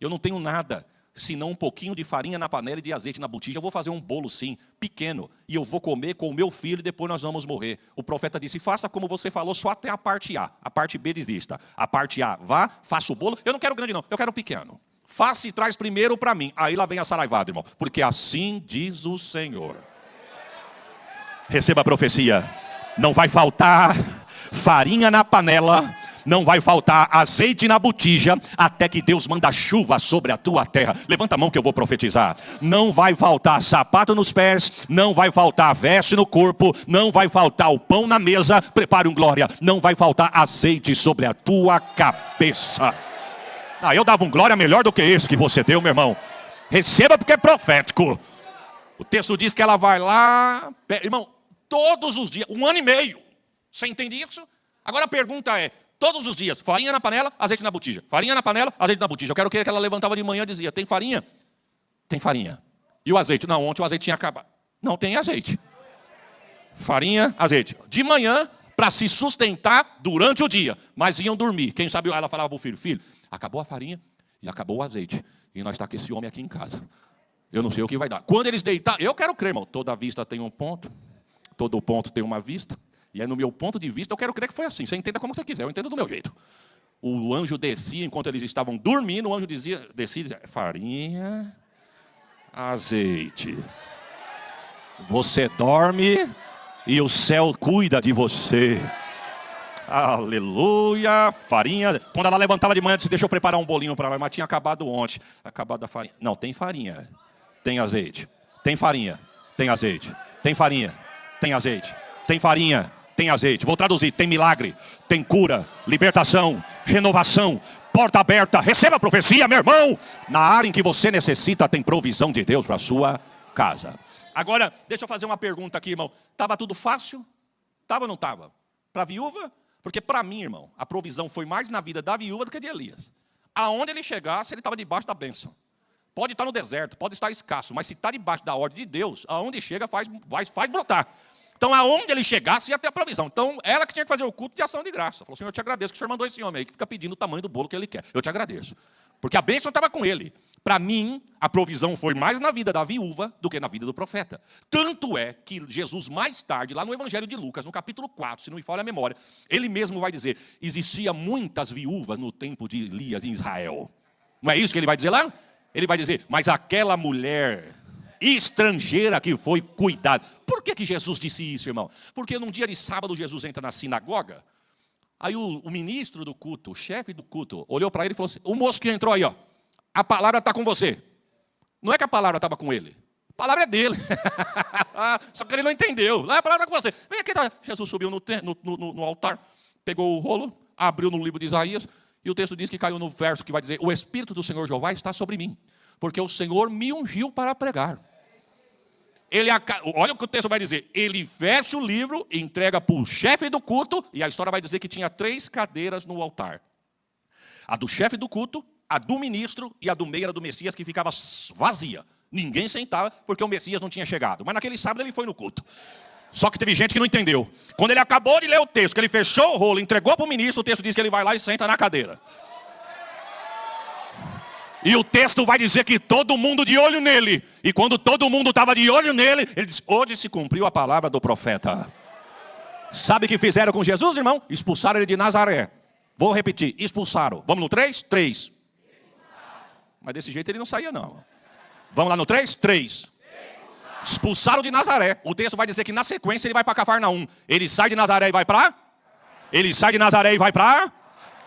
Eu não tenho nada, senão um pouquinho de farinha na panela e de azeite na botija. Eu vou fazer um bolo, sim, pequeno, e eu vou comer com o meu filho e depois nós vamos morrer. O profeta disse, faça como você falou, só até a parte A. A parte B desista. A parte A, vá, faça o bolo. Eu não quero grande não, eu quero pequeno. Faça e traz primeiro para mim. Aí lá vem a saraivada, irmão. Porque assim diz o Senhor. Receba a profecia. Não vai faltar farinha na panela, não vai faltar azeite na botija, até que Deus manda chuva sobre a tua terra. Levanta a mão que eu vou profetizar. Não vai faltar sapato nos pés, não vai faltar veste no corpo, não vai faltar o pão na mesa, prepare um glória, não vai faltar azeite sobre a tua cabeça. Eu dava um glória melhor do que esse que você deu, meu irmão. Receba porque é profético. O texto diz que ela vai lá, irmão, todos os dias, 1 ano e meio. Você entende isso? Agora a pergunta é, todos os dias, farinha na panela, azeite na botija. Farinha na panela, azeite na botija. Eu quero que ela levantava de manhã e dizia, tem farinha? Tem farinha. E o azeite? Não, ontem o azeite tinha acabado. Não tem azeite. Farinha, azeite. De manhã, para se sustentar durante o dia. Mas iam dormir. Quem sabe, ela falava para o filho, filho, acabou a farinha e acabou o azeite. E nós está com esse homem aqui em casa. Eu não sei o que vai dar. Quando eles deitaram, eu quero crer, irmão. Toda vista tem um ponto. Todo ponto tem uma vista. E aí, no meu ponto de vista, eu quero crer que foi assim. Você entenda como você quiser, eu entendo do meu jeito. O anjo descia, enquanto eles estavam dormindo, o anjo descia, farinha, azeite. Você dorme e o céu cuida de você. Aleluia, farinha. Quando ela levantava de manhã, disse, deixa eu preparar um bolinho para ela, mas tinha acabado ontem. Acabado a farinha. Não, tem farinha, tem azeite. Tem farinha, tem azeite. Tem farinha, tem azeite. Tem farinha, tem azeite. Vou traduzir, tem milagre, tem cura, libertação, renovação, porta aberta. Receba a profecia, meu irmão. Na área em que você necessita, tem provisão de Deus para a sua casa. Agora, deixa eu fazer uma pergunta aqui, irmão. Estava tudo fácil? Estava ou não estava? Para a viúva? Porque para mim, irmão, a provisão foi mais na vida da viúva do que de Elias. Aonde ele chegasse, ele estava debaixo da bênção. Pode estar no deserto, pode estar escasso, mas se está debaixo da ordem de Deus, aonde chega faz brotar. Então, aonde ele chegasse, ia ter a provisão. Então, ela que tinha que fazer o culto de ação de graça. Falou, Senhor, eu te agradeço que o Senhor mandou esse homem aí, que fica pedindo o tamanho do bolo que ele quer. Eu te agradeço. Porque a bênção estava com ele. Para mim, a provisão foi mais na vida da viúva do que na vida do profeta. Tanto é que Jesus, mais tarde, lá no Evangelho de Lucas, no capítulo 4, se não me falha a memória, ele mesmo vai dizer, existia muitas viúvas no tempo de Elias em Israel. Não é isso que ele vai dizer lá? Ele vai dizer, mas aquela mulher estrangeira que foi cuidada. Por que Jesus disse isso, irmão? Porque num dia de sábado, Jesus entra na sinagoga, aí o ministro do culto, o chefe do culto, olhou para ele e falou assim, o moço que entrou aí, ó, a palavra está com você. Não é que a palavra estava com ele. A palavra é dele. Só que ele não entendeu. A palavra está com você. Vem aqui. Jesus subiu no altar, pegou o rolo, abriu no livro de Isaías, e o texto diz que caiu no verso que vai dizer, o Espírito do Senhor Jeová está sobre mim, porque o Senhor me ungiu para pregar. Olha o que o texto vai dizer. Ele fecha o livro, entrega para o chefe do culto, e a história vai dizer que tinha 3 cadeiras no altar. A do chefe do culto, a do ministro e a do meio era do Messias, que ficava vazia. Ninguém sentava, porque o Messias não tinha chegado. Mas naquele sábado ele foi no culto. Só que teve gente que não entendeu. Quando ele acabou de ler o texto, que ele fechou o rolo, entregou para o ministro, o texto diz que ele vai lá e senta na cadeira. E o texto vai dizer que todo mundo de olho nele. E quando todo mundo estava de olho nele, ele disse, hoje se cumpriu a palavra do profeta. Sabe o que fizeram com Jesus, irmão? Expulsaram ele de Nazaré. Vou repetir, expulsaram. Vamos no 3? 3. Mas desse jeito ele não saía, não. Vamos lá no 3? 3. Expulsaram de Nazaré. O texto vai dizer que na sequência ele vai para Cafarnaum. Ele sai de Nazaré e vai para? Ele sai de Nazaré e vai para?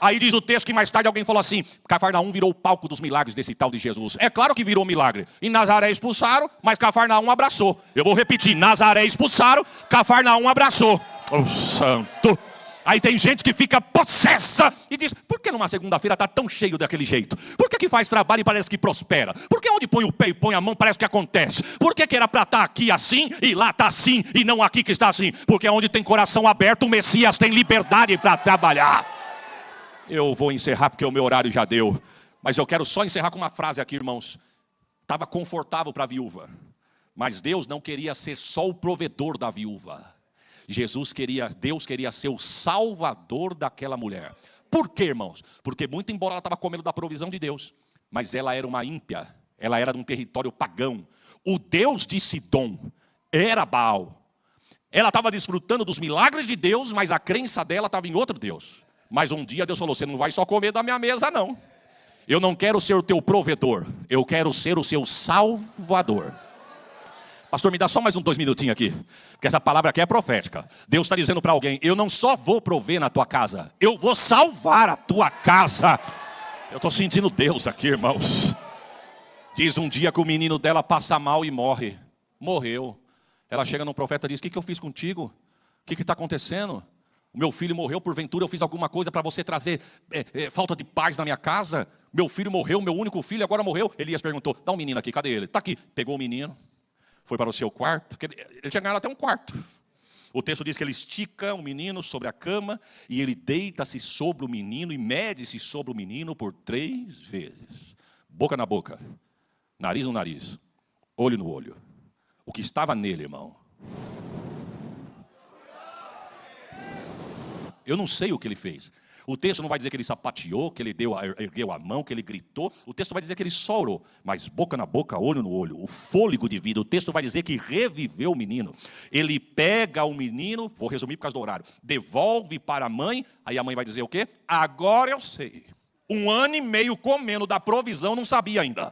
Aí diz o texto que mais tarde alguém falou assim, Cafarnaum virou o palco dos milagres desse tal de Jesus. É claro que virou milagre. Em Nazaré expulsaram, mas Cafarnaum abraçou. Eu vou repetir, Nazaré expulsaram, Cafarnaum abraçou. Oh, santo! Aí tem gente que fica possessa e diz, por que numa segunda-feira está tão cheio daquele jeito? Por que faz trabalho e parece que prospera? Por que onde põe o pé e põe a mão parece que acontece? Por que era para estar aqui assim e lá está assim e não aqui que está assim? Porque onde tem coração aberto o Messias tem liberdade para trabalhar. Eu vou encerrar porque o meu horário já deu. Mas eu quero só encerrar com uma frase aqui, irmãos. Estava confortável para a viúva. Mas Deus não queria ser só o provedor da viúva. Deus queria ser o salvador daquela mulher. Por quê, irmãos? Porque muito embora ela estava comendo da provisão de Deus, mas ela era uma ímpia. Ela era de um território pagão. O Deus de Sidom era Baal. Ela estava desfrutando dos milagres de Deus, mas a crença dela estava em outro Deus. Mas um dia Deus falou, você não vai só comer da minha mesa, não. Eu não quero ser o teu provedor, eu quero ser o seu salvador. Pastor, me dá só mais 2 minutinhos aqui, porque essa palavra aqui é profética. Deus está dizendo para alguém, eu não só vou prover na tua casa, eu vou salvar a tua casa. Eu estou sentindo Deus aqui, irmãos. Diz um dia que o menino dela passa mal e morre. Morreu. Ela chega no profeta e diz, o que eu fiz contigo? O que está acontecendo? O meu filho morreu, porventura eu fiz alguma coisa para você trazer falta de paz na minha casa? Meu filho morreu, meu único filho agora morreu. Elias perguntou, dá um menino aqui, cadê ele? Está aqui. Pegou o menino, foi para o seu quarto, porque ele tinha ganhado até um quarto. O texto diz que ele estica o menino sobre a cama e ele deita-se sobre o menino e mede-se sobre o menino por 3 vezes. Boca na boca, nariz no nariz, olho no olho. O que estava nele, irmão? Eu não sei o que ele fez. O texto não vai dizer que ele sapateou, que ele ergueu a mão, que ele gritou. O texto vai dizer que ele só orou. Mas boca na boca, olho no olho, o fôlego de vida. O texto vai dizer que reviveu o menino. Ele pega o menino, vou resumir por causa do horário, devolve para a mãe. Aí a mãe vai dizer o quê? Agora eu sei. 1 ano e meio comendo da provisão, não sabia ainda.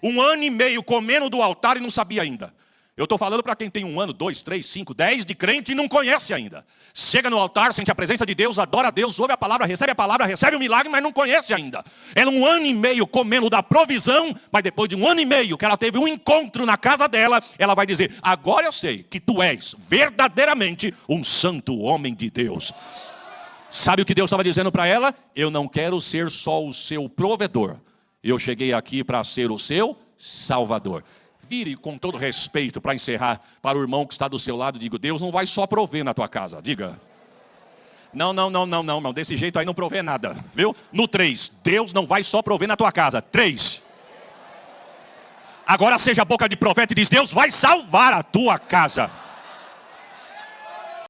1 ano e meio comendo do altar e não sabia ainda. Eu estou falando para quem tem 1 ano, 2, 3, 5, 10 de crente e não conhece ainda. Chega no altar, sente a presença de Deus, adora a Deus, ouve a palavra, recebe o milagre, mas não conhece ainda. Ela 1 ano e meio comendo da provisão, mas depois de 1 ano e meio que ela teve um encontro na casa dela, ela vai dizer, agora eu sei que tu és verdadeiramente um santo homem de Deus. Sabe o que Deus estava dizendo para ela? Eu não quero ser só o seu provedor. Eu cheguei aqui para ser o seu salvador. Vire com todo respeito, para encerrar, para o irmão que está do seu lado, digo, Deus não vai só prover na tua casa, diga. Não, desse jeito aí não provê nada, viu? No 3, Deus não vai só prover na tua casa, 3. Agora seja a boca de profeta e diz, Deus vai salvar a tua casa.